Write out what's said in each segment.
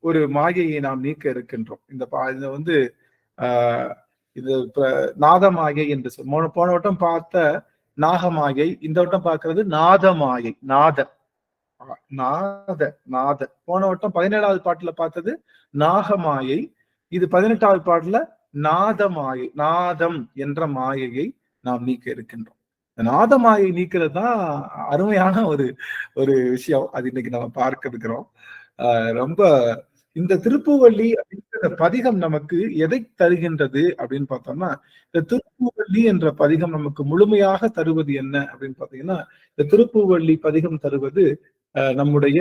ஒரு மாயையை நாம் நீக்க இருக்கின்றோம். இத வந்து இது நாதமாயை என்று போன வட்டம் பார்த்த நாகமாயை, இந்த வட்டம் பார்க்கிறது நாதமாயை. நாத போன வட்டம் 17வது பாட்டுல பார்த்தது நாகமாயை, இது 18வது பாட்டுல நாதமாயை. நாதம் என்ற மாயையை நாம் நீக்க இருக்கின்றோம். நாதமாயை நீக்கிறது தான் அருமையான ஒரு விஷயம். அது இன்னைக்கு நம்ம பார்க்க இருக்கிறோம். ரொம்ப இந்த திருப்புவள்ளி அப்படிங்கிற பதிகம் நமக்கு எதை தருகின்றது அப்படின்னு பார்த்தோம்னா, இந்த திருப்புவள்ளி என்ற பதிகம் நமக்கு முழுமையாக தருவது என்ன அப்படின்னு பாத்தீங்கன்னா, இந்த திருப்புவள்ளி பதிகம் தருவது நம்முடைய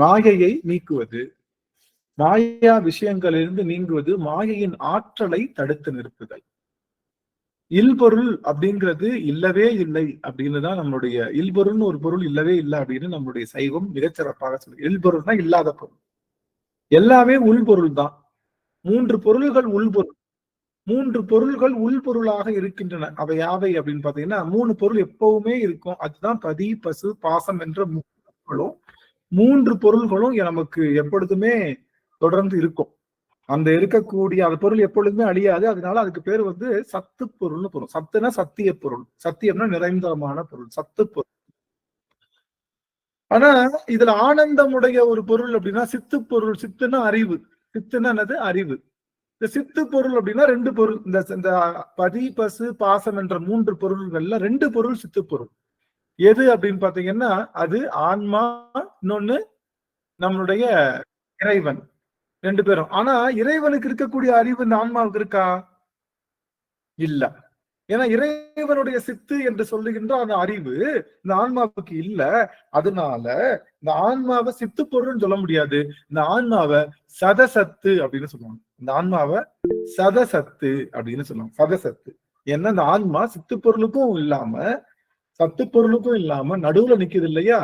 மாயையை நீக்குவது, மாயா விஷயங்களிலிருந்து நீங்குவது, மாயையின் ஆற்றலை தடுத்து நிறுத்துதல். இல்பொருள் அப்படிங்கிறது இல்லவே இல்லை அப்படின்னு தான் நம்மளுடைய, இல்பொருள்னு ஒரு பொருள் இல்லவே இல்லை அப்படின்னு நம்மளுடைய சைவம் மிகச்சிறப்பாக சொல்லு. இல்பொருள்னா இல்லாத பொருள், எல்லாமே உள்பொருள் தான். 3 பொருள்கள் உள்பொருள், 3 பொருள்கள் உள்பொருளாக இருக்கின்றன. அவை யாவை அப்படின்னு பாத்தீங்கன்னா, 3 பொருள் எப்பவுமே இருக்கும். அதுதான் பதி, பசு, பாசம் என்ற 3 பொருள்களும் நமக்கு எப்பொழுதுமே தொடர்ந்து இருக்கும். அந்த இருக்கக்கூடிய அந்த பொருள் எப்பொழுதுமே அழியாது. அதனால அதுக்கு பேர் வந்து சத்து பொருள்னு பொருள். சத்துனா சத்திய பொருள், சத்தியம்னா நிரந்தரமான பொருள், சத்து பொருள். ஆனா இதுல ஆனந்தமுடைய ஒரு பொருள் அப்படின்னா சித்து பொருள். சித்துனா அறிவு, சித்துனா என்னது? அறிவு. இந்த சித்து பொருள் அப்படின்னா 2 பொருள். இந்த பதி, பசு, பாசம் என்ற 3 பொருள்கள்ல 2 பொருள் சித்து பொருள். எது அப்படின்னு பாத்தீங்கன்னா, அது ஆன்மா, இன்னொன்னு நம்மளுடைய இறைவன், 2 பேரும். ஆனா இறைவனுக்கு இருக்கக்கூடிய அறிவு இந்த ஆன்மாவுக்கு இருக்கா? இல்ல. ஏன்னா இறைவனுடைய சித்து என்று சொல்லுகின்ற அந்த அறிவு இந்த ஆன்மாவுக்கு இல்ல. அதனால இந்த ஆன்மாவை சித்து பொருள்னு சொல்ல முடியாது. இந்த ஆன்மாவை சதசத்து அப்படின்னு சொல்லுவாங்க. இந்த ஆன்மாவை சதசத்து அப்படின்னு சொல்லுவாங்க. சதசத்து. ஏன்னா இந்த ஆன்மா சித்து பொருளுக்கும் இல்லாம சத்து பொருளுக்கும் இல்லாம நடுவுல நிக்குது இல்லையா?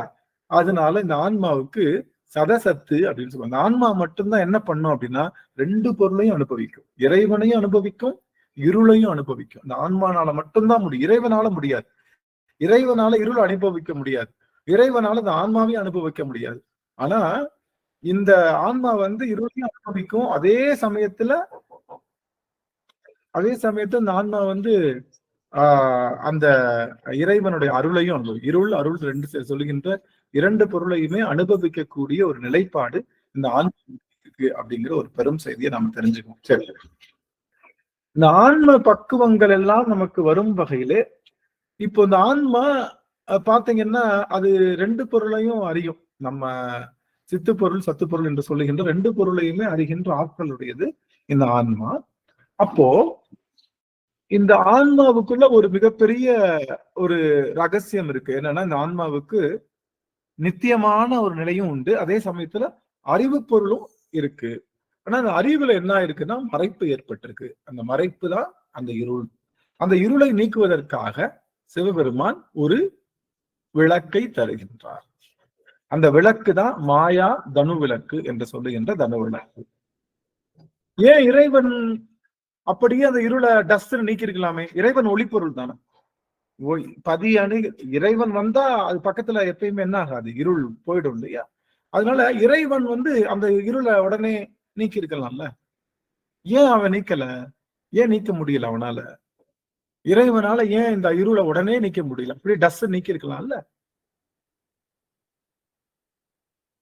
அதனால இந்த ஆன்மாவுக்கு சதசத்து அப்படின்னு சொல்லுவாங்க. ஆன்மா மட்டும்தான் என்ன பண்ணும் அப்படின்னா 2 பொருளையும் அனுபவிக்கும். இறைவனையும் அனுபவிக்கும், இருளையும் அனுபவிக்கும். இந்த ஆன்மானால மட்டும்தான் முடியும், இறைவனால முடியாது. இறைவனால இருள் அனுபவிக்க முடியாது, இறைவனால இந்த ஆன்மாவையும் அனுபவிக்க முடியாது. ஆனா இந்த ஆன்மா வந்து இருளையும் அனுபவிக்கும். அதே சமயத்துல இந்த ஆன்மா வந்து அந்த இறைவனுடைய அருளையும் அனுபவிக்கும். இருள் அருள் 2 சொல்லுகின்ற 2 பொருளையுமே அனுபவிக்கக்கூடிய ஒரு நிலைப்பாடு இந்த ஆன்மா அப்படிங்கிற ஒரு பெரும் செய்தியை நாம தெரிஞ்சுக்கணும். சரி, இந்த ஆன்ம பக்குவங்கள் எல்லாம் நமக்கு வரும் வகையிலே இப்போ இந்த ஆன்மா பாத்தீங்கன்னா அது 2 பொருளையும் அறியும். நம்ம சித்து பொருள் சத்து பொருள் என்று சொல்லுகின்ற 2 பொருளையுமே அறிகின்ற ஆற்றலுடையது இந்த ஆன்மா. அப்போ இந்த ஆன்மாவுக்குள்ள ஒரு மிகப்பெரிய ஒரு ரகசியம் இருக்கு. என்னன்னா இந்த ஆன்மாவுக்கு நித்தியமான ஒரு நிலையும் உண்டு, அதே சமயத்துல அறிவு பொருளும் இருக்கு. ஆனா அந்த அறிவுல என்ன இருக்குன்னா மறைப்பு ஏற்பட்டிருக்கு. அந்த மறைப்பு தான் அந்த இருள். அந்த இருளை நீக்குவதற்காக சிவபெருமான் ஒரு விளக்கை தருகின்றார். அந்த விளக்கு தான் மாயா தனு விளக்கு என்று சொல்லுகின்ற தனு விளக்கு. ஏன் இறைவன் அப்படியே அந்த இருளை டஸ்ட் நீக்கி இருக்கலாமே? இறைவன் ஒளிப்பொருள் தானே. இறைவன் வந்தா அது பக்கத்துல எப்பயுமே என்ன ஆகாது, இருள் போயிடும் இல்லையா? அதனால இறைவன் வந்து அந்த இருளை உடனே நீக்கி இருக்கலாம்ல. ஏன் அவன் நீக்கல? ஏன் நீக்க முடியல அவனால? இறைவனால ஏன் இந்த இருளை உடனே நீக்க முடியல? அப்படியே டஸ்ட் நீக்கி இருக்கலாம்ல.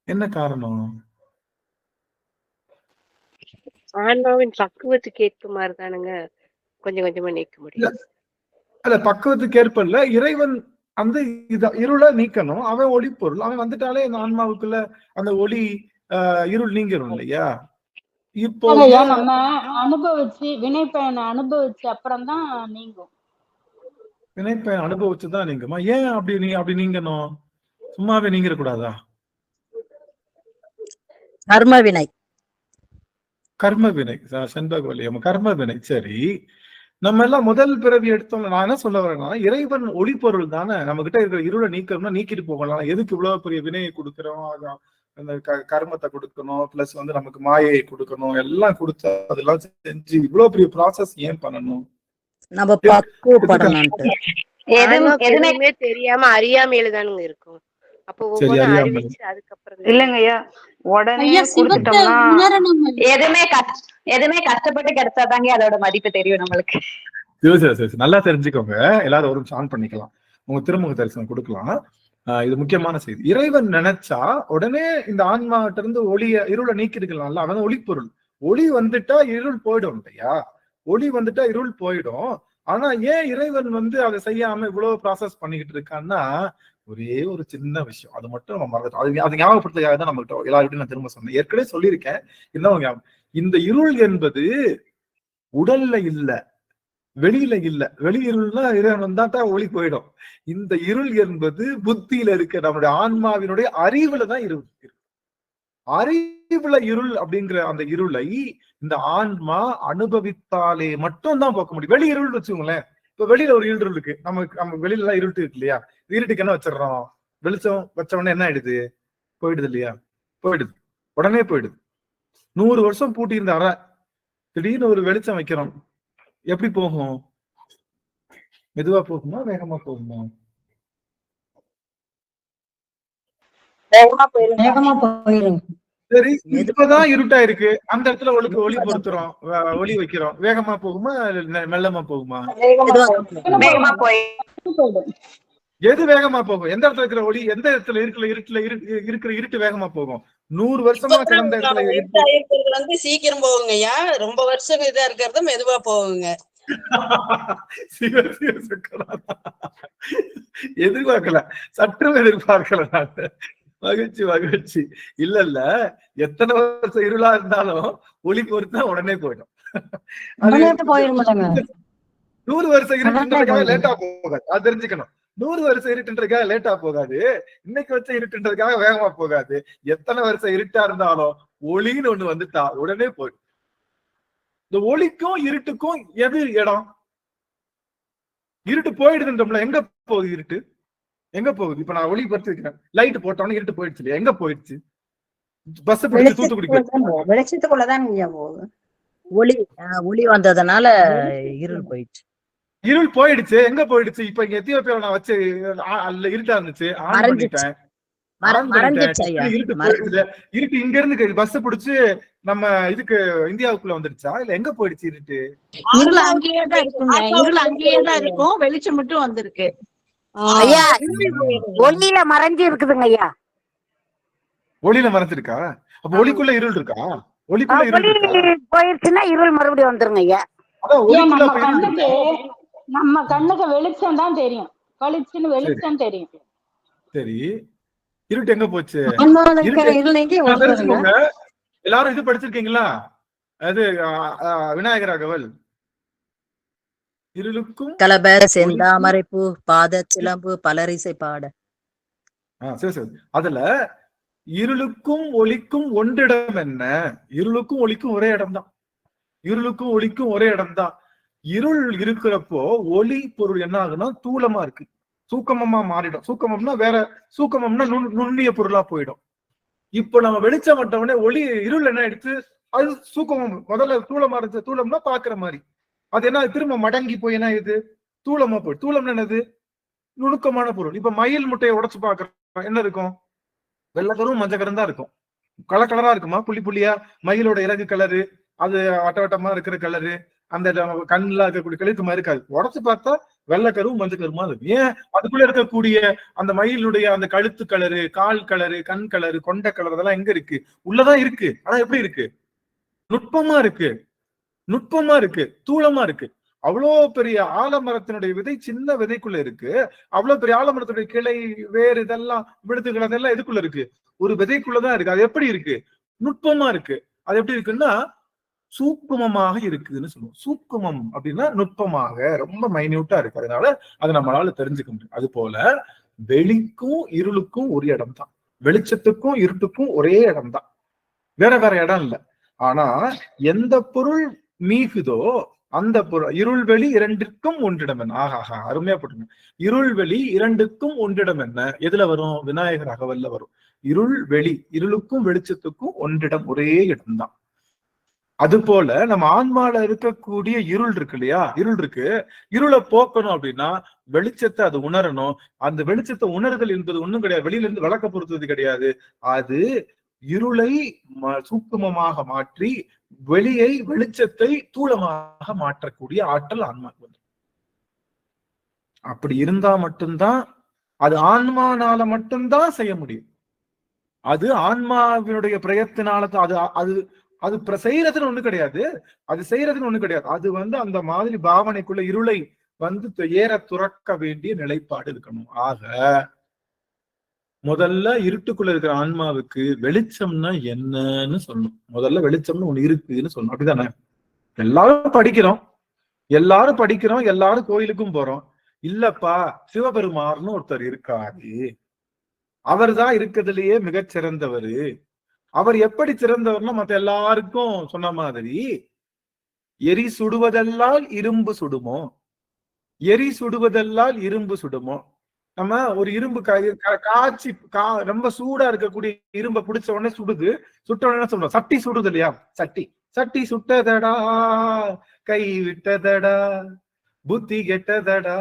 என்ன காரணம்? ஆன்மாவின் பக்குவத்துக்கு ஏற்ற மாதிரி தானுங்க கொஞ்சம் கொஞ்சமா நீக்க முடியும். அல்ல, பக்குவத்துக்கு ஏற்ப இல்ல. இறைவன் அந்த இருளை நீக்கணும். அவன் ஒளி பொருள். அவன் வந்துட்டாலே இந்த ஆன்மாவுக்குள்ள அந்த ஒளி இருள் நீங்கிரும் இல்லையா? இப்போ நம்ம அனுபவிச்சு வினைப்பயனை அனுபவிச்சு அப்புறம் தான் நீங்கும். வினைப்பயன் அனுபவிச்சுதான் நீங்குமா? ஏன் அப்படி நீங்கணும்? சும்மாவே நீங்கிட கூடாதா? கர்ம வினை செண்பகவல்லியம், கர்ம வினை. சரி, நம்ம எல்லாம் முதல் பிறவி எடுத்தோம். நான் என்ன சொல்ல வரேன்னா, இறைவன் ஒளி பொருள் தானே. நம்ம கிட்ட இருக்கிற இருளை நீக்கணும்னா நீக்கிட்டு போகலாம். எதுக்கு இவ்வளவு பெரிய வினையை கொடுக்கிறோம்? அந்த கர்மத்தை கொடுக்கணும், பிளஸ் வந்து நமக்கு மாயையை கொடுக்கணும், எல்லாம் கொடுத்து அதெல்லாம் செஞ்சு இவ்வளவு பெரிய ப்ராசஸ் ஏன் பண்ணணும்? எதுவுமே தெரியாம அறியாமையில தானுங்க இருக்கும். அப்போ சரி, ஒவ்வொன்றும் அறியாமல். அறிவிச்சு அதுக்கப்புறம் தானே. இல்லைங்க ஐயா, உடனே ஐயா சிவத்தை குடுத்துட்டோம்னா உணரணும் ஐயா. எதுவுமே கஷ்டப்பட்டு கிடைச்சாதாங்க அதோட மதிப்பு தெரியும் நம்மளுக்கு. சரி, நல்லா தெரிஞ்சுக்கோங்க. எல்லாரும் ஒரு நிமிஷம் ஆன் பண்ணிக்கலாம். உங்க திருமுக தரிசனம் கொடுக்கலாம். இது முக்கியமான செய்தி. இறைவன் நினைச்சா உடனே இந்த ஆன்மாட்ட இருந்து இருளை நீக்கி இருக்கலாம்ல. அவன் ஒளிப்பொருள். ஒளி வந்துட்டா இருள் போயிடும் இல்லையா? ஒளி வந்துட்டா இருள் போயிடும். ஆனா ஏன் இறைவன் அதை செய்யாம இவ்வளவு ப்ராசஸ் பண்ணிக்கிட்டு இருக்கான்னா, ஒரே ஒரு சின்ன விஷயம். அது மட்டும் நம்ம மறந்துட்டோம். அது ஞாபகப்படுத்துறதுக்காக தான் நம்மகிட்ட எல்லாருக்கும் நான் திரும்ப சொன்னேன். ஏற்கனவே சொல்லியிருக்கேன். இன்னும் இந்த இருள் என்பது உடல்ல இல்ல, வெளியில இல்ல. வெளி இருள்னா இறைவன் வந்தாதான் ஒளி போயிடும். இந்த இருள் என்பது புத்தியில இருக்க நம்முடைய ஆன்மாவினுடைய அறிவுல தான் இருள். அறிவுல இருள் அப்படிங்கிற அந்த இருளை இந்த ஆன்மா அனுபவித்தாலே மட்டும் தான் போக்க முடியும். வெளி இருள் வச்சுக்கோங்களேன். இப்ப வெளியில ஒரு இருள் இருக்கு. நம்ம வெளியில எல்லாம் இருட்டு இருக்கு இல்லையா? இருட்டுக்கு என்ன வச்சிடறோம்? வெளிச்சம் வச்ச உடனே என்ன ஆயிடுது? போயிடுது இல்லையா? போயிடுது, உடனே போயிடுது. 100 வருஷம் பூட்டி இருந்த அறை திடீர்னு ஒரு வெளிச்சம் வைக்கிறோம். எப்படி போகும்? மெதுவா போகுமா, வேகமா போகுமா? வேகமா போயிருங்க. சரி, இப்பதான் இருட்டா இருக்கு. அந்த இடத்துல ஒளி பொருத்துறோம், ஒளி வைக்கிறோம். வேகமா போகுமா, மெல்லமா போகுமா? வேகமா போய் எது வேகமா போகும்? எந்த இடத்துல இருக்கிற ஒளி, எந்த இடத்துல இருக்கிற இருட்டு வேகமா போகும்? 100 வருஷமா கிடந்த இடத்துல சீக்கிரம் போகுங்கய்யா. ரொம்ப வருஷம் இதா இருக்கிறது மெதுவா போகுங்க. எதிர்பார்க்கல, சற்றும் எதிர்பார்க்கல. மகிழ்ச்சி. இல்ல எத்தனை வருஷம் இருளா இருந்தாலும் ஒளி பொறுத்தா உடனே போயிடும். 100 வருஷம் இருட்டுன்றதுக்காக லேட்டா போகாது. அது தெரிஞ்சுக்கணும். 100 வருஷம் இருட்டுன்றதுக்காக லேட்டா போகாது. இன்னைக்கு வச்ச இருட்டுன்றதுக்காக வேகமா போகாது. எத்தனை வருஷம் இருட்டா இருந்தாலும் ஒளின்னு ஒண்ணு வந்துட்டா உடனே போயிடும். இந்த ஒளிக்கும் இருட்டுக்கும் எது இடம்? இருட்டு போயிடுதுன்றோம்ல, எங்க போகுது இருட்டு? எங்க போகுது? இப்ப நான் ஒளி பறிச்சு வைக்கிறேன், லைட் போட்டோன்னு இருட்டு போயிடுச்சு இல்லையா? எங்க போயிடுச்சு? பஸ் பிடிச்சு தூத்துக்குடி வெளிச்சத்துக்குள்ளதான் போகுது. ஒளி வந்ததுனால இருள் போயிடுச்சு. இருள் போயிடுச்சு. எங்க போயிடுச்சு? இப்ப இங்க எத்தியோப்பியால நான் வச்சு இருட்டா இருந்துச்சு, ஆன் பண்ணிட்டேன். இருட்டு இங்க இருந்து பஸ் பிடிச்சு நம்ம இதுக்கு இந்தியாவுக்குள்ள வந்துடுச்சா, இல்ல எங்க போயிடுச்சு இருட்டு? இருள் அங்கேயேதான் இருக்குங்க. இருள் அங்கேயேதான் இருக்கும், வெளிச்சம் மட்டும் வந்திருக்கு. ஐயா, ஒளியில மறைஞ்சு இருக்குதுங்க ஐயா. ஒளியில மறைஞ்சிருக்கா? அப்ப ஒளிக்குள்ள இருள் இருக்கா? ஒளிக்குள்ள இருள் போயிருச்சுன்னா இருள் மறுபடியும் வந்துருங்க ஐயா. நம்ம கண்ணுக்கு வெளிச்சம் தான் தெரியும். பளிச்சுன்னு வெளிச்சம் தெரியும். சரி, இருட்டு எங்க போச்சு? எல்லாரும் இது படிச்சிருக்கீங்களா? அது விநாயகர் அகவல். இருளுக்கும் கலபேர செந்தாமரை பூ பாத சிலம்பு பலரிசை பாட. சரி. அதுல இருளுக்கும் ஒளிக்கும் ஒன்றிடம் என்ன? இருளுக்கும் ஒளிக்கும் ஒரே இடம் தான். இருளுக்கும் ஒளிக்கும் ஒரே இடம் தான். இருள் இருக்கிறப்போ ஒளி பொருள் என்ன ஆகுனா தூலமா இருக்கு, சூக்கமமா மாறிடும். சூக்கமம்னா வேற, சூக்கமம்னா நுண்ணிய பொருளா போயிடும். இப்போ நம்ம வெளிச்சம் மட்டவனே ஒளி இருள் என்ன எடுத்து அது சூக்கமம். முதல்ல தூளமா இருந்துச்சு, தூளம்னா பாக்குற மாதிரி. அது என்ன திரும்ப மடங்கி போய் என்ன இது தூளமா போய். தூளம் என்னது? நுணுக்கமான பொருள். இப்ப மயில் முட்டையை உடைச்சு பாக்குறோம், என்ன இருக்கும்? வெள்ளக்கரும் மஞ்சக்கரும் தான் இருக்கும். கலர் கலரா இருக்குமா? புள்ளி புள்ளியா? மயிலோட இறகு கலரு, அது வட்டமா இருக்கிற கலரு, அந்த கண்ணுல இருக்கக்கூடிய கலருக்கு மாதிரி இருக்காது. உடச்சு பார்த்தா வெள்ளக்கரும் மஞ்சக்கருமா இருக்கு. ஏன்? அதுக்குள்ள இருக்கக்கூடிய அந்த மயிலுடைய அந்த கழுத்து கலரு, கால் கலரு, கண் கலரு, கொண்ட கலர் அதெல்லாம் எங்க இருக்கு? உள்ளதான் இருக்கு. ஆனா எப்படி இருக்கு? நுட்பமா இருக்கு, நுட்பமா இருக்கு, தூளமா இருக்கு. அவ்வளோ பெரிய ஆலமரத்தினுடைய விதை சின்ன விதைக்குள்ள இருக்கு. அவ்வளவு பெரிய ஆலமரத்துடைய கிளை, வேறு, இதெல்லாம் விழுதுகள் அதெல்லாம் எதுக்குள்ள இருக்கு? ஒரு விதைக்குள்ளதான் இருக்கு. அது எப்படி இருக்கு? நுட்பமா இருக்கு. அது எப்படி இருக்குன்னா சூக்குமமாக இருக்குதுன்னு சொல்லுவோம். சூக்குமம் அப்படின்னா நுட்பமாக, ரொம்ப மைன்யூட்டா இருக்கு. அதனால அதை நம்மளால தெரிஞ்சுக்க முடியும். அது போல வெளிக்கும் இருளுக்கும் ஒரு இடம் தான், வெளிச்சத்துக்கும் இருட்டுக்கும் ஒரே இடம் தான், வேற வேற இடம் இல்லை. ஆனா எந்த பொருள் மீகுதோ அந்த பொருள், இருள் வெளி இரண்டிற்கும் ஒன்றிடம் என்ன. ஆஹாஹா, அருமையா போட்டுங்க. இருள் வெளி இரண்டுக்கும் ஒன்றிடம் என்ன எதுல வரும்? விநாயகர் அகவல்ல வரும். இருள் வெளி, இருளுக்கும் வெளிச்சத்துக்கும் ஒன்றிடம் ஒரே இடம்தான். அது போல நம்ம ஆன்மால இருக்கக்கூடிய இருள் இருக்கு இல்லையா, இருள் இருக்கு. இருளை போக்கணும் அப்படின்னா வெளிச்சத்தை அது உணரணும். அந்த வெளிச்சத்தை உணர்தல் என்பது ஒண்ணும் கிடையாது, வெளியில இருந்து விளக்க பொறுத்தது கிடையாது. அது இருளை சூக்குமமாக மாற்றி வெளியை வெளிச்சத்தை தூளமாக மாற்றக்கூடிய ஆற்றல் ஆன்மாக்கு வந்து. அப்படி இருந்தா மட்டும்தான் அது ஆன்மானால மட்டும்தான் செய்ய முடியும். அது ஆன்மாவினுடைய பிரயத்தினால அது அது அது செய்யறதுன்னு ஒண்ணு கிடையாது, அது செய்யறதுன்னு ஒண்ணு கிடையாது. அது வந்து அந்த மாதிரி பாவனைக்குள்ள இருளை வந்து ஏற துறக்க வேண்டிய நிலைப்பாடு இருக்கணும். ஆக முதல்ல இருட்டுக்குள்ள இருக்கிற ஆன்மாவுக்கு வெளிச்சம்னா என்னன்னு சொல்லணும். முதல்ல வெளிச்சம்னு ஒண்ணு இருக்குன்னு சொல்லணும். அப்படிதானே? எல்லாரும் படிக்கிறோம், எல்லாரும் கோயிலுக்கும் போறோம். இல்லப்பா, சிவபெருமார்னு ஒருத்தர் இருக்காரு, அவர் தான் இருக்கிறதுலயே மிகச்சிறந்தவர். அவர் எப்படி சிறந்தவர்னா மத்த எல்லாருக்கும் சொன்ன மாதிரி எரி சுடுவதெல்லாம் இரும்பு சுடுமோ, எரி சுடுவதெல்லாம் இரும்பு சுடுமோ. நம்ம ஒரு இரும்பு காய்ச்சி ரொம்ப சூடா இருக்கக்கூடிய இரும்பை பிடிச்ச உடனே சுடுது. சுட்ட உடனே சொல்றோம் சட்டி சுடுது இல்லையா? சட்டி சுட்டதடா, கை விட்டதடா, புத்தி கெட்டதடா,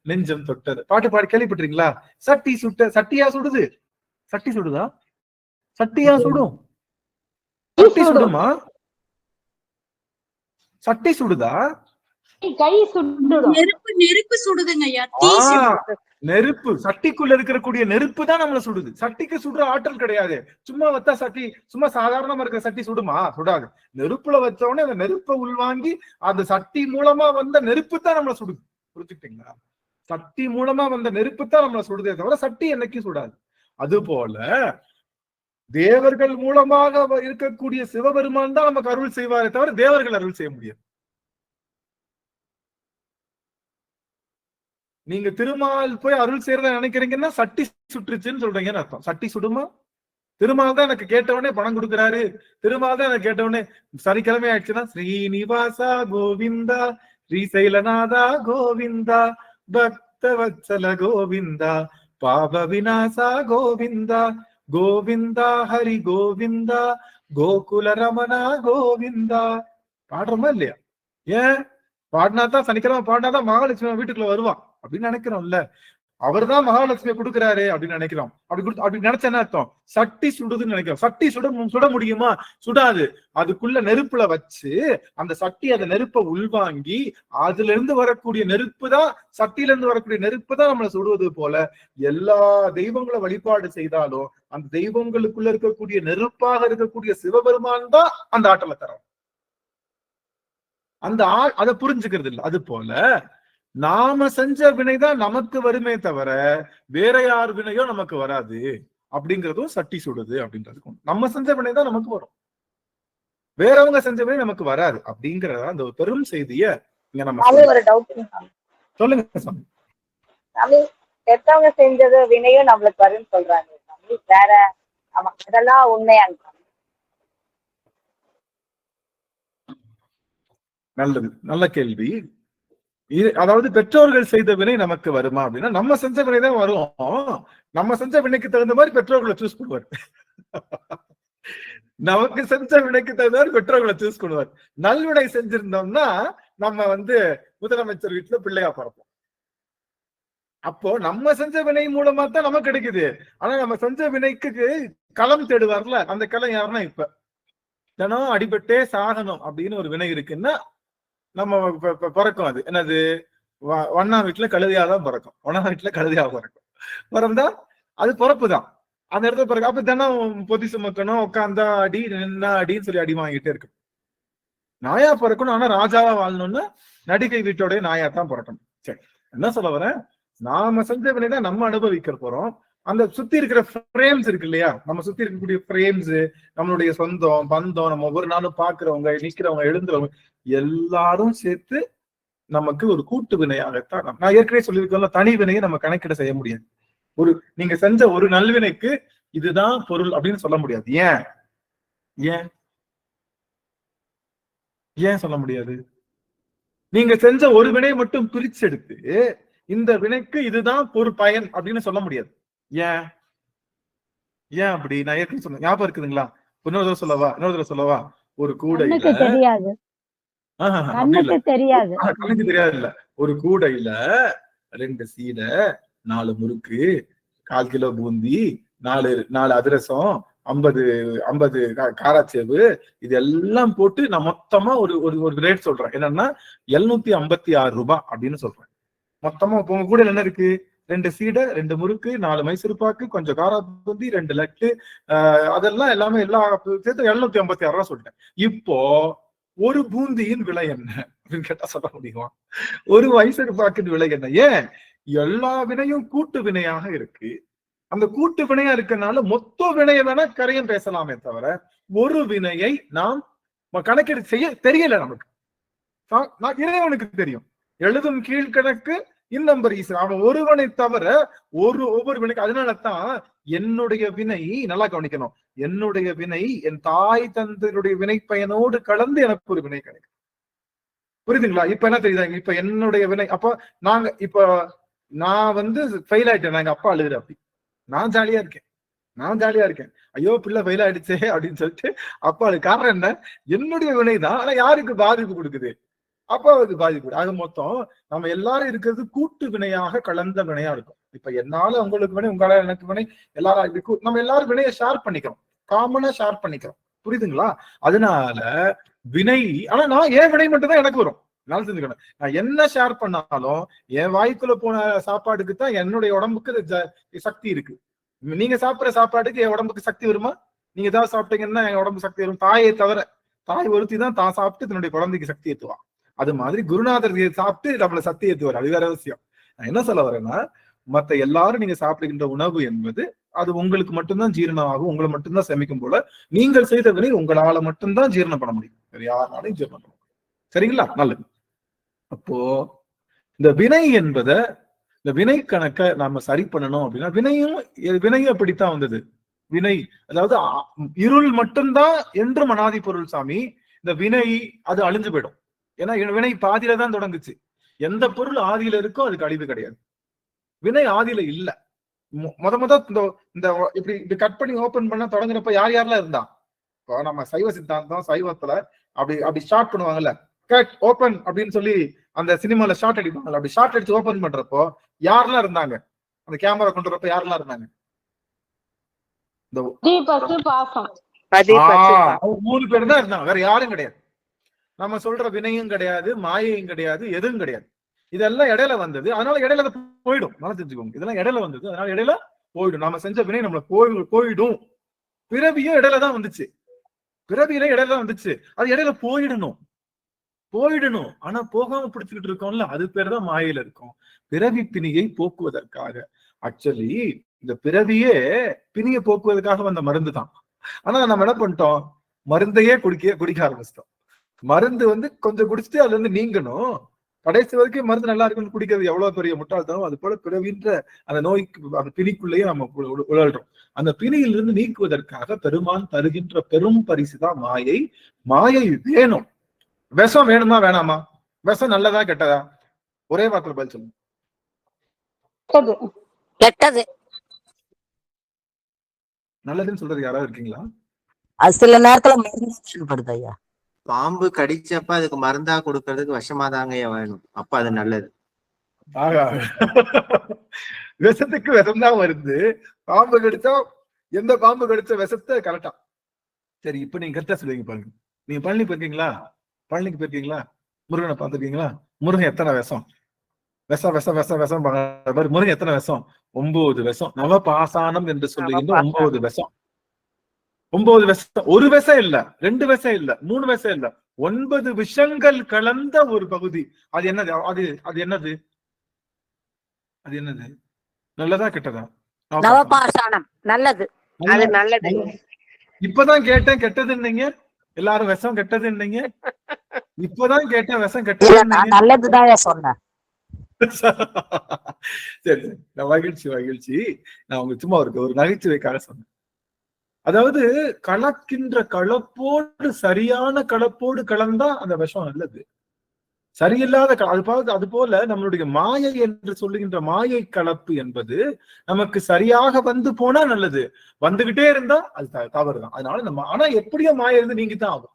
நெஞ்சம் தொட்டது. பாட்டு பாடி கேள்விப்பட்டிருக்கீங்களா? சட்டியா சுடுது? சட்டி சுடுதா? சட்டியா சுடும்? சட்டி சுடுமா? சட்டி சுடுதா? கை சுடும். நெருப்பு சுடுதுங்க ஐயா. நெருப்பு, சட்டிக்குள்ள இருக்கக்கூடிய நெருப்பு தான் நம்மள சுடுது. சட்டிக்கு சுடுற ஆற்றல் கிடையாது. சும்மா வச்சா சட்டி, சும்மா சாதாரணமா இருக்கிற சட்டி சுடுமா? சுடாது. நெருப்புல வச்ச உடனே அந்த நெருப்பை உள்வாங்கி அந்த சட்டி மூலமா வந்த நெருப்பு தான் நம்மள சுடுது. புரிஞ்சுக்கிட்டீங்களா? சட்டி மூலமா வந்த நெருப்பு தான் நம்மள சுடுதே தவிர சட்டி என்னைக்கும் சுடாது. அது போல தேவர்கள் மூலமாக இருக்கக்கூடிய சிவபெருமான் தான் நமக்கு அருள் செய்வாரே தவிர தேவர்கள் அருள் செய்ய முடியாது. நீங்க திருமால் போய் அருள் செய்யறத நினைக்கிறீங்கன்னா சட்டி சுற்றுச்சுன்னு சொல்றீங்கன்னு அர்த்தம். சட்டி சுடுமா? திருமால் தான் எனக்கு கேட்டவனே பணம் கொடுக்குறாரு, திருமால் தான் எனக்கு கேட்டவனே சனிக்கிழமை ஆயிடுச்சுன்னா ஸ்ரீனிவாசா கோவிந்தா, ஸ்ரீசைலநாதா கோவிந்தா, பக்த வத்சல கோவிந்தா, பாப விநாசா கோவிந்தா, கோவிந்தா ஹரி கோவிந்தா, கோகுல ரமணா கோவிந்தா. பாடுறோமா இல்லையா? ஏன் பாடினாதான், சனிக்கிழமை பாடினாதான் மகாலட்சுமி வீட்டுக்குள்ள வருவான் அப்படின்னு நினைக்கிறோம்ல. அவர் தான் மகாலட்சுமியை கொடுக்குறாரு அப்படின்னு நினைக்கிறோம். அப்படி நினைச்ச என்ன அர்த்தம்? சட்டி சுடுதுன்னு நினைக்கிறோம். சட்டி சுட முடியுமா? சுடாது. அதுக்குள்ள நெருப்புல வச்சு அந்த சட்டி அந்த நெருப்பை உள்வாங்கி அதுல இருந்து வரக்கூடிய நெருப்பு தான், சட்டியில இருந்து வரக்கூடிய நெருப்பு தான் நம்மளை சுடுவது போல எல்லா தெய்வங்களை வழிபாடு செய்தாலும் அந்த தெய்வங்களுக்குள்ள இருக்கக்கூடிய நெருப்பாக இருக்கக்கூடிய சிவபெருமான் தான் அந்த ஆற்றலை தரும். அதை புரிஞ்சுக்கிறது இல்லை. அது போல நாம செஞ்ச வினைதான் நமக்கு வருமே தவிர வேற யார் வினையோ நமக்கு வராது அப்படிங்கிறதும் சட்டி சுடுது அப்படின்றது. நம்ம செஞ்ச வினைதான் நமக்கு வரும், வேறவங்க செஞ்ச வினை நமக்கு வராது அப்படிங்கறத அந்த பெரும் செய்திய இங்க நம்ம ஒரு டவுட் சொல்லுங்க சாமி. பெற்றவங்க செஞ்சது வினையும் நம்மளுக்கு வரும்னு சொல்றாங்க, வேற அதெல்லாம் உண்மையா? நல்லது, நல்ல கேள்வி. அதாவது பெற்றோர்கள் செய்த வினை நமக்கு வருமா அப்படின்னா நம்ம செஞ்ச வினை தான் வரும். நம்ம செஞ்ச வினைக்கு தகுந்த மாதிரி பெற்றோர்களை சூஸ் பண்ணுவார். நமக்கு செஞ்ச வினைக்கு தகுந்த மாதிரி பெற்றோர்களை சூஸ் பண்ணுவார். நல்வினை செஞ்சிருந்தோம்னா நம்ம முதலமைச்சர் வீட்டுல பிள்ளையா பிறப்போம். அப்போ நம்ம செஞ்ச வினை மூலமா தான் நமக்கு கிடைக்குது. ஆனா நம்ம செஞ்ச வினைக்கு களம் தேடுவார்ல, அந்த களம் யாருன்னா இப்ப தினம் அடிபட்டே சாகணும் அப்படின்னு ஒரு வினை இருக்குன்னா நம்ம பிறக்கும். அது என்னது? ஒன்னா வீட்டுல கழுதையாதான் பிறக்கும், ஒன்னா வீட்டுல கழுதையா பிறந்தா அது பிறப்புதான். அந்த இடத்துல பிறகு அப்ப தினம் பொதி சுமக்கணும், உட்காந்தா அடி, நின்னா அடின்னு சொல்லி அடி வாங்கிட்டே இருக்கு. நாயா பிறக்கணும், ஆனா ராஜாவா வாழணும்னா நடிகை வீட்டோடய நாயா தான் பிறக்கணும். சரி, என்ன சொல்ல வரேன்? நாம செஞ்ச வினைதான் நம்ம அனுபவிக்க போறோம். அந்த சுத்தி இருக்கிற ஃப்ரேம்ஸ் இருக்கு இல்லையா, நம்ம சுத்தி இருக்கக்கூடிய ஃப்ரேம்ஸ், நம்மளுடைய சொந்தம் பந்தம், நம்ம ஒவ்வொரு நாளும் பாக்குறவங்க, நிக்கிறவங்க, எழுந்துறவங்க எல்லாரும் சேர்த்து நமக்கு ஒரு கூட்டு வினையாகத்தான். நான் ஏற்கனவே சொல்லியிருக்கேன், தனி வினையை நம்ம கணக்கிட செய்ய முடியாது. நீங்க செஞ்ச ஒரு நல்வினைக்கு இதுதான் பொருள் அப்படின்னு சொல்ல முடியாது. ஏன் ஏன் ஏன் சொல்ல முடியாது? நீங்க செஞ்ச ஒரு வினை மட்டும் பிரிச்சு எடுத்து இந்த வினைக்கு இதுதான் பயன் அப்படின்னு சொல்ல முடியாது. ஏன் அப்படி? நான் ஏற்கனவே சொன்னேன், ஞாபகம் இருக்குதுங்களா? இன்னொரு தடவை சொல்லவா? ஒரு கூடையில கண்ணுக்கு தெரியாது, அப்படி இல்ல, கண்ணுக்கு தெரியாது. கணக்கு தெரியாது இல்ல, ஒரு கூடையில 2 சீடை, 4 முறுக்கு, 1/4 கிலோ பூந்தி, 4 அதிரசம், 50 காராச்சேவு, இது எல்லாம் போட்டு நான் மொத்தமா ஒரு ஒரு ரேட் சொல்றேன். என்னன்னா 756 ரூபாய் அப்படின்னு சொல்றேன். மொத்தமா உங்க கூட என்ன இருக்கு? 2 சீடை, 2 முறுக்கு, 4 மைசூர் பாக்கு, கொஞ்சம் காரா பூந்தி, 2 லட்டு, அதெல்லாம் எல்லாமே எல்லா சேர்த்து 756 ரூபாய் சொல்லிட்டேன். இப்போ ஒரு பூந்தியின் விலை என்ன அப்படின்னு கேட்டா சொல்ல முடியுமா? ஒரு மைசூர் பாக்கின் விலை என்ன? ஏன் எல்லா வினையும் கூட்டு வினையாக இருக்கு. அந்த கூட்டு வினையா இருக்கனால மொத்த வினையை வேணா கரையம் பேசலாமே தவிர ஒரு வினையை நாம் கணக்கெடு செய்ய தெரியல நமக்கு. இறைவனுக்கு தெரியும். எழுதும் கீழ்கணக்கு இன்னம்பர் ஈசன், அவன் ஒருவனை தவிர ஒவ்வொரு வினைக்கு. அதனாலதான் என்னுடைய வினை, நல்லா கவனிக்கணும், என்னுடைய வினை என் தாய் தந்தையுடைய வினை பயனோடு கலந்து எனக்கு ஒரு வினை கிடைக்கும். புரியுதுங்களா? இப்ப என்ன தெரியுதா? இப்ப என்னுடைய வினை, அப்ப நான் ஃபெயில் ஆயிட்டேன், எங்க அப்பா அழுகுற, அப்படி நான் ஜாலியா இருக்கேன், ஐயோ பிள்ளை ஃபெயில் ஆயிடுச்சே அப்படின்னு சொல்லிட்டு அப்பா அழுகு. காரணம் என்ன? என்னுடைய வினைதான். ஆனா யாருக்கு பாதிப்பு கொடுக்குது? அப்பாவுக்கு பாதிப்பு. ஆக மொத்தம் நம்ம எல்லாரும் இருக்கிறது கூட்டு வினையாக கலந்த வினையா இருக்கும். இப்ப என்னால உங்களுக்கு வினை, உங்களால எனக்கு வினை, எல்லாரும் நம்ம எல்லாரும் வினையை ஷேர் பண்ணிக்கிறோம், காமனா ஷேர் பண்ணிக்கிறோம். புரியுதுங்களா? அதனால வினை, ஆனா நான் என் வினை மட்டும் தான் எனக்கு வரும். நல்லா தெரிஞ்சுக்கணும், நான் என்ன ஷேர் பண்ணாலும் என் வாய்க்குள்ள போன சாப்பாடுக்கு தான் என்னுடைய உடம்புக்கு சக்தி இருக்கு. நீங்க சாப்பிடுற சாப்பாடுக்கு என் உடம்புக்கு சக்தி வருமா? நீங்க ஏதாவது சாப்பிட்டீங்கன்னா என் உடம்பு சக்தி வரும். தாயை தவிர, தாய் ஒருத்தி தான் தான் சாப்பிட்டு தன்னுடைய குழந்தைக்கு சக்தி ஏற்றுவா. அது மாதிரி குருநாதர் சாப்பிட்டு நம்மள சக்தி ஏற்றுவார். அது வேற விஷயம். நான் என்ன சொல்ல வரேன்னா, மத்த எல்லாரும் நீங்க சாப்பிடுகின்ற உணவு என்பது அது உங்களுக்கு மட்டும்தான் ஜீரணம் ஆகும், உங்களை மட்டும்தான் செமிக்கும் போல நீங்கள் செய்த வினை உங்களால மட்டும்தான் ஜீரணம் பண்ண முடியும், வேற யாருனாலையும் ஜீரணம் பண்ண முடியும். சரிங்களா? நல்லது. அப்போ இந்த வினை என்பதை, இந்த வினை கணக்கை நாம சரி பண்ணணும் அப்படின்னா, வினையும் அப்படித்தான் வந்தது. வினை அதாவது இருள் மட்டும்தான் என்றும் அனாதி பொருள் சாமி. இந்த வினை அது அழிஞ்சு போயிடும். ஏன்னா வினை பாதியில தான் தொடங்குச்சு. எந்த பொருள் ஆதியில இருக்கோ அதுக்கு அழிவு கிடையாது. வினை ஆதியில இல்ல. இந்த இப்படி கட் பண்ணி ஓபன் பண்ண தொடங்குறப்ப யாரெல்லாம் இருந்தா? இப்போ நம்ம சைவ சித்தாந்தம், சைவத்துல அப்படி ஸ்டார்ட் பண்ணுவாங்கல்ல, கட் ஓபன் அப்படின்னு சொல்லி அந்த சினிமால ஷார்ட் அடிப்பாங்கல்ல, அப்படி ஷார்ட் அடிச்சு ஓபன் பண்றப்போ யாரெல்லாம் இருந்தாங்க? அந்த கேமரா கொண்டு வரப்ப யாரெல்லாம் இருந்தாங்க? இந்த 3 பேர் தான் இருந்தாங்க, வேற யாரும் கிடையாது. நம்ம சொல்ற வினையும் கிடையாது, மாயையும் கிடையாது, எதுவும் கிடையாது. இதெல்லாம் இடையில வந்தது, அதனால இடையில போயிடும். நல்லா தெரிஞ்சுக்கோங்க, இதெல்லாம் இடையில வந்தது, அதனால இடையில போயிடும். நாம செஞ்ச வினை நம்மள போயிடும். பிறவியும் இடையில தான் வந்துச்சு, பிறவியில இடையில தான் வந்துச்சு, அது இடையில போயிடணும். ஆனா போகாம பிடிச்சுக்கிட்டு இருக்கோம்ல, அது பேர் தான் மாயையில இருக்கும். பிறவி பிணியை போக்குவதற்காக, ஆக்சுவலி இந்த பிறவியே பிணியை போக்குவதற்காக வந்த மருந்து தான். ஆனா நம்ம என்ன பண்ணிட்டோம்? மருந்தையே குடிக்க ஆரம்பிச்சிட்டோம். மருந்து கொஞ்சம் குடிச்சுட்டு அதுல இருந்து நீங்கணும், கடைசி வரைக்கும் மருந்து நல்லா இருக்குன்னு குடிக்கிறது எவ்வளவு பெரிய முட்டாள்தனம். அது போல பிறவின்ற அந்த நோய்க்கு, அந்த பிணிக்குள்ளேயே நம்ம உழல்றோம். அந்த பிணியிலிருந்து நீக்குவதற்காக பெருமான் தருகின்ற பெரும் பரிசுதான் மாயை. மாயை வேணும். விஷம் வேணுமா வேணாமா? விஷம் நல்லதா கெட்டதா? ஒரே வார்த்தை பதில் சொல்லுங்க. கெட்டது. நல்லதுன்னு சொல்றது யாராவது இருக்கீங்களா? அது சில நேரத்துல மருந்து ஐயா. பாம்பு கடிச்சப்ப அதுக்கு மருந்தா கொடுக்கறதுக்கு விஷமாதாங்க வேணும், அப்ப அது நல்லது. ஆகா, விஷத்துக்கு விஷம் தான் வருது. பாம்பு கடிச்சா எந்த பாம்பு கடிச்ச விஷத்தை கரெக்டா. சரி, இப்ப நீங்க கரெக்டா சொல்லுவீங்க பாருங்க. நீங்க பழனி போயிருக்கீங்களா? பழனிக்கு போயிருக்கீங்களா? முருகனை பார்த்துருக்கீங்களா? முருகன் எத்தனை விஷம்? விஷம் முருகன் எத்தனை விஷம்? 9 விஷம். நவபாசானம் என்று சொல்லுகின்ற 9 விஷம். 9 விஷம். ஒரு விஷம் இல்ல, 2 விஷம் இல்ல, 3 விஷம் இல்ல, 9 விஷங்கள் கலந்த ஒரு பகுதி. அது என்னது? அது என்னது? அது என்னது? நல்லதா கெட்டதா? நவபாசானம். நல்லது. அது நல்லது. இப்பதான் கேட்டேன் கெட்டதுன்னீங்க. எல்லாரும் விஷம் கெட்டதுன்னீங்க. இப்பதான் கேட்டேன் விஷம் கெட்டது. நல்லதுதான் சொன்னேன். சரி, மகிழ்ச்சி. நான் உங்க சும்மா ஒரு நகைச்சுவைக்காக சொன்னேன். அதாவது கலக்கின்ற கலப்போடு, சரியான கலப்போடு கலந்தா அந்த விஷம் நல்லது. சரியில்லாத அது போல நம்மளுடைய மாயை என்று சொல்லுகின்ற மாயை கலப்பு என்பது நமக்கு சரியாக போனா நல்லது, வந்துகிட்டே இருந்தா அது தவறுதான். அதனால ஆனா எப்படியோ மாயை இருந்து நீங்கிதான் ஆகும்.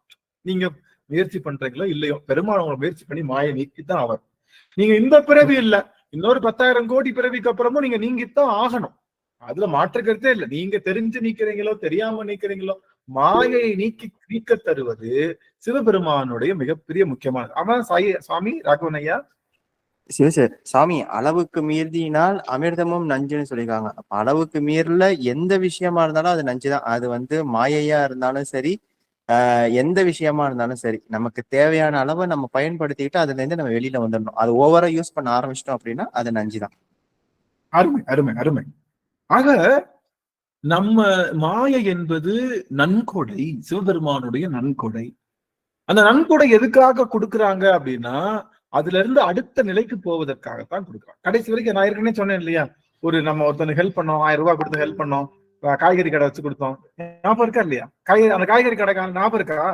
நீங்க முயற்சி பண்றீங்களோ இல்லையோ, பெருமாள் உங்களை முயற்சி பண்ணி மாயை நீக்கித்தான் அவர். நீங்க இந்த பிறவி இல்ல, இன்னொரு 10,000 கோடி பிறவிக்கு அப்புறமும் நீங்க நீங்கித்தான் ஆகணும். அதுல மாற்றுக்கிறதே இல்லை. நீங்க தெரிஞ்சு நீக்கிறீங்களோ தெரியாம நீக்கிறீங்களோ, மாயை நீக்க தருவது சிவபெருமானுடைய மிகப்பெரிய முக்கியமானது. ஆமா சுவாமி ராகவன் ஐயா. சாமி, அளவுக்கு மீறினால் அமிர்தமும் நஞ்சுன்னு சொல்லியிருக்காங்க. அப்ப அளவுக்கு மீறல எந்த விஷயமா இருந்தாலும் அது நஞ்சுதான். அது மாயையா இருந்தாலும் சரி, எந்த விஷயமா இருந்தாலும் சரி, நமக்கு தேவையான அளவை நம்ம பயன்படுத்திக்கிட்டு அதுல இருந்து நம்ம வெளியில வந்துடணும். அது ஓவரா யூஸ் பண்ண ஆரம்பிச்சிட்டோம் அப்படின்னா அது நஞ்சுதான். அருமை அருமை அருமை. ஆக நம்ம மாயை என்பது நன்கொடை, சிவபெருமானுடைய நன்கொடை. அந்த நன்கொடை எதுக்காக கொடுக்குறாங்க அப்படின்னா, அதுல இருந்து அடுத்த நிலைக்கு போவதற்காகத்தான் கொடுக்குறாங்க. கடைசி வரைக்கும் நான் ஏற்கனவே சொன்னேன் இல்லையா, நம்ம ஒருத்தனுக்கு ஹெல்ப் பண்ணோம், 1000 ரூபாய் கொடுத்து ஹெல்ப் பண்ணோம், காய்கறி கடை வச்சு கொடுத்தோம், ஞாபகம் இருக்கா இல்லையா? அந்த காய்கறி கடைக்காரன் ஞாபகம் இருக்கா?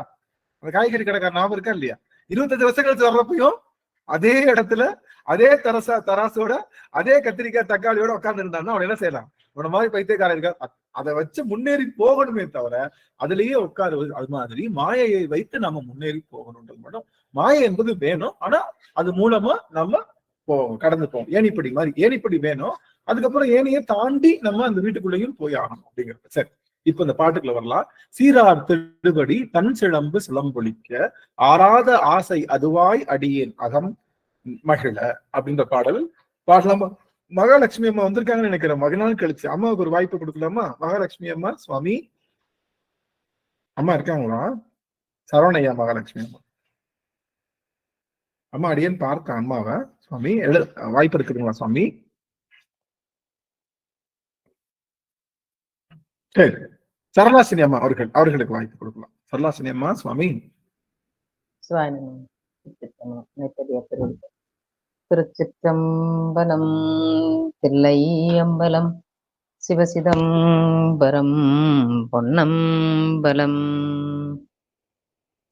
அந்த காய்கறி கடைக்காரன் ஞாபகம் இருக்கா இல்லையா? 25 வருஷம் கழிச்சு வர்றப்பையும் அதே இடத்துல அதே தராசோட அதே கத்திரிக்காய் தக்காளியோட உட்கார்ந்து இருந்தான்னா அவன் என்ன செய்யலாம்? உன மாதிரி பைத்தியக்காரன் இருக்கா, அதை வச்சு முன்னேறி போகணுமே தவிர அதுலயே உட்காருவது. அது மாதிரி மாயையை வைத்து நம்ம முன்னேறி போகணுன்றது மட்டும். மாயை என்பது வேணும், ஆனா அது மூலமா நம்ம கடந்து போவோம். ஏணிப்படி வேணும், அதுக்கப்புறம் ஏனையை தாண்டி நம்ம அந்த வீட்டுக்குள்ளேயும் போய் ஆகணும் அப்படிங்கிறது. சரி, இப்ப இந்த பாட்டுக்குள்ள வரலாம். சீரார் திருவடி தன் சிலம்பு சிலம்பொலிக்க ஆறாத ஆசை அதுவாய் அடியேன் அகம் மகிழ அப்படின்ற பாடல் பாடலாமா? மகாலட்சுமி அம்மா வந்திருக்காங்கன்னு நினைக்கிறேன். மகநாள் கழிச்சு அம்மாவுக்கு ஒரு வாய்ப்பு கொடுக்கலாமா? மகாலட்சுமி அம்மா சுவாமி அம்மா இருக்காங்களா? சரவணையா மகாலட்சுமி அம்மா. அம்மா அடியேன்னு பார்த்தேன் அம்மாவை. சுவாமி வாய்ப்பு இருக்குதுங்களா சுவாமி? சரி, சரளாசினி அம்மா அவர்களுக்கு வாய்ப்பு கொடுக்கலாம். சரளாசினி அம்மா சுவாமி. திருச்சிற்றம்பலம். தில்லையம்பலம் சிவசிதம்பரம் பொன்னம்பலம்.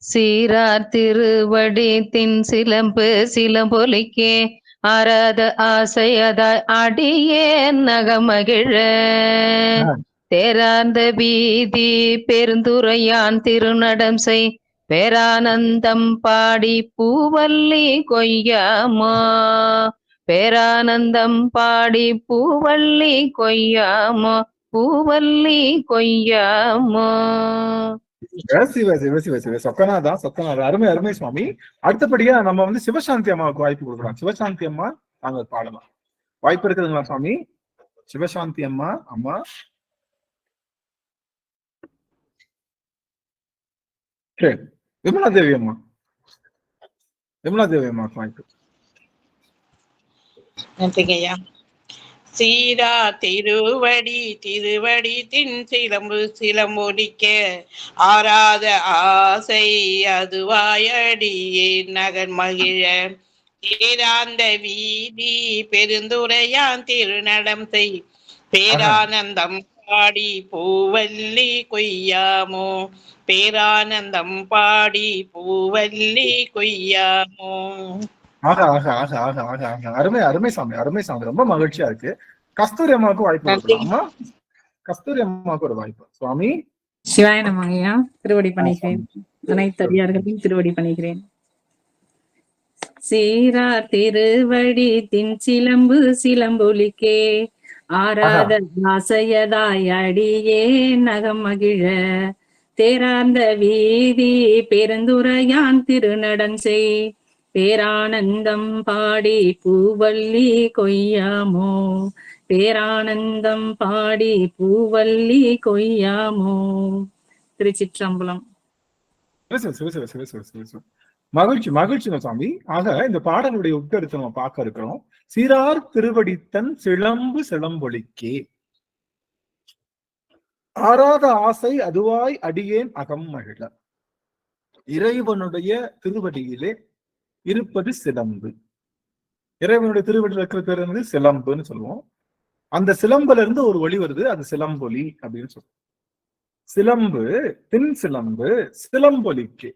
சீரார் திருவடி தின் சிலம்பு சிலம்பொலிக்கே ஆராத ஆசையதாய் அடியே நகமகிழ தேரார்ந்த வீதி பெருந்துரையான் திருநடம் செய் பேரானந்தம் பாடி பூவல்லி கொய்யாமா. பேரானந்தம் பாடி பூவல்லி கொய்யாமா, பூவல்லி கொய்யாமா. சிவ சிவ சிவ சிவ சொக்கநாதா சொக்கநாதா. அருமை அருமை சுவாமி. அடுத்தபடியா நம்ம சிவசாந்தி அம்மாவுக்கு வாய்ப்பு கொடுக்கலாம். சிவசாந்தி அம்மா நாங்க பாடலாம். வாய்ப்பு இருக்குதுங்களா சுவாமி? சிவசாந்தி அம்மா. அம்மா சரி. விமலா தேவி அம்மா. விமலா தேவி அம்மாவுக்கு வாய்ப்பு. நன்றிங்கய்யா. சீரா திருவடி தின் சிலம்பு சிலம்பொலிக்க ஆராத ஆசை அதுவாயடியே நகர் மகிழ தேராந்த வீதி பெருந்துரையான் திருநடம் செய் பேரானந்தம் பாடி பூவல்லி கொய்யாமோ. பேரானந்தம் பாடி பூவல்லி கொய்யாமோ. ஆக ஆக ஆக ஆக ஆக ஆக அருமை அருமை சாமி, அருமை சாமி. ரொம்ப மகிழ்ச்சியா இருக்கு. கஸ்தூரி அம்மாவுக்கு வாய்ப்பு கொடுக்கலாம். அம்மா கஸ்தூரி அம்மாவுக்கு ஒரு வாய்ப்பு. சுவாமி. சிவாய நமங்கய்யா. திருவடி பணிகிறேன். அனைத்து அடியார்களையும் திருவடி பணிகிறேன். சீரார் திருவடி தின் சிலம்பு சிலம்பொலிக்கே ஆராத ஆசையதாய் அடியே நகம் மகிழ தேரார்ந்த வீதி பெருந்துரையான் திருநடன் செய் பேரானந்தம் பாடி பூவல்லி கொய்யாமோ. பேரானந்தம் பாடி பூவல்லி கொய்யாமோ. திருச்சிற்றம்பலம். மகிழ்ச்சி மகிழ்ச்சி சுவாமி. ஆக இந்த பாடலுடைய உட்கருத்தை நம்ம பார்க்க இருக்கிறோம். சீரார் திருவடித்தன் சிலம்பு சிலம்பொலிக்கே ஆராத ஆசை அதுவாய் அடியேன் அகம் மகிழ. இறைவனுடைய திருவடியிலே இருப்பது சிலம்பு. இறைவனுடைய திருவடியில் இருக்கிற பேர் வந்து சிலம்புன்னு சொல்லுவோம். அந்த சிலம்புல இருந்து ஒரு ஒளி வருது, அது சிலம்பொலி அப்படின்னு சொல்லுவோம். சிலம்பு தின் சிலம்பு சிலம்பொலிக்கே.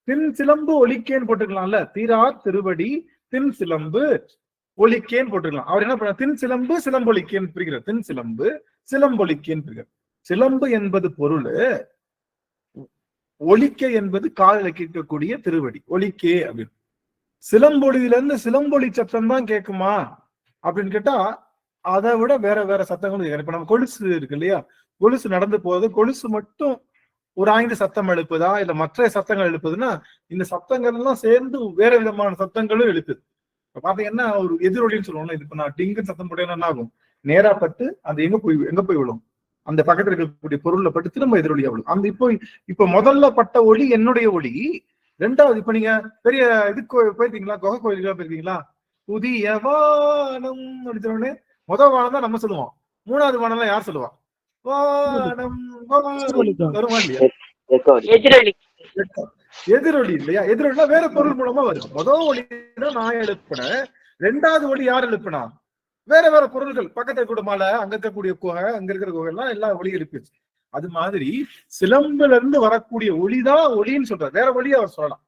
தின் சிலம்பு ஒலிக்கேன்னு போட்டுக்கலாம்ல. தீரார் திருவடி தின் சிலம்பு ஒலிக்கேன்னு போட்டுக்கலாம். அவர் என்ன பண்ண, தின் சிலம்பு சிலம்பொலிக்கேன்னு பிரிக்கிறார். தின் சிலம்பு சிலம்பொலிக்கேன்னு பிரிக்கிறார். சிலம்பு என்பது பொருள் ஒலிக்க என்பது காதில் கேட்கக்கூடிய திருவடி, ஒலிக்கே அப்படின்னு. சிலம்பொலியில இருந்து சிலம்பொலி சத்தம் தான் கேட்குமா அப்படின்னு கேட்டா அதை விட வேற வேற சத்தங்களும் கேட்கும். இப்ப நம்ம கொலுசு இருக்கு இல்லையா, கொலுசு நடந்து போகுது, கொலுசு மட்டும் ஒரு 5 சத்தம் எழுப்புதா இல்ல மற்ற சத்தங்கள் எழுப்புதுன்னா இந்த சத்தங்கள் எல்லாம் சேர்ந்து வேற விதமான சத்தங்களும் எழுப்புது. இப்ப பாத்தீங்கன்னா ஒரு எதிரொலின்னு சொல்லுவோம்ல, இப்ப நான் டிங்கு சத்தம் போட்டேன்னா என்ன ஆகும், நேரா பட்டு அந்த எங்க போய் விழும், அந்த பக்கத்துல இருக்கக்கூடிய பொருள்ல பட்டு திரும்ப எதிரொலியா விழும். அந்த இப்போ முதல்ல பட்ட ஒளி என்னுடைய ஒளி. ரெண்டாவது இப்ப நீங்க பெரிய இதுக்கு போயிருக்கீங்களா, குகை கோயிலுக்கு போயிருக்கீங்களா, புதிய வானம் அப்படின்னே முதல் வானம் தான் நம்ம சொல்லுவோம், 3வது வானம் யார் சொல்லுவா, வானம் வருமா இல்லையா, எதிரொலி இல்லையா, எதிரொலினா வேற பொருள் மூலமா வரும். முதல் ஒளி தான் நான் எழுப்பினேன், 2வது ஒளி யார் எழுப்பினா, வேற வேற பொருள்கள் பக்கத்துல கூட மலை, அங்க இருக்கக்கூடிய குகை, அங்க இருக்கிற குகை எல்லாம் எல்லா ஒளி எழுப்பிச்சு. அது மாதிரி சிலம்புல இருந்து வரக்கூடிய ஒளிதான் ஒளின்னு சொல்றாரு, வேற ஒளியை அவர் சொல்லலாம்.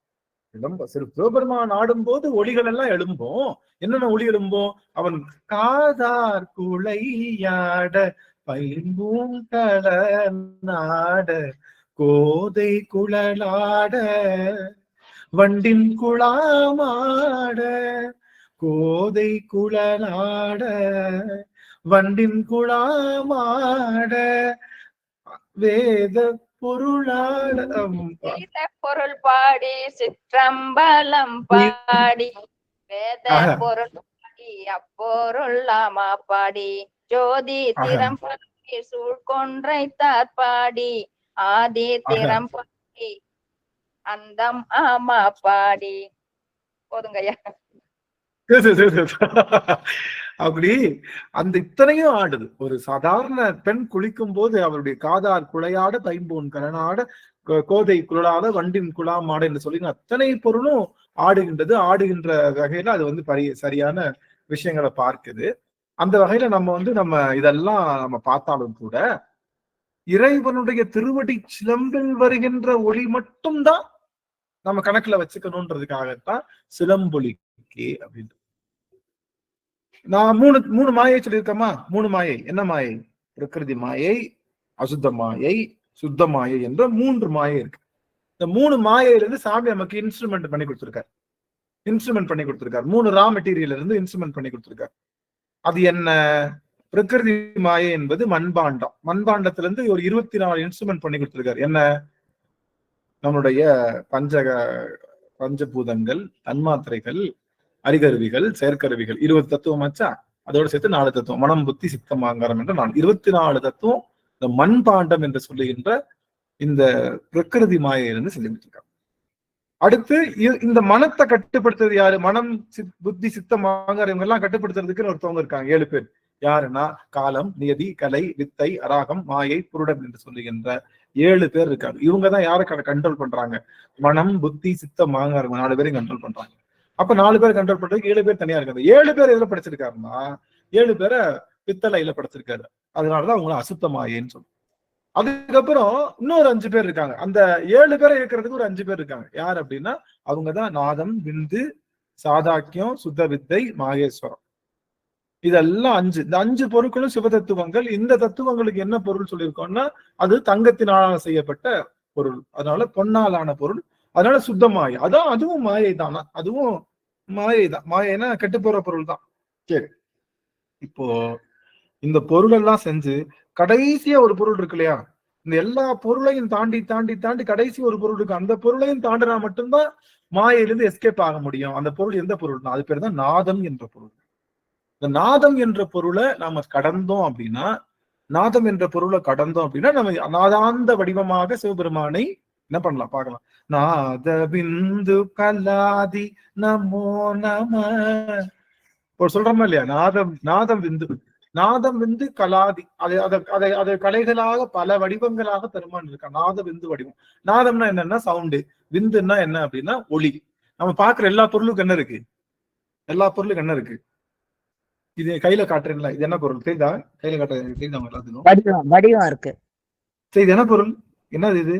சிவபெருமான் ஆடும் போது ஒளிகள் எல்லாம் எழும்பும். என்னென்ன ஒளி எழும்பும், அவன் காதார் குளையாட பைம்பூங்கல நாட கோதை குழலாட வண்டின் குழாமாட கோதை குழலாட வண்டின் குழாமாட வேத பொருளாட பொருள் பாடி சிற்றம்பலம் பாடி வேத பொருள் பாடி அப்பொருள் ஆமா பாடி ஜோதி திறம் பாடி சூழ்கொன்றை தார்பாடி ஆதி திறம் பாடி அந்தம் ஆமா பாடி. போதுங்கய்யா. அப்படி அந்த இத்தனையும் ஆடுது. ஒரு சாதாரண பெண் குளிக்கும் போது அவருடைய காதார் குளையாட பைம்பூன் கலனாட கோதை குழலாட வண்டின் குழாமாட என்று சொல்லி அத்தனை பொருளும் ஆடுகின்றது. ஆடுகின்ற வகையில அது வந்து சரியான விஷயங்களை பார்க்குது. அந்த வகையில நம்ம இதெல்லாம் நம்ம பார்த்தாலும் கூட இறைவனுடைய திருவடி சிலம்பில் வருகின்ற ஒளி மட்டும்தான் நம்ம கணக்குல வச்சுக்கணும்ன்றதுக்காகத்தான் சிலம்பொலிக்கே அப்படின்னு. நான் மூணு மாயை சொல்லியிருக்கமா, 3 மாயை. என்ன மாயை? பிரகிருதி மாயை, அசுத்த மாயை, சுத்த மாயை என்ற 3 மாயை இருக்கு. இந்த 3 மாயையில இருந்து சாமி நமக்கு இன்ஸ்ட்ருமெண்ட் பண்ணி கொடுத்திருக்காரு. 3 ரா மெட்டீரியல் இருந்து இன்ஸ்ட்ருமெண்ட் பண்ணி கொடுத்திருக்காரு. அது என்ன? பிரகிருதி மாயை என்பது மண்பாண்டம். மண்பாண்டத்துல இருந்து ஒரு 24 இன்ஸ்ட்ருமெண்ட் பண்ணி கொடுத்திருக்காரு. என்ன? நம்மளுடைய பஞ்சபூதங்கள், தன்மாத்திரைகள், அறிகருவிகள், செயற்கருவிகள், 20 தத்துவம் ஆச்சா, அதோட சேர்த்து 4 தத்துவம், மனம் புத்தி சித்தம் அகங்காரம் என்ற 24 தத்துவம் இந்த மண்பாண்டம் என்று சொல்லுகின்ற இந்த பிரகிருதி மாயிலிருந்து சொல்லி கொடுத்திருக்காங்க. அடுத்து இந்த மனத்தை கட்டுப்படுத்துறது யாரு? மனம், புத்தி, சித்தம், அகங்காரம் இவங்க எல்லாம் கட்டுப்படுத்துறதுக்குன்னு ஒருத்தவங்க இருக்காங்க, 7 பேர். யாருன்னா காலம், நியதி, கலை, வித்தை, அராகம், மாயை, புருடன் என்று சொல்லுகின்ற 7 பேர் இருக்காங்க. இவங்கதான் யாரை கண்ட்ரோல் பண்றாங்க? மனம், புத்தி, சித்தம், அகங்காரம் 4 பேரையும் கண்ட்ரோல் பண்றாங்க. அப்ப 4 பேர் கண்ட்ரோல் பண்றதுக்கு 7 பேர் தனியா இருக்காங்க. 7 பேர் எதுல படிச்சிருக்காருன்னா 7 பேரை பித்தளையில படிச்சிருக்காரு. அதனாலதான் அவங்கள அசுத்தமாயேன்னு சொல்லுவோம். அதுக்கப்புறம் இன்னொரு 5 பேர் இருக்காங்க. அந்த 7 பேரை இருக்கிறதுக்கு ஒரு 5 பேர் இருக்காங்க. யார் அப்படின்னா அவங்கதான் நாதம், விந்து, சாதாக்கியம், சுத்த வித்தை, மாகேஸ்வரம். இதெல்லாம் 5. இந்த 5 பொருட்களும் சிவ தத்துவங்கள். இந்த தத்துவங்களுக்கு என்ன பொருள் சொல்லியிருக்கோம்னா அது தங்கத்தினால் செய்யப்பட்ட பொருள், அதனால பொன்னாலான பொருள், அதனால சுத்தமாயை. அதுவும் மாயை தானா? அதுவும் மாயை தான். மாயைனா கெட்டு போற பொருள் தான். சரி, இப்போ இந்த பொருள் எல்லாம் செஞ்சு கடைசியா ஒரு பொருள் இருக்கு இல்லையா, இந்த எல்லா பொருளையும் தாண்டி தாண்டி தாண்டி கடைசி ஒரு பொருள் இருக்கு. அந்த பொருளையும் தாண்டினா மட்டும்தான் மாயையிலிருந்து எஸ்கேப் ஆக முடியும். அந்த பொருள் எந்த பொருள்னா அது பேர் தான் நாதம் என்ற பொருள். இந்த நாதம் என்ற பொருளை நாம கடந்தோம் அப்படின்னா, நம்ம நாதாந்த வடிவமாக சிவபெருமானை என்ன பண்ணலாம் பார்க்கலாம். நாத பிந்து கலாதி நமோ நம சொல்றோமா இல்லையா? நாதம் விந்து கலாதி, அதை கலைகளாக பல வடிவங்களாக பெருமான் இருக்கான். நாத விந்து வடிவம். நாதம்னா என்னன்னா சவுண்டு, விந்துன்னா என்ன அப்படின்னா ஒளி. நம்ம பாக்குற எல்லா பொருளுக்கும் என்ன இருக்கு? இது கையில காட்டுறீங்களா? இது என்ன பொருள் தெரியுதா? கையில காட்டுற தெரியுதா எல்லாத்துக்கும்? வடிவம் இருக்கு. சரி, இது என்ன பொருள்? என்னது இது?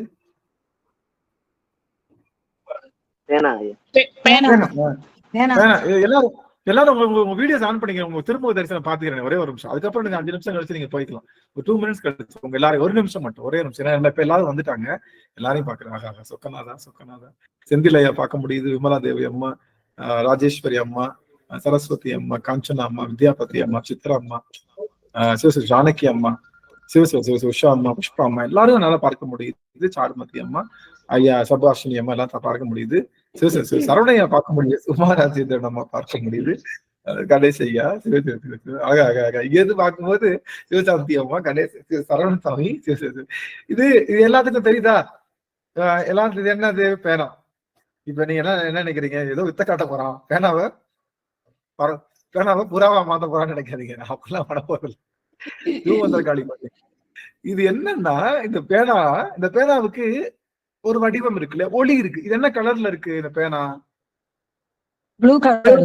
எல்லாரும் எல்லாரும் உங்க வீடியோஸ் ஆன் பண்ணிக்க, உங்க திரும்ப தரிசனம் பாத்துக்கிறேன் ஒரே ஒரு நிமிஷம். அதுக்கப்புறம் நீங்க 5 நிமிஷம் கழிச்சு நீங்க போய்க்கலாம். ஒரு 2 மினிட்ஸ் கழிச்சு உங்க எல்லாரும் 1 நிமிஷம் மட்டும், ஒரே நிமிஷம். ஏன்னா இப்ப எல்லாரும் வந்துட்டாங்க, எல்லாரையும் பாக்குறேன். ஆகா, சொக்கநாதா செந்திலையா பார்க்க முடியுது, விமலா தேவி அம்மா, ராஜேஸ்வரி அம்மா, சரஸ்வதி அம்மா, காஞ்சனா அம்மா, வித்யாபதி அம்மா, சித்ரா அம்மா, சிவசிவ ஜானகி அம்மா, சிவசிவ உஷா அம்மா, புஷ்பா அம்மா, எல்லாரும் நல்லா பார்க்க முடியுது. சாருமதி அம்மா, ஐயா சபாஷினி அம்மா எல்லாம் பார்க்க முடியுது. சிவசிவ சரவணையா பார்க்க முடியுது. உமாராஜேந்திரன் அம்மா பார்க்க முடியுது. கணேசையா, இங்கேருந்து பார்க்கும்போது சிவசாந்தி அம்மா, சரவண சாமி, இது எல்லாத்துக்கும் தெரியுதா? எல்லாத்துக்கும் இது என்னது? பேனா. இப்ப நீங்க என்ன நினைக்கிறீங்க? ஏதோ வித்த காட்ட போறான், பேனாவை புறாவா மாத்த போறான்னு நினைக்காதீங்க. அப்பெல்லாம் பண்ண போறதில்ல. காலி பண்ணி இது என்னன்னா, இந்த பேனாவுக்கு ஒரு வடிவம் இருக்கு இல்லையா, ஒளி இருக்கு. இது என்ன கலர்ல இருக்கு இந்த பேனா? Blue colour.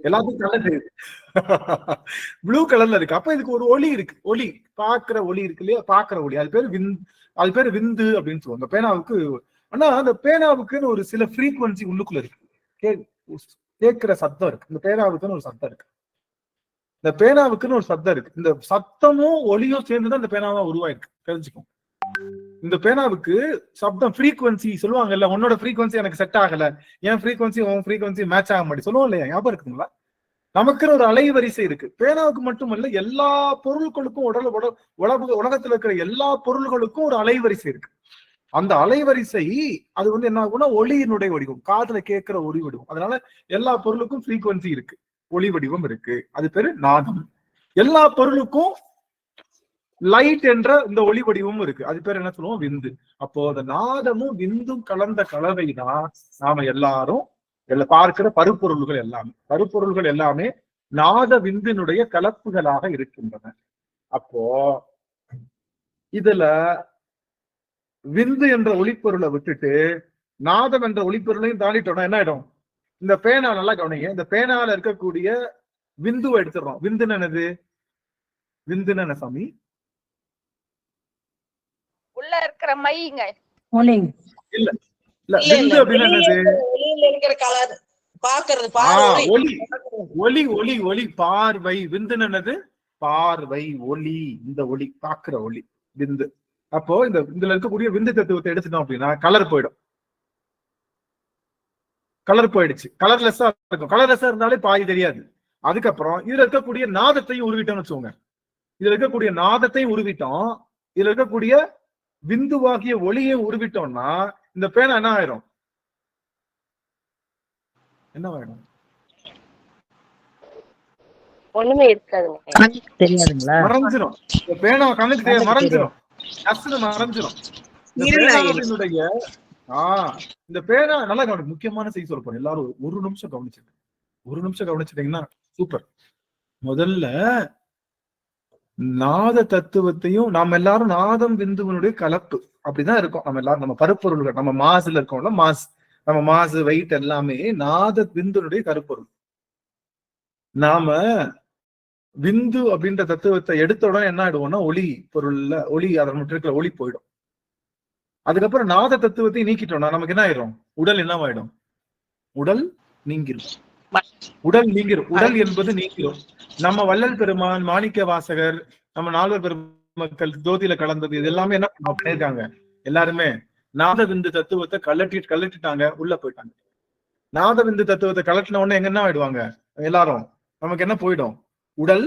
எல்லாத்துக்கும் கலர் தெரியுது. ப்ளூ கலர்ல இருக்கு. அப்ப இதுக்கு ஒரு ஒளி இருக்கு. ஒளி, பாக்குற ஒளி இருக்கு இல்லையா, பாக்குற ஒளி. அது பேரு விந்து அப்படின்னு சொல்லுவாங்க பேனாவுக்கு. ஆனா அந்த பேனாவுக்குன்னு ஒரு சில ஃப்ரீக்வன்சி உள்ளுக்குள்ள இருக்கு, கேட்கிற சத்தம் இருக்கு. இந்த பேனாவுக்குன்னு ஒரு சத்தம் இருக்கு. இந்த சத்தமும் ஒளியும் சேர்ந்துதான் இந்த பேனாவா உருவாயிருக்கு, தெரிஞ்சுக்கும். இந்த பேனாவுக்கு சப்தம் ஃப்ரீக்வன்சி சொல்லுவாங்கல்ல, உன்னோட ஃப்ரீக்வன்சி எனக்கு செட் ஆகல, என் ஃப்ரீக்வன்சி உன் ஃப்ரீக்வன்சி மேட்ச் ஆக மாட்டேன் சொல்லுவோம் இல்லையா, ஞாபகம் இருக்குங்களா? நமக்குன்னு ஒரு அலைவரிசை இருக்கு. பேனாவுக்கு மட்டுமல்ல, எல்லா பொருட்களுக்கும் உலகத்துல இருக்கிற எல்லா பொருள்களுக்கும் ஒரு அலைவரிசை இருக்கு. அந்த அலைவரிசை அது என்ன ஆகும்னா ஒளியினுடைய வடிவம், காதுல கேட்கிற ஒளி வடிவம். அதனால எல்லா பொருளுக்கும் ஃப்ரீக்வன்சி இருக்கு, ஒளி வடிவம் இருக்கு. அது பேரு நாதம். எல்லா பொருளுக்கும் லைட் என்ற இந்த ஒளி வடிவமும் இருக்கு. அது பேர் என்ன சொல்லுவோம்? விந்து. அப்போ அந்த நாதமும் விந்தும் கலந்த கலவை தான் நாம எல்லாரும் பார்க்கிற பருப்பொருள்கள் எல்லாமே நாத விந்தினுடைய கலப்புகளாக இருக்கின்றன. அப்போ இதுல விந்து என்ற ஒளிப்பொருளை விட்டுட்டு நாதம் என்ற ஒளிப்பொருளையும் தாண்டிட்டோம்னா என்ன ஆயிடும்? இந்த பேனா நல்லா கவனிங்க, இந்த பேனால இருக்கக்கூடிய விந்துவை எடுத்துடுறோம். விந்துன்னு என்னது? விந்துன்னு என்ன சாமி? உள்ள இருக்கிற மைங்க. இல்ல விந்து அப்படின்னா என்னது? ஒளி, பார்வை. விந்துன்னு என்னது? பார்வை, ஒளி. இந்த ஒளி, பாக்குற ஒளி விந்து. அப்போ இதுல இருக்கக்கூடிய விந்து தத்துவத்தை எடுத்துட்டோம் அப்படின்னா கலர் போயிடுச்சு. கலர்லெஸ்ஸா இருக்கும். கலர்லெஸ்ஸா இருந்தாலே பாதி தெரியாது. அதுக்கப்புறம் இதுல இருக்கக்கூடிய நாதத்தையும் உருவிட்டோம்னு வச்சுக்கோங்க. இதுல இருக்கக்கூடிய நாதத்தையும் உருவிட்டோம், இதுல இருக்கக்கூடிய விந்துவாகிய ஒளியை உருவிட்டோம்னா இந்த பேனா என்ன ஆயிரும்? ஒண்ணுமே இருக்காதுங்க, மறைஞ்சிரும். பேனா கண்ணுக்கு மறைஞ்சிரும். இந்த பேனா நல்லா முக்கியமான செய்தி சொல்ல போறேன். எல்லாரும் ஒரு நிமிஷம் கவனிச்சிட்டீங்கன்னா சூப்பர். முதல்ல நாத தத்துவத்தையும் நாம எல்லாரும் நாதம் விந்துவனுடைய கலப்பு அப்படிதான் இருக்கோம். நம்ம எல்லாரும் நம்ம கருப்பொருள்கள், நம்ம மாசுல இருக்கோம்ல, நம்ம மாசு வெயிட் எல்லாமே நாத விந்துனுடைய கருப்பொருள். நாம விந்து அப்படின்ற தத்துவத்தை எடுத்த உடனே என்ன ஆயிடுவோம்னா ஒளி பொருள்ல ஒளி, அதன் இருக்கிற ஒளி போயிடும். அதுக்கப்புறம் நாத தத்துவத்தை நீக்கிட்டோம்னா நமக்கு என்ன ஆயிடும்? உடல் என்னவாயிடும்? உடல் நீங்கிரும். உடல் என்பது நீங்கிரும். நம்ம வள்ளல் பெருமான், மாணிக்க வாசகர், நம்ம நால்வர் பெருமக்கள் ஜோதியில கலந்தது இது எல்லாமே என்ன பண்ணிருக்காங்க? எல்லாருமே நாத விந்து தத்துவத்தை கலட்டிட்டாங்க, உள்ள போயிட்டாங்க. நாத விந்து தத்துவத்தை கலட்டின உடனே எங்க என்ன ஆயிடுவாங்க? எல்லாரும் நமக்கு என்ன போயிடும்? உடல்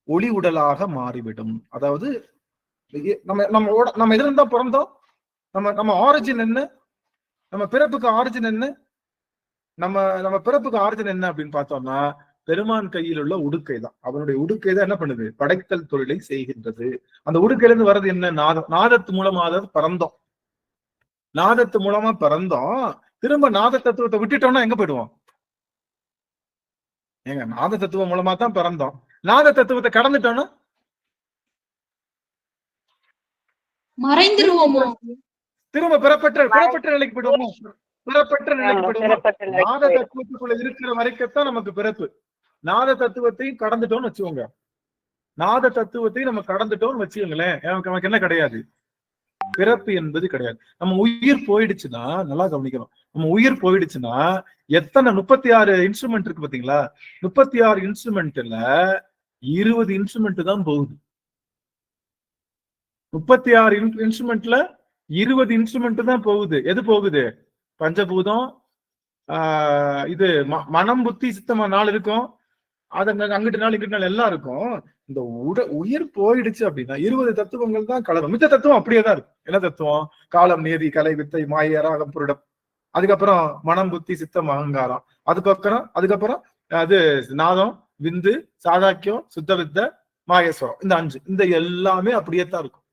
ஒளி உடலாக மாறிவிடும். அதாவது நம்ம இதுல இருந்தா பிறந்தோம். நம்ம ஆரிஜின் என்ன? நம்ம பிறப்புக்கு ஆரிஜின் என்ன? நம்ம பிறப்புக்கு ஆரிஜின் என்ன அப்படின்னு பார்த்தோம்னா பெருமான் கையில் உள்ள உடுக்கை தான். அவனுடைய உடுக்கை தான் என்ன பண்ணுது? படைத்தல் தொழிலை செய்கின்றது. அந்த உடுக்கையில இருந்து வர்றது என்ன? நாதம். நாதத்து மூலமா பிறந்தோம். திரும்ப நாத தத்துவத்தை விட்டுட்டோம்னா எங்க போயிடுவோம்? நாத தத்துவம் மூலமா தான் பிறந்தோம். நாத தத்துவத்தை கடந்துட்டோம்னா மறைந்துருவோமோ? திரும்ப பிறப்பற்ற நிலைக்கு போயிடுவோமோ? பிறப்பற்ற நிலைக்கு போயிடுவோமோ? நாத தத்துவத்துக்குள்ள இருக்கிற வரைக்கும் நமக்கு பிறப்பு. நாத தத்துவத்தையும் கடந்துட்டோம்னு வச்சுக்கோங்க. நமக்கு என்ன கிடையாது? பிறப்பு என்பது கிடையாது. நம்ம உயிர் போயிடுச்சுன்னா நல்லா கவனிக்கணும். நம்ம உயிர் போயிடுச்சுன்னா எத்தனை 36 இன்ஸ்ட்ருமெண்ட் இருக்கு பாத்தீங்களா? 36 இன்ஸ்ட்ருமெண்ட்ல 20 இன்ஸ்ட்ருமெண்ட் தான் போகுது. 36 இன்ஸ்ட்ருமெண்ட்ல 20 இன்ஸ்ட்ருமெண்ட் தான் போகுது. எது போகுது? பஞ்சபூதம், இது மனம், புத்தி, சித்தமா 4 இருக்கும். அது அங்கிட்டு 4 இங்கிட்டு 4 எல்லாம் இருக்கும். இந்த உயிர் போயிடுச்சு அப்படின்னா 20 தத்துவங்கள் தான் கலரும். மிச்ச தத்துவம் அப்படியே தான் இருக்கும். என்ன தத்துவம்? காலம், நியதி, கலை, வித்தை, மாயை, ராகம், புருடம். அதுக்கப்புறம் மனம், புத்தி, சித்தம், அகங்காரம். அதுக்கப்புறம் அது நாதம், விந்து, சாதாக்கியம், சுத்த வித்தை, மாயேஸ்வரம். இந்த 5 இந்த எல்லாமே அப்படியே தான் இருக்கும்.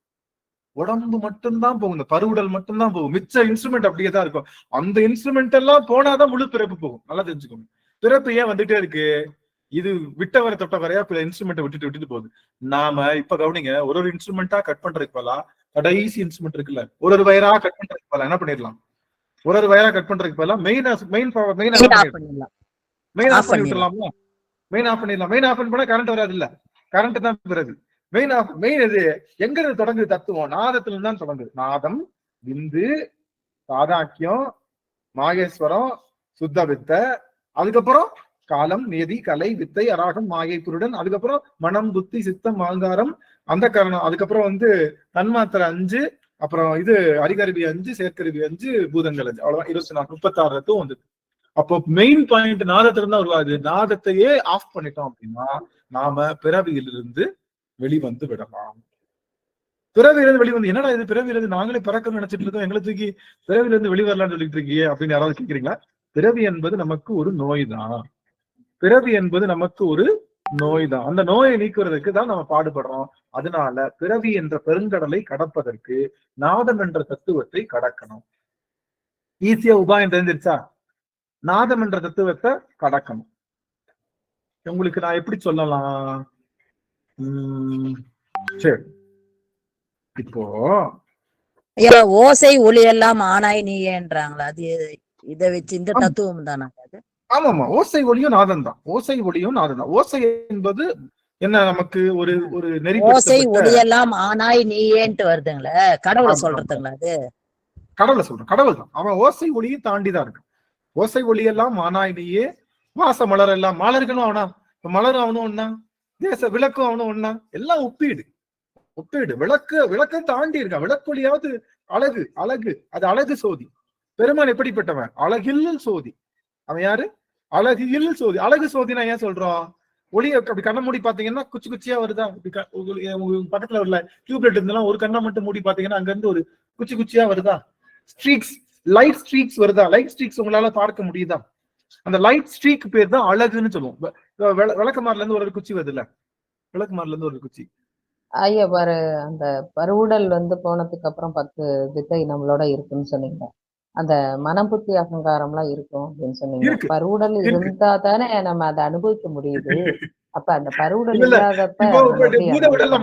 உடம்பு மட்டும்தான் போகும், இந்த பருவுடல் மட்டும்தான் போகும். மிச்ச இன்ஸ்ட்ருமெண்ட் அப்படியே தான் இருக்கும். அந்த இன்ஸ்ட்ருமெண்ட் எல்லாம் போனாதான் முழு பிறப்பு போகும். நல்லா தெரிஞ்சுக்கோங்க. பிறப்பு ஏன் வந்துட்டே இருக்கு? இது விட்டவரை தொட்டவரையா பிற இன்ஸ்ட்ருமெண்ட் விட்டுட்டு போகுது. நாம இப்ப கவனிங்க, ஒரு இன்ஸ்ட்ருமெண்டா கட் பண்றதுக்கு போல கடைசி இன்ஸ்ட்ருமெண்ட் இருக்குல்ல, ஒரு வயரா கட் பண்றதுக்கு போல என்ன பண்ணிடலாம்? ஒரு வயரா கட் பண்றதுக்கு போல மெயின் ஆஃப் பண்ணிடலாம்ல. மெயின் ஆஃப் பண்ணிடலாம். மெயின் ஆஃப் பண்ணா கரண்ட் வராது இல்ல, கரண்ட் தான் பிறகு. மெயின் இது எங்க இருந்து தொடங்குது? தத்துவம் நாதத்துல இருந்து தான் தொடங்குது. நாதம், விந்து, சாதாக்கியம், மாகேஸ்வரம், சுத்த வித்தை, அதுக்கப்புறம் காலம், நியதி, கலை, வித்தை, அராகம், மாயை, புருடன், அதுக்கப்புறம் மனம், புத்தி, சித்தம், அகங்காரம், அந்த காரணம், அதுக்கப்புறம் தன்மாத்திரை 5, அப்புறம் இது அரிகருவி 5, செயற்கருவி 5, பூதங்கள் 5. அவ்வளவுதான் 24 36 தத்துவம் வந்தது. அப்போ மெயின் பாயிண்ட் நாதத்துல இருந்தா உருவாது. நாதத்தையே ஆஃப் பண்ணிட்டோம் அப்படின்னா நாம பிறவியிலிருந்து வெளிவந்து விடலாம். பிறவியிலிருந்து வெளிவந்து என்னடா இது பிறவியிலிருந்து நாங்களே பிறக்க நினைச்சிட்டு இருக்கோம், எங்களை தூக்கி பிறவியிலிருந்து வெளிவரலாம்னு சொல்லிட்டு இருக்கீங்க அப்படின்னு யாராவது கேட்கிறீங்களா? பிறவி என்பது நமக்கு ஒரு நோய் தான். பிறவி என்பது நமக்கு ஒரு நோய் தான். அந்த நோயை நீக்குறதுக்கு தான் நம்ம பாடுபடுறோம். அதனால பிறவி என்ற பெருங்கடலை கடப்பதற்கு நாதம் என்ற தத்துவத்தை கடக்கணும். ஈஸியா உபாயம் தெரிஞ்சிருச்சா? நாதம் என்ற தத்துவத்தை கடக்கணும். உங்களுக்கு நான் எப்படி சொல்லலாம்? சரி, இப்போ ஓசை ஒளி எல்லாம் ஆனாய் நீயேன்றாங்களா? அது இதை வச்சு இந்த தத்துவம் தானா? ஆமாமா, ஓசை ஒளியும் நாதம் தான். ஓசை ஒளியும் நாதம் தான். ஓசை என்பது என்ன? நமக்கு ஒரு ஓசை ஒளி எல்லாம் ஆனாய் நீயேன்ட்டு வருதுங்களே, கடவுளை சொல்றதுங்களா? அது கடவுளை சொல்றேன், கடவுள் தான். அவன் ஓசை ஒளியை தாண்டிதான் இருக்கு. ஓசை ஒளி எல்லாம் ஆனாய் நீயே, வாச மலர் எல்லாம் மலர்களும் அவனா, மலரும் அவனும் ஒன்னா, தேச விளக்கும் அவனும் ஒன்னா, எல்லாம் ஒப்பீடு. விளக்க தாண்டி இருக்கான். விளக்கொலியாவது அழகு, அது அழகு சோதி. பெருமான் எப்படிப்பட்டவன்? அழகில் சோதி. அவன் யாரு? அழகில் சோதி. அழகு சோதினா ஏன் சொல்றோம்? ஒளிய அப்படி கண்ணை மூடி பாத்தீங்கன்னா குச்சியா வருதா? பக்கத்துல ஒரு டியூப்லைட் இருந்தாலும் ஒரு கண்ணை மட்டும் மூடி பாத்தீங்கன்னா அங்க இருந்து ஒரு குச்சியா வருதா? ஸ்ட்ரீக்ஸ், லைட் ஸ்ட்ரீக்ஸ் வருதா? லைட் ஸ்ட்ரீக்ஸ் உங்களால பார்க்க முடியுதா? அந்த லைட் ஸ்ட்ரீக் பேர் தான் அழகுன்னு சொல்லுவோம். விளக்கமாறுல இருந்து ஒரு குச்சி வருது இல்ல, விளக்கமாறுல இருந்து ஒரு குச்சி. ஐயா பாரு, அந்த பருவுடல் போனதுக்கு அப்புறம் 10 வித்தை நம்மளோட இருக்குன்னு சொன்னீங்க. அந்த மனம், புத்தி, அகங்காரம் எல்லாம் இருக்கும் அப்படின்னு சொன்னீங்க. பருவுடல் இருந்தா தானே நம்ம அதை அனுபவிக்க முடியுது. அப்ப அந்த பருவுடல் இல்லாதப்ப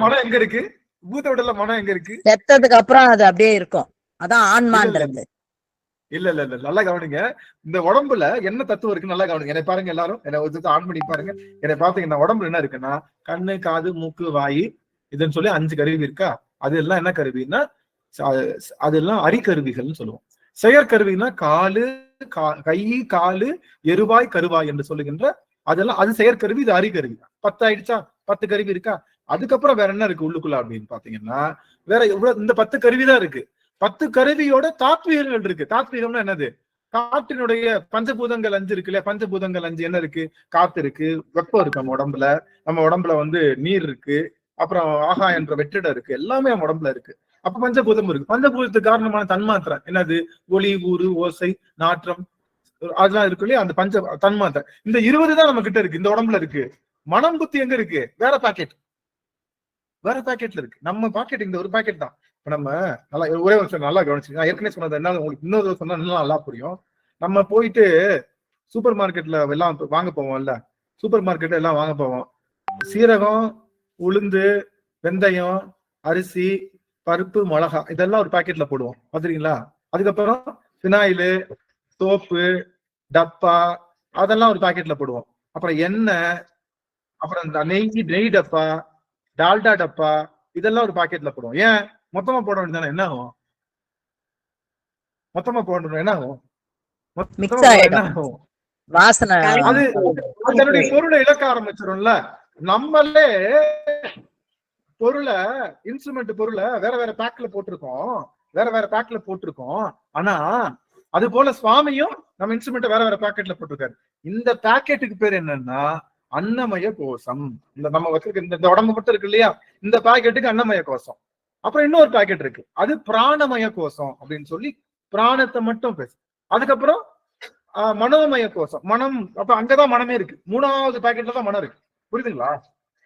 மனம் எங்க இருக்கு? பூத உடல்ல மனம் எங்க இருக்கு? செத்ததுக்கு அப்புறம் அது அப்படியே இருக்கும். அதான் ஆன்மான்றது. இல்ல நல்லா கவனிங்க. இந்த உடம்புல என்ன தத்துவம் இருக்கு நல்லா கவனிங்க. என்னை பாருங்க, எல்லாரும் என்ன ஒரு ஆன் பண்ணி பாருங்க. என்னை பாத்தீங்கன்னா உடம்புல என்ன இருக்குன்னா கண்ணு, காது, மூக்கு, வாய் இதுன்னு சொல்லி 5 கருவி இருக்கா? அது எல்லாம் என்ன கருவின்னா அதெல்லாம் அரிக்கருவிகள்னு சொல்லுவோம். செயற்கருவினா காலு, கை, காலு, எருவாய், கருவாய் என்று சொல்லுகின்ற அதெல்லாம் அது செயற்கருவி, இது அரிக்கருவி. 10 ஆயிடுச்சா? 10 கருவி இருக்கா? அதுக்கப்புறம் வேற என்ன இருக்கு உள்ளுக்குள்ள அப்படின்னு பாத்தீங்கன்னா வேற இந்த 10 கருவி தான் இருக்கு. 10 கருவியோட தாத்வீகங்கள் இருக்கு. தாத்வீகம்னா என்னது? காற்றினுடைய பஞ்சபூதங்கள் 5 இருக்கு இல்லையா? பஞ்சபூதங்கள் 5 என்ன இருக்கு? காத்து இருக்கு, வெப்பம் இருக்கு நம்ம உடம்புல நீர் இருக்கு, அப்புறம் ஆகா என்ற வெற்றிடம் இருக்கு, எல்லாமே நம்ம உடம்புல இருக்கு. அப்ப பஞ்சபூதம் இருக்கு. பஞ்சபூதத்துக்கு காரணமான தன்மாத்திரை என்னது? ஒளி, ஊறு, ஓசை, நாற்றம், அதெல்லாம் இருக்கு இல்லையா? அந்த தன்மாத்திரை. இந்த 20 தான் நம்ம கிட்ட இருக்கு, இந்த உடம்புல இருக்கு. மனம், புத்தி எங்க இருக்கு? வேற பாக்கெட்ல இருக்கு. நம்ம பாக்கெட் இந்த ஒரு பாக்கெட் தான். இப்ப நம்ம நல்லா ஒரே வருஷம் நல்லா கவனிச்சுங்க. நான் ஏற்கனவே சொன்னது என்ன உங்களுக்கு இன்னொரு சொன்னா நல்லா புரியும். நம்ம போயிட்டு சூப்பர் மார்க்கெட்ல எல்லாம் வாங்க போவோம்ல, சூப்பர் மார்க்கெட்ல எல்லாம் வாங்க போவோம். சீரகம், உளுந்து, வெந்தயம், அரிசி, பருப்பு, மிளகா இதெல்லாம் ஒரு பாக்கெட்ல போடுவோம், பாத்துறீங்களா? அதுக்கப்புறம் ஃபினாயிலு, சோப்பு, டப்பா அதெல்லாம் ஒரு பாக்கெட்ல போடுவோம். அப்புறம் எண்ணெய், அப்புறம் இந்த நெய் டப்பா, டால்டா டப்பா இதெல்லாம் ஒரு பாக்கெட்ல போடுவோம். ஏன்? மொத்தமா போட வேண்டியதானே? என்ன ஆகும்? மொத்தமா போடணும் என்ன ஆகும்? மிக்ஸ் ஆயிடும் வாசனை. அது அதனுடைய பொருளை இழக்க ஆரம்பிச்சிடும்ல. நம்மளே பொருளை இன்ஸ்ட்ருமெண்ட் பொருளை வேற வேற பேக்ல போட்டிருக்கோம். ஆனா அது போல சுவாமியும் நம்ம இன்ஸ்ட்ருமெண்ட் வேற வேற பேக்கெட்ல போட்டிருக்காரு. இந்த பேக்கெட்டுக்கு பேர் என்னன்னா அன்னமய கோஷம். இந்த நம்ம வச்சிருக்க இந்த உடம்பு மட்டும் இருக்கு இல்லையா, இந்த பேக்கெட்டுக்கு அன்னமய கோஷம். அப்புறம் இன்னொரு பேக்கெட் இருக்கு, அது பிராணமய கோஷம் அப்படின்னு சொல்லி பிராணத்தை மட்டும் பேசு. அதுக்கப்புறம் மனோமய கோஷம், மனம். அப்ப அங்கதான் மனமே இருக்கு. 3வது பேக்கெட்ல தான் மனம் இருக்கு. புரியுதுங்களா?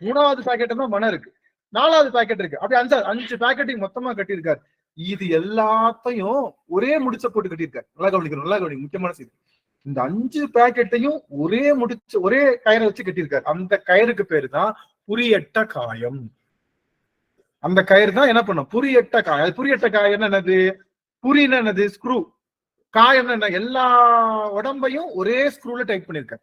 3வது பேக்கெட்ல தான் மனம் இருக்கு. 4வது பேக்கெட் இருக்கு. அப்படி 5 பேக்கெட்டையும் மொத்தமா கட்டியிருக்காரு. இது எல்லாத்தையும் ஒரே முடிச்ச போட்டு கட்டியிருக்காரு. நல்லா கவனிக்கணும். முக்கியமான செய்தி, இந்த 5 பேக்கெட்டையும் ஒரே கயிறை வச்சு கட்டியிருக்காரு. அந்த கயிறுக்கு பேரு தான் புரியட்ட காயம். அந்த கயிறு தான் என்ன பண்ணும்? புரியட்ட காயம். அது புரியட்ட காயம் என்னது? புரின்னு என்னது? ஸ்க்ரூ. காயம் என்ன? எல்லா உடம்பையும் ஒரே ஸ்க்ரூல டைட் பண்ணிருக்காரு.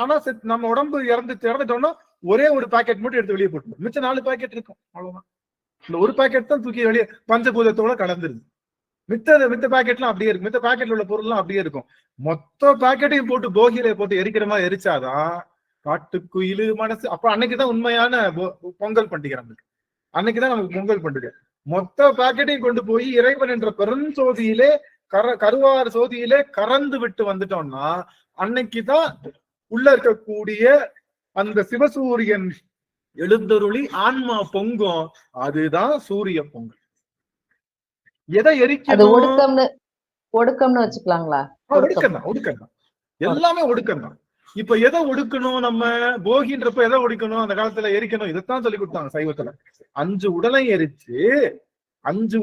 ஆனா நம்ம உடம்பு இறந்துட்டோம்னா ஒரே ஒரு பேக்கெட் மட்டும் எடுத்து வெளியே போட்டு, மிச்சம் 4 பேக்கெட் இருக்கும். அவ்வளவுதான். இந்த ஒரு பேக்கெட் தான் தூக்கி வெளியே பஞ்சபூதத்தோட கலந்துருது. மித்த பேக்கெட்லாம் அப்படியே இருக்கு. மித்த பேக்கெட்ல உள்ள பொருள்லாம் அப்படியே இருக்கும். மொத்த பேக்கெட்டையும் போட்டு போகியில போட்டு எரிக்கிற மாதிரி எரிச்சாதான் காட்டுக்குயிலு மனசு. அப்ப அன்னைக்குதான் உண்மையான பொங்கல் பண்டிகை. அன்னைக்குதான் நமக்கு பொங்கல் பண்டிகை. மொத்த பேக்கெட்டையும் கொண்டு போய் இறைவன் என்ற பெருஞ்சோதியிலே கருவார் சோதியிலே கறந்து விட்டு வந்துட்டோம்னா அன்னைக்குதான் உள்ள இருக்கக்கூடிய அந்த சிவசூரியன் எழுந்தருளி ஆன்மா பொங்கும். அதுதான் சூரிய பொங்கல். எதை எரிக்கணும்? ஒடுக்கம்னு வச்சுக்கலாங்களா? ஒடுக்கம். எல்லாமே ஒடுக்கம் தான். இப்ப எதை ஒடுக்கணும்? நம்ம போகின்றப்ப எதை ஒடுக்கணும்? அந்த காலத்துல எரிக்கணும். இதைத்தான் சொல்லி கொடுத்தாங்க சைவத்துல. 5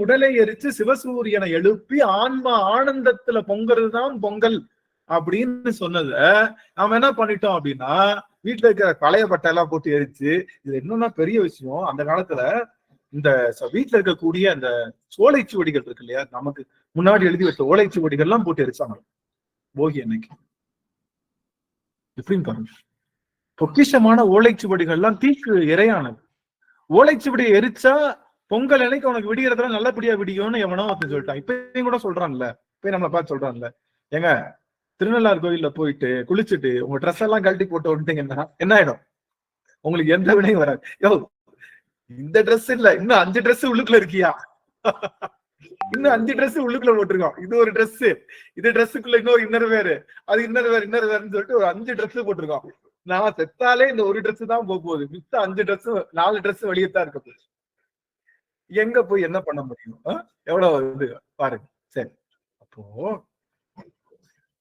உடலை எரிச்சு சிவசூரியனை எழுப்பி ஆன்மா ஆனந்தத்துல பொங்கறது தான் பொங்கல் அப்படின்னு சொன்னத நாம என்ன பண்ணிட்டோம் அப்படின்னா, வீட்டுல இருக்கிற பழைய பட்டை எல்லாம் போட்டு எரிச்சு. இது என்னன்னா பெரிய விஷயம், அந்த காலத்துல இந்த வீட்டுல இருக்கக்கூடிய அந்த ஓலைச்சுவடிகள் இருக்கு இல்லையா, நமக்கு முன்னாடி எழுதி வச்ச ஓலைச்சுவடிகள் எல்லாம் போட்டு எரிச்சாங்க போகி அன்னைக்கு. எப்படின்னு பாருங்க, பொக்கிஷமான ஓலைச்சுவடிகள் எல்லாம் தீக்கு இரையானது. ஓலைச்சுவடியை எரிச்சா பொங்கல் அன்னைக்கு உனக்கு விடியறதுல நல்லபடியா விடியும்னு எவனோ ஒருத்தன் சொல்லிட்டான். இப்பயும் கூட சொல்றான்ல, இப்ப நம்மளை பார்த்து சொல்றான்ல, ஏங்க திருநள்ளாறு கோயில்ல போயிட்டு குளிச்சுட்டு உங்க ட்ரெஸ் எல்லாம் கழட்டி போட்டு விட்டீங்கன்னா என்ன ஆயிடும்? உங்களுக்கு எந்த வினையும் வராது. யோ இந்த ட்ரெஸ் இல்ல, இன்னும் 5 ட்ரெஸ் உள்ளுக்குள்ள இருக்கியா? இன்னும் 5 ட்ரெஸ் உள்ளுக்குள்ள போட்டிருக்கோம். இது ஒரு ட்ரெஸ், இது ட்ரெஸ்ஸுக்குள்ள இன்னொரு இன்னர் வேறு, அது இன்னர் வேறுன்னு சொல்லிட்டு ஒரு 5 ட்ரெஸ் போட்டிருக்கோம். நான் செத்தாலே இந்த ஒரு ட்ரெஸ் தான் போகுது. மித்த 5 ட்ரெஸ் 4 ட்ரெஸ் வெளியத்தான் இருக்க போகுது. எங்க போய் என்ன பண்ண முடியும்? எவ்வளவு இது பாருங்க. சரி, அப்போ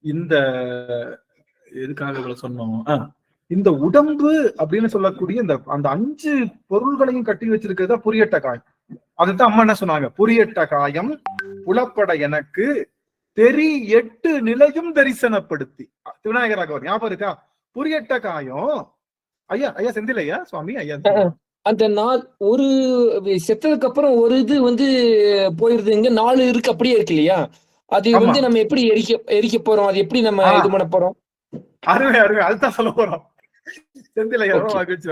இந்த எதுக்காக இவ்வளவு சொன்னோம்? இந்த உடம்பு அப்படின்னு சொல்லக்கூடிய அந்த 5 பொருள்களையும் கட்டி வச்சிருக்கிறதா புரியட்ட காயம். அதுதான் அம்மா என்ன சொன்னாங்க? புரியட்ட காயம் புலப்பட எனக்கு தெரி 8 நிலையும் தரிசனப்படுத்தி. விநாயகராக ஞாபகம் இருக்கா? புரியட்ட காயம். ஐயா செந்தில் ஐயா சுவாமி ஐயா, அந்த நாள் ஒரு செத்ததுக்கு அப்புறம் ஒரு இது போயிருதுங்க, 4 இருக்கு அப்படியே இருக்கு இல்லையா? அது நம்ம எப்படி எரிக்க போறோம்? அது எப்படி நம்ம இது பண்ண போறோம்? அருமை அதுதான் சொல்ல போறோம். செந்தில் ஐயா மகிழ்ச்சி.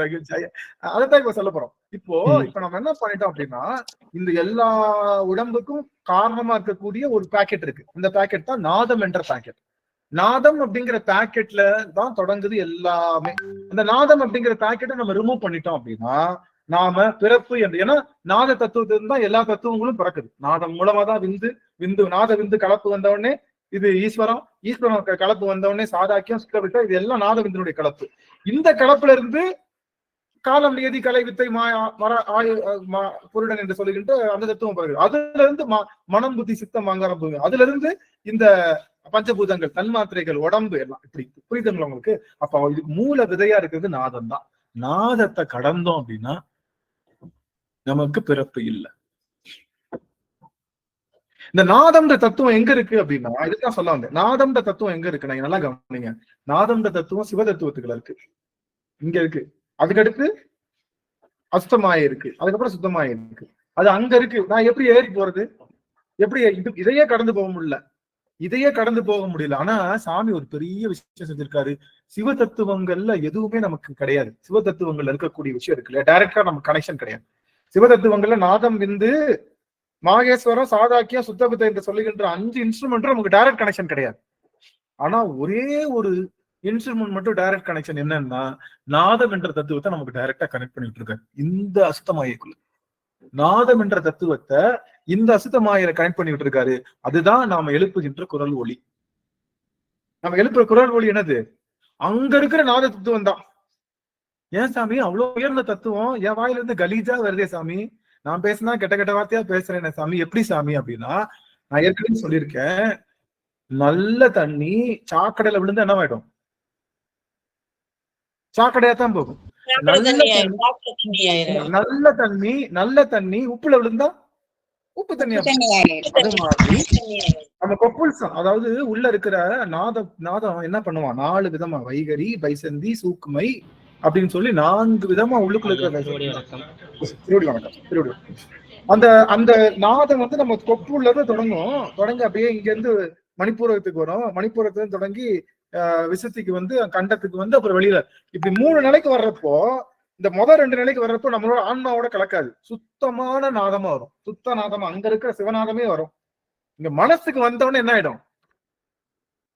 அதைத்தான் இப்ப சொல்ல போறோம். இப்ப நம்ம என்ன பண்ணிட்டோம் அப்படின்னா, இந்த எல்லா உடம்புக்கும் காரணமா இருக்கக்கூடிய ஒரு பேக்கெட் இருக்கு. இந்த பேக்கெட் தான் நாதம் என்ற பேக்கெட். நாதம் அப்படிங்கிற பேக்கெட்ல தான் தொடங்குது எல்லாமே. அந்த நாதம் அப்படிங்கிற பேக்கெட்டை நம்ம ரிமூவ் பண்ணிட்டோம் அப்படின்னா நாம பிறப்பு என்று, ஏன்னா நாத தத்துவத்திலிருந்து தான் எல்லா தத்துவங்களும் பிறக்குது. நாதம் மூலமா தான் நாத விந்து கலப்பு வந்தவுடனே இது ஈஸ்வரம் கலப்பு வந்தவுடனே சாதாக்கியம் சுத்தவிட்டா, இது எல்லாம் நாத விந்தினுடைய கலப்பு. இந்த கலப்புல இருந்து காலம் நியதி கலை வித்தை பொருடன் என்று சொல்லுகின்ற அந்த தத்துவம் பிறகு, அதுல இருந்து மனம் புத்தி சித்தம் அங்காரம், அதுல இருந்து இந்த பஞ்சபூதங்கள் தன்மாத்திரைகள் உடம்பு எல்லாம். இப்படி புரியுதுங்களா உங்களுக்கு? அப்ப இதுக்கு மூல விதையா இருக்கிறது நாதம் தான். நாதத்தை கடந்தோம் அப்படின்னா நமக்கு பிறப்பு இல்லை. இந்த நாதம்ன்ற தத்துவம் எங்க இருக்கு அப்படின்னா, இதுதான் சொல்ல வந்தேன். நாதம்ன்ற தத்துவம் எங்க இருக்கு? நல்லா கவனிங்க. நாதம்ன்ற தத்துவம் சிவ தத்துவத்துக்குள்ள இருக்கு, இங்க இருக்கு. அதுக்கடுத்து அசுத்தமாய இருக்கு, அதுக்கப்புறம் சுத்தமாய இருக்கு. அது அங்க இருக்கு. நான் எப்படி ஏறி போறது? எப்படி இதையே கடந்து போக முடியல. ஆனா சாமி ஒரு பெரிய விஷயம் செஞ்சிருக்காரு. சிவ தத்துவங்கள்ல எதுவுமே நமக்கு கிடையாது. சிவ தத்துவங்கள்ல இருக்கக்கூடிய விஷயம் இருக்குல்ல, டைரக்டா நமக்கு கனெக்ஷன் கிடையாது. சிவ தத்துவங்கள்ல நாதம் விந்து மாகேஸ்வரம், சாதாக்கியம், சுத்தபுத்த என்று சொல்லுகின்ற 5 இன்ஸ்ட்ருமெண்ட்டும் நமக்கு டைரக்ட் கனெக்ஷன் கிடையாது. ஆனா ஒரே ஒரு இன்ஸ்ட்ருமெண்ட் மட்டும் டைரக்ட் கனெக்ஷன் என்னன்னா நாதம் என்ற தத்துவத்தை நமக்கு டைரக்டா கனெக்ட் பண்ணிட்டு இருக்காரு. இந்த அசுத்தமாயக்குள்ள நாதம் என்ற தத்துவத்தை இந்த அசுத்தமாயில கனெக்ட் பண்ணிட்டு இருக்காரு. அதுதான் நாம எழுப்புகின்ற குரல் ஒளி. நம்ம எழுப்புற குரல் ஒளி என்னது? அங்க இருக்கிற நாத தத்துவம் தான். ஏன் சாமி அவ்வளவு உயர்ந்த தத்துவம் என் வாயில இருந்து கலீஜா வருதே சாமி, நான் பேசினா கெட்ட கெட்ட வார்த்தையா பேசுறேன் சாமி, எப்படி சாமி அப்படின்னா, நான் ஏற்கனவே சொல்லியிருக்கேன், நல்ல தண்ணி சாக்கடையில விழுந்து என்ன ஆயிடும்? சாக்கடையா தான் போகும். நல்ல தண்ணி உப்புல விழுந்தா உப்பு தண்ணி. அது மாதிரி நம்ம கொப்புள்சம், அதாவது உள்ள இருக்கிற நாதம் என்ன பண்ணுவான்? 4 விதமா, வைகரி, பைசந்தி, சூக்குமை அப்படின்னு சொல்லி 4 விதமா உள்ளுக்குள்ள இருக்கிற அந்த அந்த நாதம் வந்து நம்ம கொப்புல இருந்து தொடங்கி அப்படியே இங்க இருந்து மணிப்பூரகத்துக்கு வரும். மணிப்பூரத்துல இருந்து தொடங்கி விசுத்திக்கு வந்து கண்டத்துக்கு வந்து அப்புறம் வெளியில இப்படி 3 நிலைக்கு வர்றப்போ, இந்த முதல் 2 நிலைக்கு வர்றப்போ நம்மளோட ஆன்மாவோட கலக்காது, சுத்தமான நாதமா வரும். சுத்த நாதமா அங்க இருக்கிற சிவநாதமே வரும். இங்க மனசுக்கு வந்தவொடனே என்ன ஆயிடும்?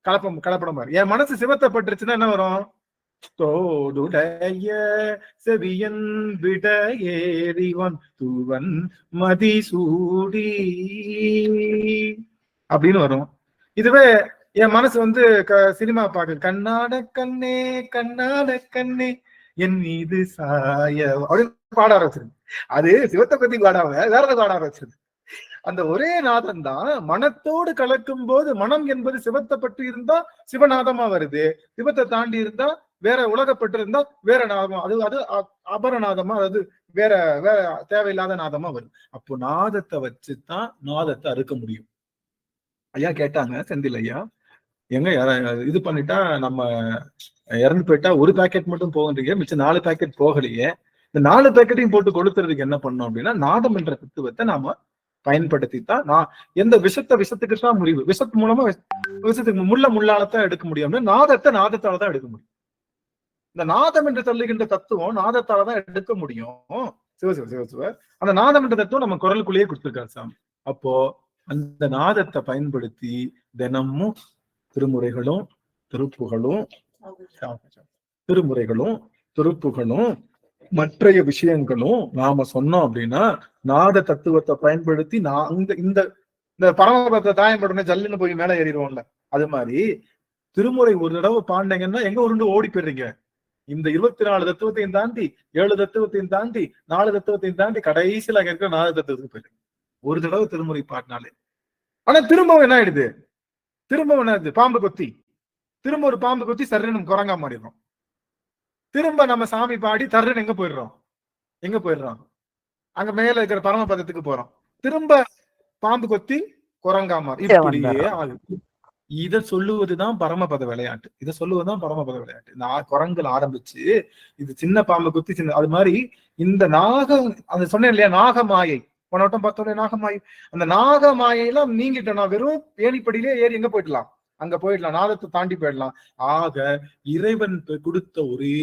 கலப்படம் மாதிரி. என் மனசு சிவத்தை பட்டுருச்சுன்னா என்ன வரும்? தோடுடைய செவியன் விட ஏறிவன் தூவன் மதிசூடி அப்படின்னு வரும். இதுவே என் மனசு வந்து சினிமா பார்க்க, கண்ணாட கண்ணே என் மீது சாய அப்படின்னு பாட ஆரம்பிச்சிருக்கு. அது சிவத்தை பத்தி பாடாம வேற பாட ஆரம்பிச்சிருக்கு. அந்த ஒரே நாதம் தான் மனத்தோடு கலக்கும் போது, மனம் என்பது சிவத்தை பற்றி இருந்தா சிவநாதமா வருது, சிவத்தை தாண்டி இருந்தா வேற உலகப்பட்டு இருந்தா வேற நாதமா, அது அபரநாதமா, அதாவது வேற தேவையில்லாத நாதமா வருது. அப்போ நாதத்தை வச்சுதான் நாதத்தை அறுக்க முடியும். ஐயா கேட்டாங்க, செந்தில் ஐயா, எங்க இது பண்ணிட்டா நம்ம இறந்து போயிட்டா ஒரு பேக்கெட் மட்டும் போகின்றீங்க, மிச்சம் 4 பேக்கெட் போகலையே, இந்த 4 பேக்கெட்டையும் போட்டு கொடுத்துறதுக்கு என்ன பண்ணோம் அப்படின்னா, நாதம் என்ற தத்துவத்தை நாம பயன்படுத்தித்தான் நான் எந்த விஷத்துக்கு தான் முறிவு, விஷத்து மூலமா விஷத்துக்கு முள்ளாலத்தான் எடுக்க முடியும், நாதத்தாலதான் எடுக்க முடியும். இந்த நாதம் என்று சொல்லுகின்ற தத்துவம் நாதத்தாலதான் எடுக்க முடியும். சிவ அந்த நாதம் என்ற தத்துவம் நம்ம குரலுக்குள்ளேயே கொடுத்துருக்காரு சாமி. அப்போ அந்த நாதத்தை பயன்படுத்தி தினமும் திருமுறைகளும் திருப்புகளும் மற்றைய விஷயங்களும் நாம சொன்னோம் அப்படின்னா, நாத தத்துவத்தை பயன்படுத்தி இந்த பரமபதத்தை தாயம்படுன ஜல்லுன்னு போய் மேல ஏறிடுவோம்ல, அது மாதிரி திருமுறை ஒரு தடவை பாண்டிங்கன்னா எங்க உருண்டு ஓடி போயிடுறீங்க. இந்த 24 தத்துவத்தையும் தாண்டி 7 தத்துவத்தையும் தாண்டி 4 தத்துவத்தையும் தாண்டி கடைசியில அங்க இருக்கிற நாத தத்துவத்துக்கு போயிடுங்க ஒரு தடவை திருமுறை பாட்டினாலே. ஆனா திரும்பவும் என்ன ஆயிடுது? திரும்பவும் என்ன, பாம்பு கொத்தி, திரும்ப ஒரு பாம்பு கொத்தி சர்ன்னு குரங்கா மாறிடுறோம். திரும்ப நம்ம சாமி பாடி தர்றன்னு எங்க போயிடுறோம்? அங்க மேல இருக்கிற பரமபதத்துக்கு போறோம். திரும்ப பாம்பு கொத்தி குரங்கா மாறி, இப்படியே ஆகுது. இத சொல்லுவதுதான் பரமபத விளையாட்டு. நான் குரங்குல ஆரம்பிச்சு இது சின்ன பாம்பு குத்தி சின்ன, அது மாதிரி இந்த அந்த சொன்னேன் இல்லையா, நாகமாயை, போனவட்டம் பார்த்தோட நாகமாயை, அந்த நாகமாயெல்லாம் நீங்கிட்டோம். நான் வெறும் ஏணிப்படியிலே ஏறி எங்க போயிடலாம்? அங்க போயிடலாம், நாதத்தை தாண்டி போயிடலாம். ஆக இறைவன் கொடுத்த ஒரே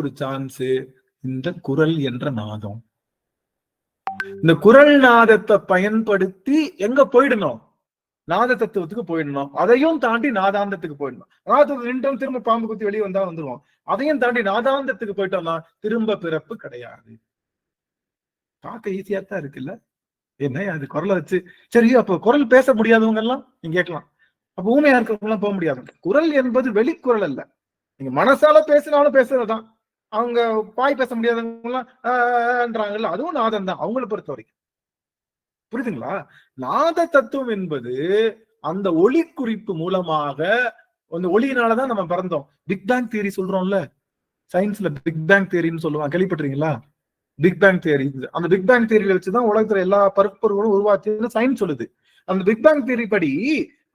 ஒரு சான்ஸ் இந்த குரல் என்ற நாதம். இந்த குரல் நாதத்தை பயன்படுத்தி எங்க போயிடணும்? நாத தத்துவத்துக்கு போயிடணும். அதையும் தாண்டி நாதாந்தத்துக்கு போயிடணும். நாதத்துக்கு நின்றோம், திரும்ப பாம்பு குத்தி வெளியே வந்தா வந்துருவோம். அதையும் தாண்டி நாதாந்தத்துக்கு போயிட்டோம்னா திரும்ப பிறப்பு கிடையாது. பார்க்க ஈஸியா தான் இருக்குல்ல? என்ன அது குரலை வச்சு சரி, அப்போ குரல் பேச முடியாதவங்க எல்லாம் நீங்க கேட்கலாம், அப்ப ஊமையா இருக்கிறவங்க எல்லாம் போக முடியாது. குரல் என்பது வெளிக்குரல் அல்ல, நீங்க மனசால பேசினாலும் பேசுறதுதான். அவங்க பாய் பேச முடியாதவங்க எல்லாம் அதுவும் நாதம் தான் அவங்களை பொறுத்த வரைக்கும். புரியுதுங்களா? நாத தத்துவம் என்பது அந்த ஒளி குறிப்பு மூலமாக, அந்த ஒளியினாலதான் நம்ம பிறந்தோம். பிக் பேங் தியரி சொல்றோம்ல, சயின்ஸ்ல பிக் பேங் தியரின்னு சொல்லுவாங்க, கேள்விப்பட்டிருக்கீங்களா? பிக் பேங் தியரி, அந்த பிக் பேங் தியரியில வச்சுதான் உலகத்துல எல்லா பருப்பொருளும் உருவாச்சுன்னு சயின்ஸ் சொல்லுது. அந்த பிக் பேங் தியரி படி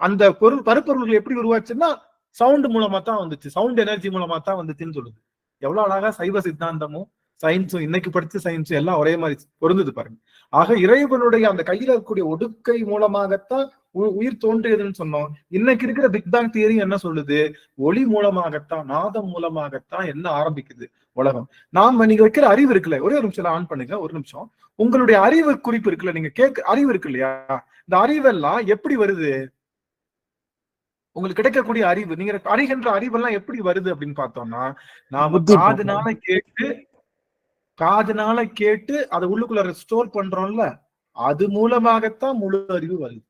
அந்த பருப்பொருள்கள் எப்படி உருவாச்சுன்னா சவுண்ட் மூலமா தான் வந்துச்சு, சவுண்ட் எனர்ஜி மூலமா தான் வந்துச்சுன்னு சொல்லுது. எவ்வளவு அழகா சைவ சித்தாந்தமும் சயின்ஸும் இன்னைக்கு படிச்ச சயின்ஸும் எல்லாம் ஒரே மாதிரி பொருந்தது பாருங்க. ஆக இறைவனுடைய அந்த கையில இருக்கக்கூடிய ஒடுக்கை மூலமாகத்தான் உயிர் தோன்றியதுன்னு சொன்னோம். இன்னைக்கு இருக்கிற பிக் பேங் தியரி என்ன சொல்லுது? ஒளி மூலமாகத்தான், நாதம் மூலமாகத்தான் என்ன ஆரம்பிக்குது உலகம். நீங்க வைக்கிற அறிவு இருக்குல்ல, ஒரே ஒரு நிமிஷம் ஆன் பண்ணுங்க, ஒரு நிமிஷம். உங்களுடைய அறிவு குறிப்பு இருக்குல்ல, நீங்க அறிவு இருக்கு இல்லையா, இந்த அறிவெல்லாம் எப்படி வருது? உங்களுக்கு கிடைக்கக்கூடிய அறிவு, நீங்க அறிகின்ற அறிவெல்லாம் எப்படி வருது அப்படின்னு பார்த்தோம்னா, நாம காதுனால கேட்டு அதை உள்ளுக்குள்ள ஸ்டோர் பண்றோம்ல, அது மூலமாகத்தான் முழு அறிவு வருது.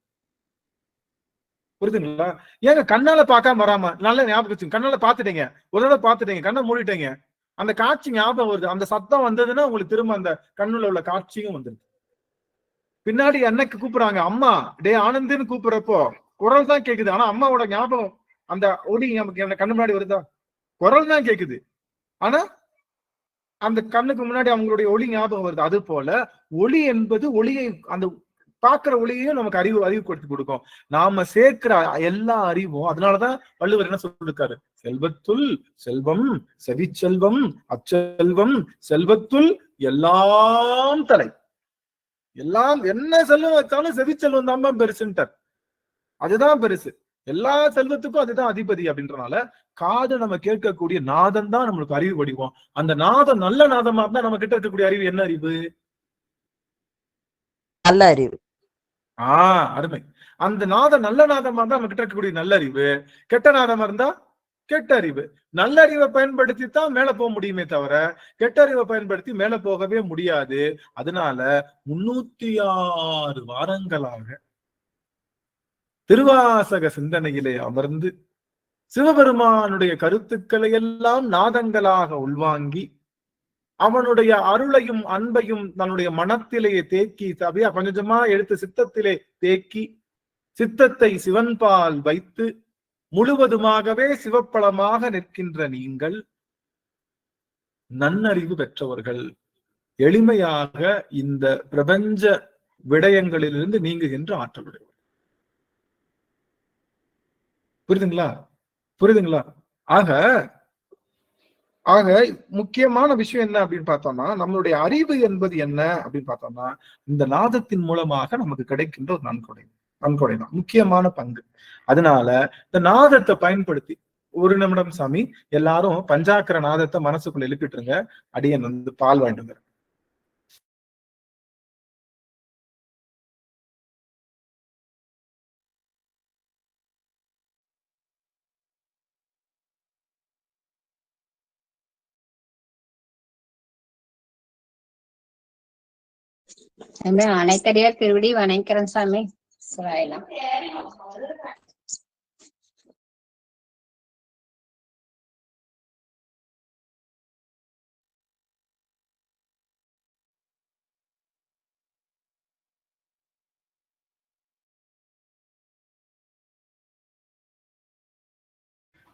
புரியுதுங்களா? ஏங்க கண்ணால பார்க்காம வராம, நல்ல ஞாபகம் வச்சுங்க. கண்ணால பாத்துட்டீங்க, ஒரு தடவை பாத்துட்டீங்க, கண்ணை மூடிட்டீங்க, அந்த காட்சி ஞாபகம் வருது. அந்த சத்தம் வந்ததுன்னா உங்களுக்கு திரும்ப அந்த கண்ணுல உள்ள காட்சியும் வந்துருது. பின்னாடி அன்னைக்கு கூப்பிடுறாங்க, அம்மா டே ஆனந்துன்னு கூப்பிடுறப்போ குரல் தான் கேக்குது, ஆனா அம்மாவோட ஞாபகம் அந்த ஒளி நமக்கு கண்ணு முன்னாடி வருதா? குரல் தான் கேக்குது, ஆனா அந்த கண்ணுக்கு முன்னாடி அவங்களுடைய ஒளி ஞாபகம் வருது. அது போல ஒளி என்பது ஒளியை, அந்த பாக்குற ஒளியையும் நமக்கு அறிவு கொடுத்து கொடுக்கும். நாம சேர்க்கிற எல்லா அறிவும், அதனாலதான் வள்ளுவர் என்ன சொல்லிருக்காரு? செல்வத்துள் செல்வம், செவிச்செல்வம், அச்செல்வம், செல்வத்துள் எல்லாம் தலை. எல்லாம் என்ன செல்வம் வச்சாலும் செவிச்செல்வம் தான் பெருசுன்ட்டார். அதுதான் பெருசு, எல்லா செல்வத்துக்கும் அதுதான் அதிபதி. அப்படின்றனால காது நம்ம கேட்கக்கூடிய நாதம் தான் நம்மளுக்கு அறிவு வடிவம். அந்த நாதம் நல்ல நாதமா இருந்தா நம்ம கிட்ட இருக்கக்கூடிய அறிவு என்ன அறிவு? நல்ல அறிவு. அருமை. அந்த நாதம் நல்ல நாதமா இருந்தா நம்ம கிட்ட இருக்கக்கூடிய நல்ல அறிவு. கெட்ட நாதமா இருந்தா கெட்ட அறிவு. நல்ல அறிவை பயன்படுத்தி தான் மேல போக முடியுமே தவிர கெட்ட அறிவை பயன்படுத்தி மேல போகவே முடியாது. அதனால 306 வாரங்களாக திருவாசக சிந்தனையிலே அமர்ந்து சிவபெருமானுடைய கருத்துக்களை எல்லாம் நாதங்களாக உள்வாங்கி அவனுடைய அருளையும் அன்பையும் தன்னுடைய மனத்திலேயே தேக்கி, அப்படியே கொஞ்சமா எடுத்து சித்தத்திலே தேக்கி, சித்தத்தை சிவன்பால் வைத்து முழுவதுமாகவே சிவப்பளமாக நிற்கின்ற நீங்கள் நன்னறிவு பெற்றவர்கள். எளிமையாக இந்த பிரபஞ்ச விடயங்களிலிருந்து நீங்குகின்ற ஆற்றல் உடையவர். புரியுதுங்களா? ஆக முக்கியமான விஷயம் என்ன அப்படின்னு பார்த்தோம்னா, நம்மளுடைய அறிவு என்பது என்ன அப்படின்னு பார்த்தோம்னா, இந்த நாதத்தின் மூலமாக நமக்கு கிடைக்கின்ற ஒரு நன்கொடை தான் முக்கியமான பங்கு. அதனால இந்த நாதத்தை பயன்படுத்தி, ஒரு நிமிடம் சாமி, எல்லாரும் பஞ்சாக்கர நாதத்தை மனசுக்குள்ள எழுப்பிட்டுருங்க. அடியன் பால் வாங்கிட்டு. அனைத்தடியார் திருவடி வணங்குறேன் சாமி. சிவாயலாம்.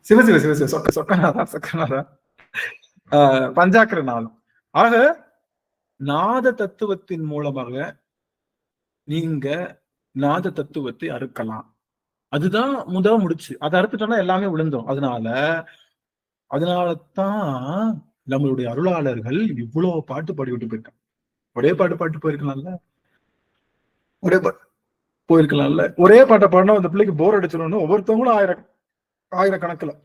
சிவ சொக்கநாதா பஞ்சாக்கர நாதம். ஆக நாத தத்துவத்தின் மூலமாக நீங்க நாத தத்துவத்தை அறுக்கலாம். அதுதான் முடிச்சு. அதை அறுத்துட்டோம்னா எல்லாமே விழுந்தோம். அதனாலதான் நம்மளுடைய அருளாளர்கள் இவ்வளவு பாட்டு பாடிவிட்டு போயிருக்காங்க. ஒரே பாட்டு போயிருக்கலாம்ல, ஒரே பாட்டை பாடினா அந்த பிள்ளைக்கு போர் அடிச்சிடணும். ஒவ்வொருத்தவங்களும் ஆயிரக்கணக்கில்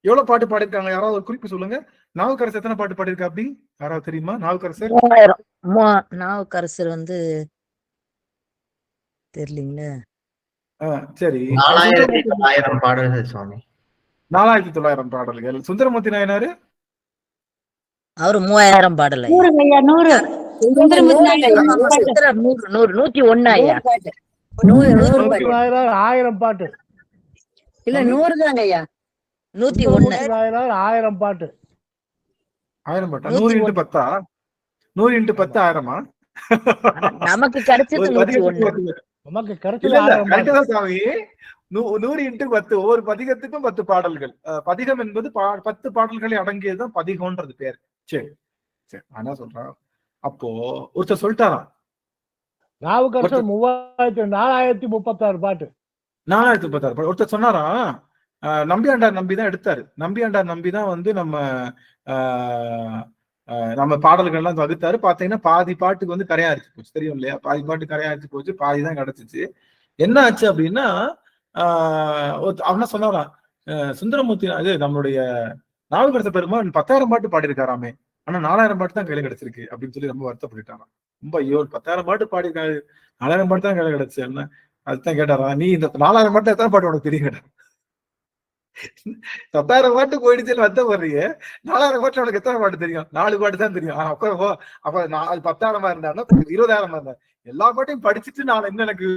எவ்வளவு பாட்டு பாடிருக்காங்க? யாராவது ஒரு குறிப்பு சொல்லுங்க. நாவுக்கரசர் எத்தனை பாட்டு பாடிருக்கா அப்படி யாராவது தெரியுமா? நாவுக்கரசர் தெரியலீங்களே. சரி, 4900 பாடல்கள் சுவாமி. 4900 பாடல்கள். சுந்தரமூர்த்தி நாயனாரு அவரு 3000 பாடல். 100 101 ஐயா. 1000 பாட்டு இல்ல 100 தாங்க ஐயா. 101 1000 பாட்டு. 1000 பாட்டா? 100 × 10 100 × 10 1000 நமக்கு கிடைச்சது 101. நமக்கு கிடைச்சது சாமி 100 × 10. ஒவ்வொரு பதிகத்துக்கும் 10 பாடல்கள். பதிகம் என்பது 10 பாடல்களை அடங்கியதுதான் பதிகம்ன்றது பேர். சரி, ஆனா சொல்றான். அப்போ ஒருத்தர் சொல்லிட்டாராம், நாவுக்கரசர் 4036 பாட்டு. 4036 பாட்டு. ஒருத்தர் சொன்னாராம், நம்பியாண்டார் நம்பிதான் எடுத்தாரு. நம்பியாண்டார் நம்பிதான் நம்ம பாடல்கள் எல்லாம் வகுத்தாரு. பாத்தீங்கன்னா பாதி பாட்டுக்கு கரையா அரிச்சு போச்சு. தெரியும் இல்லையா? பாதி பாட்டு கரையா அரிச்சு போச்சு, பாதி தான் கிடைச்சிச்சு. என்ன ஆச்சு அப்படின்னா அவனா சொன்னாரா சுந்தரமூர்த்தி அது நம்மளுடைய நாவுக்கரச பெருமான் 10,000 பாட்டு பாடியிருக்காராமே, ஆனா 4,000 பாட்டு தான் கையில கிடைச்சிருக்கு அப்படின்னு சொல்லி ரொம்ப வருத்தப்பட்டுட்டாராம். ரொம்ப ஐயோ 10,000 பாட்டு பாடியிருக்காரு, 4,000 பாட்டு தான் கையில கிடைச்சு என்ன அதுதான் கேட்டாரா, நீ இந்த 4,000 பாட்டு எத்தனை பாட்டு உனக்கு தெரியும் கேட்டார். 10,000 பாட்டு போயிடுச்சுன்னு வருத்தம் வர்றீங்க, 4,000 பாட்டு உனக்கு எத்தனை பாட்டு தெரியும்? 4 பாட்டு தான் தெரியும். அப்ப 10,000 இருந்தா 20,000 இருந்தா எல்லா பாட்டையும் படிச்சுட்டு நான் என்ன எனக்கு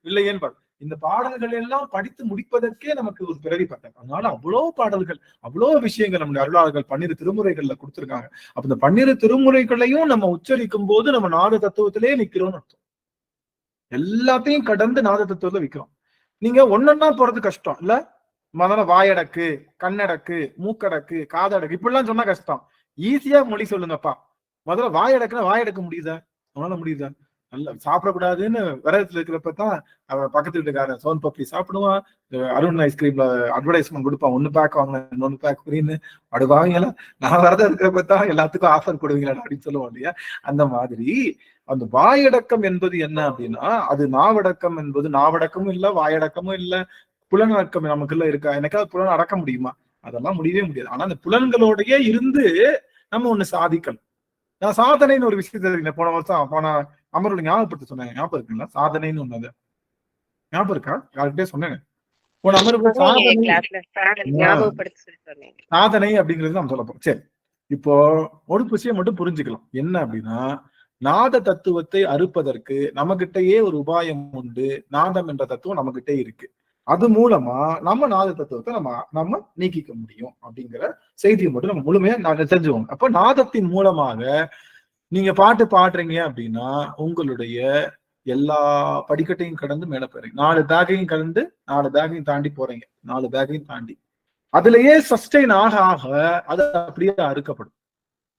இல்லையேன்னு பாரு. இந்த பாடல்கள் எல்லாம் படித்து முடிப்பதற்கே நமக்கு ஒரு பிறவி பட்டம். அதனால அவ்வளவு பாடல்கள், அவ்வளவு விஷயங்கள் நம்முடைய அருளாளர்கள் 12 திருமுறைகள்ல கொடுத்திருக்காங்க. அப்ப இந்த 12 திருமுறைகளையும் நம்ம உச்சரிக்கும் போது நம்ம நாத தத்துவத்திலே நிக்கிறோம்னு அர்த்தம். எல்லாத்தையும் கடந்து நாத தத்துவத்துல விக்கிறோம். நீங்க ஒன்னொன்னா போறது கஷ்டம் இல்ல, முதல்ல வாயடக்கு, கண்ணடக்கு, மூக்கடக்கு, காதடக்கு இப்படிலாம் சொன்னா கஷ்டம். ஈஸியா மொழி சொல்லுங்கப்பா. முதல்ல வாயடக்குன்னா வாயடக்க முடியுதா? அவனால முடியுதா? நல்ல சாப்பிடக்கூடாதுன்னு விரதத்துல இருக்கிறப்பதான் அவன் பக்கத்து வீட்டுக்காரன் சோன் பப்ளி சாப்பிடுவான், அருண் ஐஸ்கிரீம்ல அட்வர்டைஸ்மெண்ட் கொடுப்பான், 1 பேக் வாங்க 1 பேக் ஃப்ரீன்னு. அடுவாங்களா நான் விரதம் இருக்கிறப்பதான் எல்லாத்துக்கும் ஆஃபர் கொடுவீங்களா அப்படின்னு சொல்லுவோம் இல்லையா? அந்த மாதிரி அந்த வாயடக்கம் என்பது என்ன அப்படின்னா, அது நாவடக்கம் என்பது நாவடக்கமும் இல்ல, வாயடக்கமும் இல்ல, புலனடக்கம் நமக்குள்ள இருக்கா? எனக்காவது புலன் அடக்க முடியுமா? அதெல்லாம் முடியவே முடியாது. ஆனா அந்த புலன்களோடயே இருந்து நம்ம ஒண்ணு சாதிக்கணும். நான் சாதனைன்னு ஒரு விஷயத்த தெரியுங்க, போன வருஷம் போன அமரோட ஞாபகப்படுத்த சொன்னாங்க, ஞாபகம் இருக்குங்களா? சாதனைன்னு ஒண்ணு ஞாபகம் இருக்கா? யார்கிட்டே சொன்னேங்க போன அமர்வு சாதனை அப்படிங்கிறது நம்ம சொல்ல போறோம். சரி, இப்போ ஒரு விஷயம் மட்டும் புரிஞ்சுக்கலாம். என்ன அப்படின்னா, நாத தத்துவத்தை அறுப்பதற்கு நம்மகிட்டயே ஒரு உபாயம் உண்டு. நாதம் என்ற தத்துவம் நம்மகிட்ட இருக்கு. அது மூலமா நம்ம நாத தத்துவத்தை நம்ம நீக்கிக்க முடியும் அப்படிங்கிற செய்தியை மட்டும் நம்ம முழுமையா தெரிஞ்சுக்கோங்க. அப்ப நாதத்தின் மூலமாக நீங்க பாட்டு பாடுறீங்க அப்படின்னா உங்களுடைய எல்லா படிக்கட்டையும் கடந்து மேல போறீங்க. 4 பேக்கையும் கடந்து 4 பேக்கையும் தாண்டி போறீங்க. 4 பேக்கையும் தாண்டி அதுலயே சஸ்டெயின் ஆக ஆக அது அப்படியே அறுக்கப்படும்.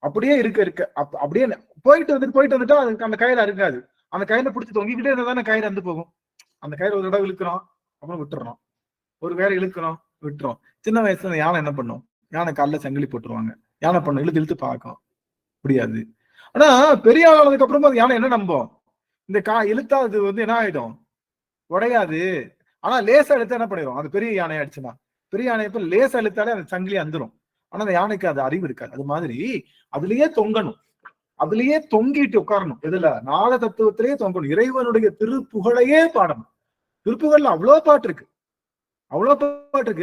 அப்படியே இருக்க அப்படியே போயிட்டு வந்துட்டா அந்த கயிறு அறுக்காது. அந்த கயிறை பிடிச்சி தொங்கிக்கிட்டே இருந்தா தானே கயிறு அந்து போகும். அந்த கயிறு ஒரு தடவை இழுக்கிறோம், அப்புறம் விட்டுறோம், ஒரு வேலை இழுக்கிறோம், விட்டுறோம். சின்ன வயசுல யானை என்ன பண்ணும்? யானை காலில் சங்கிலி போட்டுருவாங்க. யானை பண்ணும், இழுத்து பார்க்கும், முடியாது. ஆனா பெரிய ஆனதுக்கு அப்புறமா அது யானை என்ன நம்பும்? இந்த இழுத்தா அது என்ன ஆயிடும்? உடையாது. ஆனா லேசா இழுத்தா என்ன பண்ணிடும்? அது பெரிய யானை ஆயிடுச்சுன்னா, பெரிய யானை இப்ப லேசா இழுத்தாலே அந்த சங்கிலி அந்துரும். ஆனா அந்த யானைக்கு அது அறிவு இருக்காது. அது மாதிரி அதுலயே தொங்கணும், அதுலயே தொங்கிட்டு உட்காரணும். எதுல? நாத தத்துவத்திலேயே தொங்கணும். இறைவனுடைய திருப்புகழையே பாடணும். திருப்புகள்ல அவ்வளவு பாட்டு இருக்கு,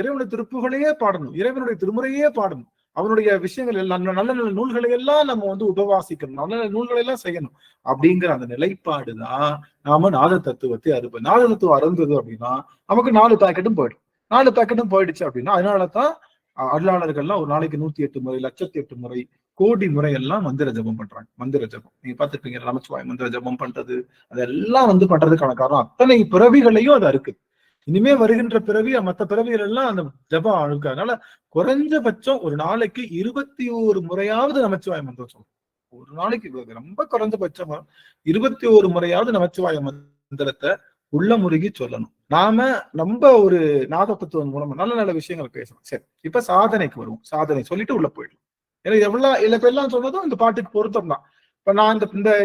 இறைவனுடைய திருப்புகளையே பாடணும், இறைவனுடைய திருமுறையே பாடணும், அவனுடைய விஷயங்கள் எல்லாம் நல்ல நல்ல நூல்களை எல்லாம் நம்ம உபவாசிக்கணும், நல்ல நல்ல நூல்களை எல்லாம் செய்யணும். அப்படிங்கிற அந்த நிலைப்பாடுதான் நாம நாத தத்துவத்தை அறுப்போம். நாத தத்துவம் அருந்தது அப்படின்னா நமக்கு 4 பேக்கெட்டும் போயிடும். 4 பேக்கெட்டும் போயிடுச்சு அப்படின்னா அதனாலதான் அருளாளர்கள்லாம் ஒரு நாளைக்கு 108 முறை, 108 முறை, கோடி முறை எல்லாம் மந்திர ஜபம் பண்றாங்க. மந்திர ஜபம் நீங்க பார்த்துருப்பீங்க, நமச்சிவாய மந்திர ஜபம் பண்றது அதெல்லாம் பண்றதுக்கான காரணம் அத்தனை பிறவிகளையும் அது அறுக்குது. இனிமே வருகின்ற பிறவி மற்ற பிறவிகள் எல்லாம் அந்த ஜபம் அழுக்கு. அதனால குறைஞ்சபட்சம் ஒரு நாளைக்கு 21 முறையாவது நமச்சிவாய மந்திரம் சொல்லணும். ஒரு நாளைக்கு ரொம்ப குறைஞ்சபட்சமா 21 முறையாவது நமச்சிவாய மந்திரத்தை உள்ள முருகி சொல்லணும். நாம நம்ம ஒரு நாத தத்துவம் மூலமா நல்ல நல்ல விஷயங்கள் பேசணும். சரி, இப்ப சாதனைக்கு வருவோம். சாதனை சொல்லிட்டு உள்ள போயிடலாம். ஏன்னா எல்லாம் சொன்னதும் இந்த பாட்டுக்கு பொருத்தம் தான். இப்ப நான்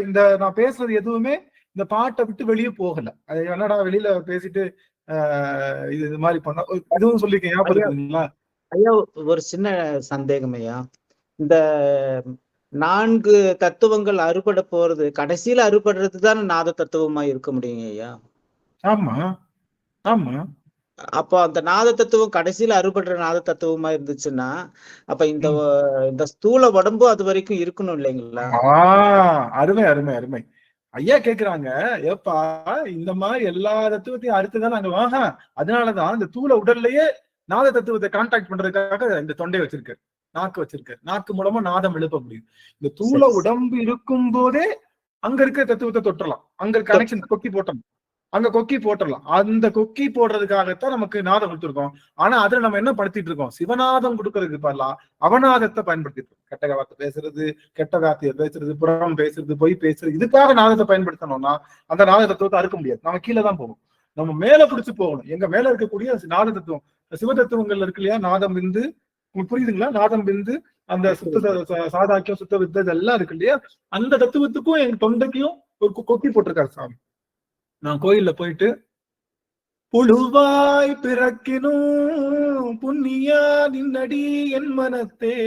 இந்த நான் பேசுறது எதுவுமே இந்த பாட்டை விட்டு வெளியே போகல. அது என்னடா வெளியில பேசிட்டு இது மாதிரி பண்ண இதுவும் சொல்லிக்க ஞாபகம் இருக்குங்களா? ஐயா ஒரு சின்ன சந்தேகம் ஐயா, இந்த 4 தத்துவங்கள் அறுபட போறது கடைசியில அறுபடுறது தானே நாத தத்துவமா இருக்க முடியுங்க ஐயா? ஆமா ஆமா. அப்போ அந்த நாத தத்துவம் கடைசியில அறுபடுற நாத தத்துவமா இருந்துச்சுன்னா அப்ப இந்த ஸ்தூல உடம்பு அது வரைக்கும் இருக்கணும் இல்லைங்களா? அருமை அருமை அருமை. ஐயா கேக்குறாங்க, ஏப்பா இந்த மாதிரி எல்லா தத்துவத்தையும் அறுத்துதான் நாங்க அதனாலதான் இந்த தூள உடல்லையே நாத தத்துவத்தை கான்டாக்ட் பண்றதுக்காக இந்த தொண்டை வச்சிருக்காரு, நாக்கு வச்சிருக்காரு. நாக்கு மூலமா நாதம் எழுப்ப முடியும். இந்த தூள உடம்பு இருக்கும் போதே அங்க இருக்க தத்துவத்தை தொட்டலாம். அங்க கனெக்ஷன் கொக்கி போட்டோம், அங்க கொக்கி போட்டுடலாம். அந்த கொக்கி போடுறதுக்காகத்தான் நமக்கு நாதம் கொடுத்துருக்கோம். ஆனா அதுல நம்ம என்ன படுத்திட்டு இருக்கோம்? சிவநாதம் கொடுக்கறதுக்கு பதிலா அவநாதத்தை பயன்படுத்திட்டு இருக்கோம். கெட்ட வார்த்தை பேசுறது, கெட்ட வார்த்தையை பேசுறது, புறம் பேசுறது, பொய் பேசுறது, இதுக்காக நாதத்தை பயன்படுத்தணும்னா அந்த நாத தத்துவத்தை அறுக்க முடியாது. நம்ம கீழே தான் போகணும், நம்ம மேல பிடிச்சு போகணும். எங்க மேல இருக்கக்கூடிய நாத தத்துவம், சிவ தத்துவங்கள் இருக்கு இல்லையா? நாதம் விந்து, உங்களுக்கு புரியுதுங்களா? நாதம் விந்து, அந்த சுத்த சாதாக்கியம், சுத்த வித்தை இதெல்லாம் இருக்கு இல்லையா? அந்த தத்துவத்துக்கும் எங்க தொண்டைக்கும் ஒரு கொக்கி போட்டிருக்காரு சாமி. நான் கோயில்ல போயிட்டு புழுவாய் பிறக்கினும் புண்ணியா நின்னடி என் மனத்தே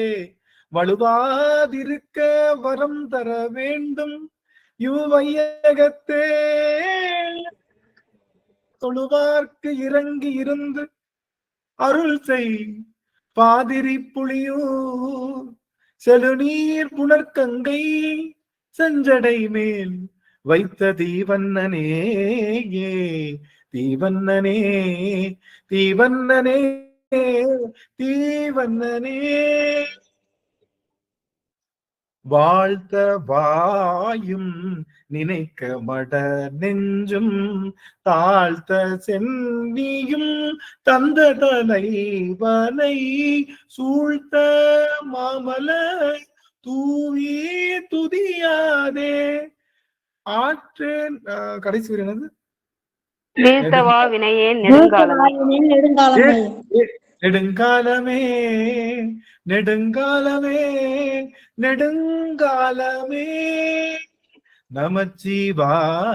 வலுவாதிருக்க வரம் தர வேண்டும் யுவையகத்தே. தொழுவார்க்கு இறங்கி இருந்து அருள் செய் பாதிரி புலியூர் செழுநீர் புனர்கங்கை செஞ்சடை மேல் வைத்த தீவண்ணனே தீவண்ணனே தீவண்ணனே தீவண்ணனே. வாழ்த்த வாயும் நினைக்க மட நெஞ்சும் தாழ்த்த சென்னியும் தந்த தலைவனை சூழ்த்த மாமல தூவி துதியாதே. ஆற்றேன் கடைசி என்னது? நீர்த்தவா வினையே நெடுங்காலமே நெடுங்காலமே நெடுங்காலமே நெடுங்காலமே நமச்சிவாயவே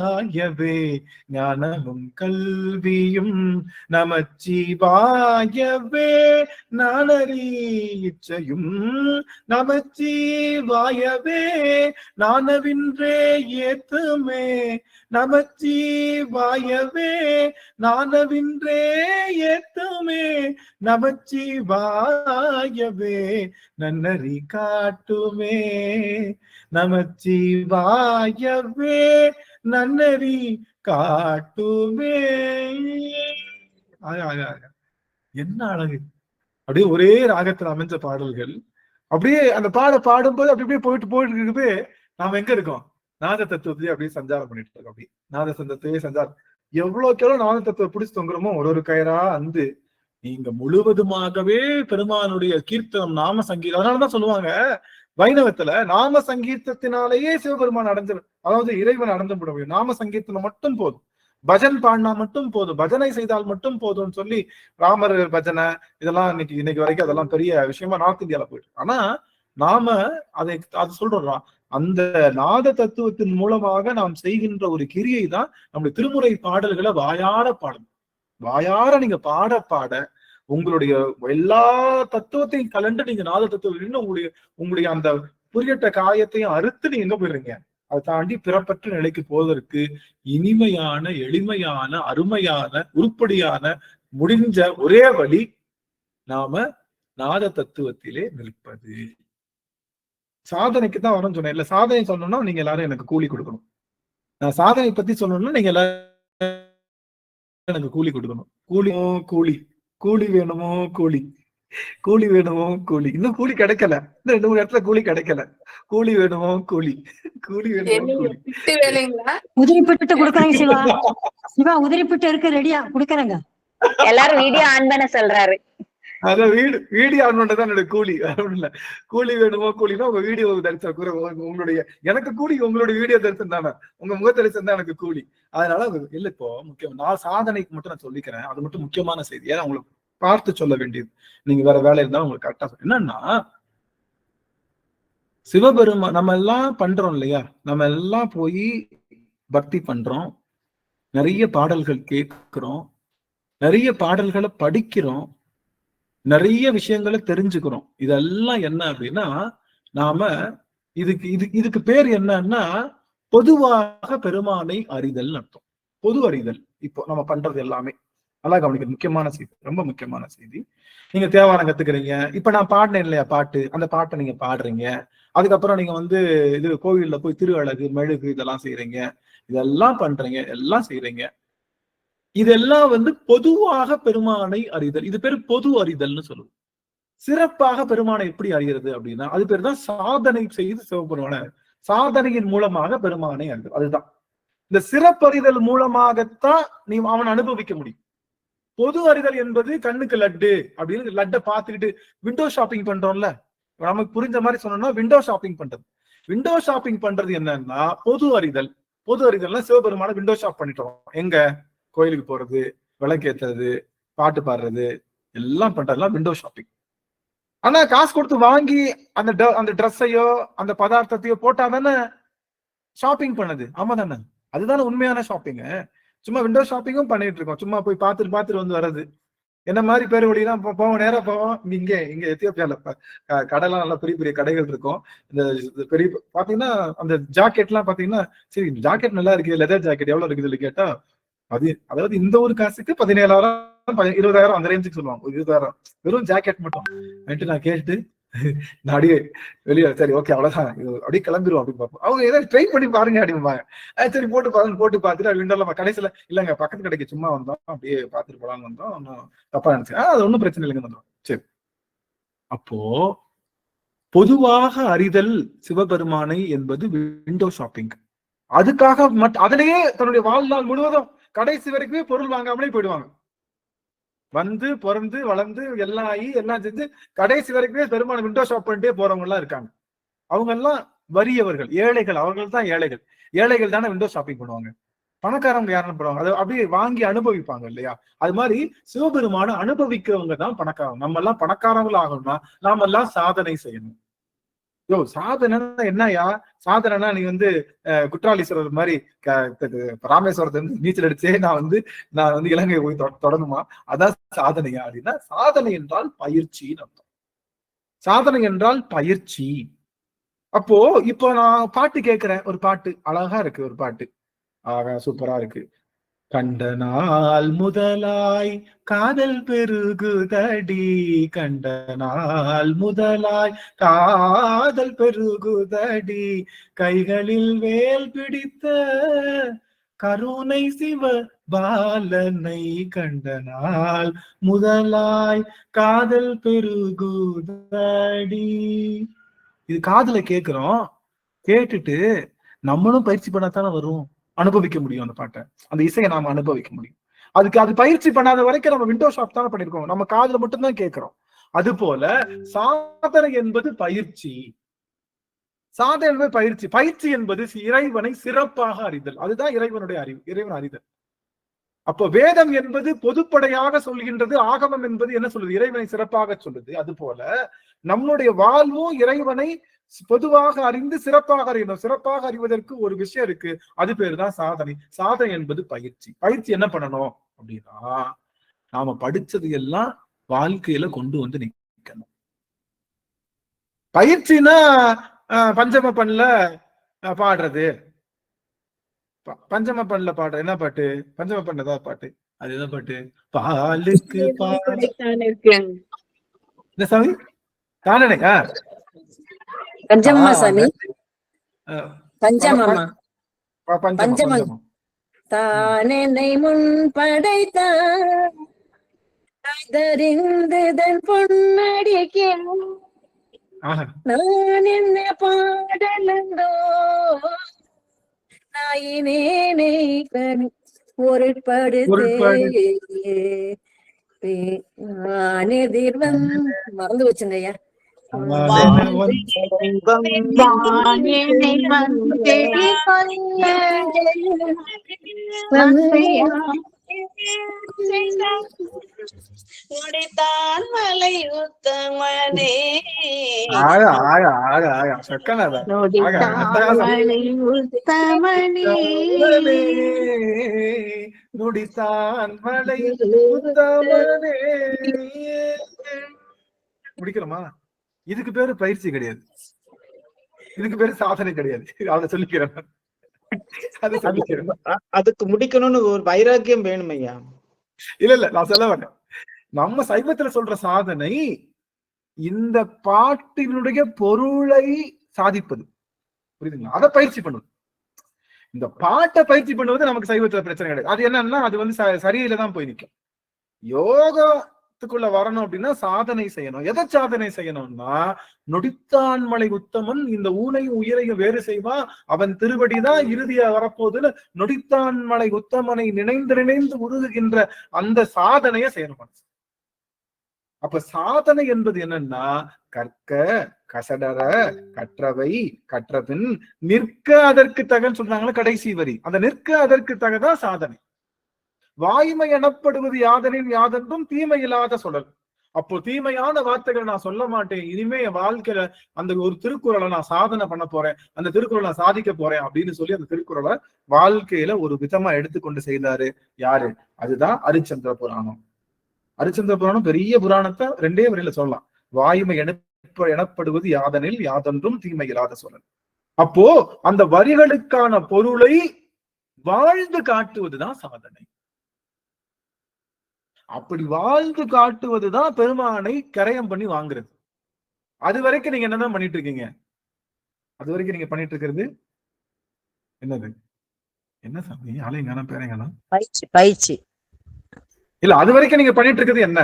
ஞானமும் கல்வியும் நமச்சிவாயவே நானறி இச்சையும் நமச்சிவாயவே நானவின்றே ஏத்துமே நமச்சிவாயவே நானவின்றே ஏத்துமே நமச்சிவாயவே நன்னறி காட்டுமே நமச்சிவாயவே நன்னறி காட்டுமே. என்ன அழகு! அப்படியே ஒரே ராகத்துல அமைஞ்ச பாடல்கள். அப்படியே அந்த பாடும்போது அப்படியே போயிட்டு இருக்குது. நாம எங்க இருக்கோம்? நாத தத்துவத்திலேயே அப்படியே சஞ்சாரம் பண்ணிட்டு இருக்கோம். அப்படி நாத சந்தத்தையே சஞ்சாரம். எவ்வளவுக்கெவ்வளவு நாத தத்துவம் பிடிச்சு தொங்குறோமோ ஒரு கயிறா வந்து நீங்க முழுவதுமாகவே பெருமானுடைய கீர்த்தனம் நாம சங்கீதம். அதனாலதான் சொல்லுவாங்க வைணவத்துல நாம சங்கீர்த்தத்தினாலேயே சிவபெருமான் அடைஞ்சு, அதாவது இறைவன் அடைஞ்சு விட முடியும். நாம சங்கீர்த்தனம் மட்டும் போதும், பஜன் பாடினா மட்டும் போதும், பஜனை செய்தால் மட்டும் போதும்னு சொல்லி ராமர் பஜனை இதெல்லாம் இன்னைக்கு வரைக்கும் அதெல்லாம் பெரிய விஷயமா நார்த் இந்தியால போயிட்டு. ஆனா நாம அது சொல்றோம், அந்த நாத தத்துவத்தின் மூலமாக நாம் செய்கின்ற ஒரு கிரியை தான் நம்முடைய திருமுறை பாடல்களை வாயார பாடணும். வாயார நீங்க பாட உங்களுடைய எல்லா தத்துவத்தையும் கலந்து நீங்க நாத தத்துவம் உங்களுடைய அந்த புரியட்ட காயத்தையும் அறுத்து நீங்க எங்க போயிடுறீங்க? அதை தாண்டி பிறப்பற்ற நிலைக்கு போவதற்கு இனிமையான எளிமையான அருமையான உருப்படியான முடிஞ்ச ஒரே வழி நாம நாத தத்துவத்திலே நிற்பது. சாதனைக்கு தான் வரணும்னு சொன்னேன் இல்ல. சாதனை சொல்லணும்னா நீங்க எல்லாரும் எனக்கு கூலி கொடுக்கணும். நான் சாதனை பத்தி சொல்லணும்னா நீங்க எல்லாரும் எனக்கு கூலி கொடுக்கணும். கூலி கூலி வேணுமோ கூலி கூலி வேணுமோ கூலி. இன்னும் கூலி கிடைக்கல. இன்னும் 2-3 இடத்துல கூலி கிடைக்கல. கூலி வேணுமோ கூலி கூலி வேணுமோ கூலி. உதிரிப்பட்டு கொடுக்குறாங்க சிவா. சிவா உதிரிப்பட்டு இருக்கு, ரெடியா கொடுக்குறாங்க. எல்லாரும் வீடியோ ஆன் பண்ண சொல்றாரு. அதான் வீடியோ ஆன் பண்றதுதான் என்னோட கூலி. இல்ல கூலி வேணுமோ கூலினா உங்க வீடியோ தரிசனம் உங்களுடைய எனக்கு கூலி உங்களுடைய வீடியோ தரிசனம் தானே, உங்க முக தரிசனம் தான் எனக்கு கூலி. அதனால இல்ல இப்போ முக்கியம் நான் சாதனைக்கு மட்டும் நான் சொல்லிக்கிறேன். அது மட்டும் முக்கியமான செய்தி. ஏன்னா உங்களுக்கு பார்த்து சொல்ல வேண்டியது. நீங்க வேற வேலை இருந்தாலும் உங்களுக்கு கரெக்டா சொல்ல. என்னன்னா சிவபெருமான் நம்ம எல்லாம் பண்றோம் இல்லையா, நம்ம எல்லாம் போய் பக்தி பண்றோம், நிறைய பாடல்கள் கேட்கிறோம், நிறைய பாடல்களை படிக்கிறோம், நிறைய விஷயங்களை தெரிஞ்சுக்கிறோம். இதெல்லாம் என்ன அப்படின்னா நாம இதுக்கு பேர் என்னன்னா பொதுவாக பெருமானை அறிதல் அர்த்தம். பொது அறிதல். இப்போ நம்ம பண்றது எல்லாமே நல்லா கவனிக்க. முக்கியமான செய்தி, ரொம்ப முக்கியமான செய்தி. நீங்க தேவாரம் கத்துக்கிறீங்க. இப்ப நான் பாடினேன் இல்லையா பாட்டு, அந்த பாட்டை நீங்க பாடுறீங்க. அதுக்கப்புறம் நீங்க இது கோவில்ல போய் திரு அழகு மெழுகு இதெல்லாம் செய்யறீங்க, இதெல்லாம் பண்றீங்க, எல்லாம் செய்யறீங்க. இதெல்லாம் பொதுவாக பெருமானை அறிதல். இது பேரு பொது அறிதல்னு சொல்லுவோம். சிறப்பாக பெருமானை எப்படி அறிகிறது அப்படின்னா அது பேர் தான் சாதனை செய்து சிவபெருமான சாதனையின் மூலமாக பெருமானை அறிதல். அதுதான் இந்த சிறப்பறிதல் மூலமாகத்தான் நீ அவன் அனுபவிக்க முடியும். பொது அறிதல் என்பது கண்ணுக்கு லட்டு அப்படின்னு லட்டை பார்த்துக்கிட்டு விண்டோ ஷாப்பிங் பண்றோம்ல, நமக்கு புரிஞ்ச மாதிரி சொன்னோம்னா விண்டோ ஷாப்பிங் பண்றது. விண்டோ ஷாப்பிங் பண்றது என்னன்னா பொது அறிதல். பொது அறிதல்னா சிவபெருமான விண்டோ ஷாப் பண்ணிட்டோம். எங்க கோயிலுக்கு போறது, விளக்கேத்துறது, பாட்டு பாடுறது எல்லாம் பண்றதுலாம் விண்டோ ஷாப்பிங். ஆனா காசு கொடுத்து வாங்கி அந்த ட்ரெஸ்ஸையோ அந்த பதார்த்தத்தையோ போட்டா தானே ஷாப்பிங் பண்ணது. ஆமா தானே? அதுதானே உண்மையான ஷாப்பிங். சும்மா விண்டோ ஷாப்பிங்கும் பண்ணிட்டு இருக்கோம். சும்மா போய் பார்த்துட்டு வந்து வர்றது. என்ன மாதிரி பேர் வழியெல்லாம் போவோம், நேரா போவோம். இங்க எத்தியோப்பியால கடைலாம் நல்லா பெரிய பெரிய கடைகள் இருக்கும். இந்த பெரிய பாத்தீங்கன்னா அந்த ஜாக்கெட் எல்லாம் பாத்தீங்கன்னா, சரி ஜாக்கெட் நல்லா இருக்கு, லெதர் ஜாக்கெட் எவ்வளவு இருக்குது கேட்டா, அதாவது இந்த ஒரு காசுக்கு 17,000 20,000 அந்த ரேஞ்சுக்கு சொல்லுவாங்க. 20,000 வெறும் ஜாக்கெட் மட்டும். நான் கேட்டு நான் அப்படியே வெளியே சரி ஓகே அவ்வளவுதான் அப்படியே கிளம்பிடுவோம் அப்படின்னு பார்ப்போம். அவங்க ஏதாவது ட்ரை பண்ணி பாருங்க அப்படிம்பாங்க. சரி போட்டு பார்த்துட்டு அது விண்டோல கடைசியில இல்லைங்க பக்கத்து கடைக்கு சும்மா வந்தோம் அப்படியே பார்த்துட்டு போலான்னு வந்தோம், ஒன்னும் தப்பா நினைச்சு அது ஒன்றும் பிரச்சனை இல்லைங்க வந்தோம். சரி, அப்போ பொதுவாக அறிதல் சிவபெருமானை என்பது விண்டோ ஷாப்பிங். அதுக்காக அதிலேயே தன்னுடைய வாழ்நாள் முழுவதும் கடைசி வரைக்குமே பொருள் வாங்காமலே போயிடுவாங்க. வந்து பிறந்து வளர்ந்து எல்லாம் ஆகி எல்லாம் செஞ்சு கடைசி வரைக்குமே பெருமான விண்டோ ஷாப் பண்ணிட்டே போறவங்க எல்லாம் இருக்காங்க. அவங்க எல்லாம் வறியவர்கள், ஏழைகள். அவர்கள் தான் ஏழைகள். ஏழைகள் தானே விண்டோ ஷாப்பிங் பண்ணுவாங்க. பணக்காரவங்க யாரும் பண்ணுவாங்க, அதை அப்படியே வாங்கி அனுபவிப்பாங்க இல்லையா? அது மாதிரி சிவபெருமான அனுபவிக்கிறவங்க தான் பணக்காரங்க. நம்ம எல்லாம் பணக்காரங்கள் ஆகணும்னா நாம எல்லாம் சாதனை செய்யணும். சாதனை என்னையா? சாதனைனா நீ வந்து குற்றாலீஸ்வரர் மாதிரி ராமேஸ்வரத்தை வந்து நீச்சல் அடிச்சே நான் வந்து இலங்கை போய் தொடணுமா? அதான் சாதனையா அப்படின்னா, சாதனை என்றால் பயிற்சின்னு அர்த்தம். சாதனை என்றால் பயிற்சி. அப்போ இப்போ நான் பாட்டு கேட்கிறேன், ஒரு பாட்டு அழகா இருக்கு, ஒரு பாட்டு சூப்பரா இருக்கு. கண்ட நாள் முதலாய் காதல் பெருகுதடி, கண்ட நாள் முதலாய் காதல் பெருகுதடி, கைகளில் வேல் பிடித்த கருணை சிவ பாலனை, கண்ட நாள் முதலாய் காதல் பெருகுதடி. இது காதுல கேட்கிறோம். கேட்டுட்டு நம்மளும் பயிற்சி பண்ணத்தானே வரும், அனுபவிக்க முடியும் அந்த பாட்டை, அந்த இசையை நாம அனுபவிக்க முடியும். அது பயிற்சி பண்ணாத வரைக்கும் நம்ம விண்டோ ஷாப் தானே பண்ணிருக்கோம், நம்ம காதுல மட்டும்தான் கேட்கிறோம். அது போல சாதனை என்பது பயிற்சி. சாதனை என்பது பயிற்சி. பயிற்சி என்பது இறைவனை சிறப்பாக அறிதல். அதுதான் இறைவனுடைய அறிவு, இறைவன் அறிதல். அப்போ வேதம் என்பது பொதுப்படையாக சொல்கின்றது, ஆகமம் என்பது என்ன சொல்லுது? இறைவனை சிறப்பாக சொல்லுது. அது போல நம்மளுடைய வாழ்வும் இறைவனை பொதுவாக அறிந்து சிறப்பாக அறியணும். சிறப்பாக அறிவதற்கு ஒரு விஷயம் இருக்கு, அது பேரு தான் சாதனை. சாதனை என்பது பயிற்சி. பயிற்சி என்ன பண்ணணும் அப்படின்னா, நாம படிச்சது எல்லாம் வாழ்க்கையில கொண்டு வந்து நிக்கணும். பயிற்சினா பஞ்சம பண்ணல பாடுறது, பஞ்சம பண்ணல பாடுற என்ன பாட்டு? பஞ்சம பண்ணதா பாட்டு, அது என்ன பாட்டு? பாலுக்கு என்ன சாமி? தானே பஞ்சமா சாமி, பஞ்சமமா பஞ்சமம். தானென்னை முன் படைத்தறிந்ததன் பொன்னடிக்கே நான் என்ன பாடலந்தோ நாயினேனை பொருட்படுத்தே நான் எதிர்வன் மறந்து வச்சுங்க ஐயா. முடித்தான் மலை உத்தமனே, முடித்தான் மலை உத்தமனே. முடிக்கிறோமா? இதுக்கு பேரு பயிற்சி கிடையாது, இதுக்கு பேரு சாதனை கிடையாது. அதை சொல்லிக்கிறேன், அதை சொல்லிக்கிறேன். அதுக்கு முடிக்கணும்னு ஒரு வைராக்கியம் வேணும் ஐயா. இல்ல நான் சொல்ல வரேன். நம்ம சைவத்துல சொல்ற சாதனை இந்த பாட்டினுடைய பொருளை சாதிப்பது, புரியுதுங்களா? அதை பயிற்சி பண்ணுவது. இந்த பாட்டை பயிற்சி பண்ணுவது நமக்கு சைவத்துல பிரச்சனை கிடையாது. அது என்னன்னா, அது வந்து சரியில தான் போய் நிற்கும். யோகத்துக்குள்ள வரணும் அப்படின்னா சாதனை செய்யணும். எதை சாதனை செய்யணும்னா, நொடித்தான் மலை உத்தமன் இந்த ஊனையும் உயிரையும் வேறு செய்வா, அவன் திருவடிதான் இறுதியா வரப்போதுன்னு நொடித்தான் மலை உத்தமனை நினைந்து உருகுகின்ற அந்த சாதனையை செய்யணும். அப்ப சாதனை என்பது என்னன்னா, கற்க கசடர கற்றவை கற்றபின் நிற்க அதற்கு தகன்னு சொல்றாங்களா கடைசி வரி, அந்த நிற்க அதற்கு தகதான் சாதனை. வாய்மை எனப்படுவது யாதனின் யாதென்றும் தீமை இல்லாத சொல்லல். அப்போ தீமையான வார்த்தைகளை நான் சொல்ல மாட்டேன், இனிமே என் வாழ்க்கையில அந்த ஒரு திருக்குறளை நான் சாதனை பண்ண போறேன், அந்த திருக்குறளை நான் சாதிக்க போறேன் அப்படின்னு சொல்லி அந்த திருக்குறளை வாழ்க்கையில ஒரு விதமா எடுத்துக்கொண்டு செய்தாரு. யாரு? அதுதான் அரிச்சந்திர புராணம். அரிச்சந்திர புராணம் பெரிய புராணத்தை 2 வரியில சொல்லலாம். வாய்மை எனப்படுவது யாதனில் யாதொன்றும் தீமை இல்லாத சொல்லல். அப்போ அந்த வரிகளுக்கான பொருளை வாழ்ந்து காட்டுவதுதான் சாதனை. அப்படி வாழ்ந்து காட்டுவதுதான் பெருமானை கரையம் பண்ணி வாங்குறது. அது வரைக்கும் நீங்க என்னதான் பண்ணிட்டு இருக்கீங்க? அது வரைக்கும் நீங்க பண்ணிட்டு இருக்கிறது என்னது? என்ன சாமி ஆலயங்கான பேரங்கானா? பயிற்சி பயிற்சி. இல்ல, அது வரைக்கும் நீங்க பண்ணிட்டு இருக்கிறது என்ன?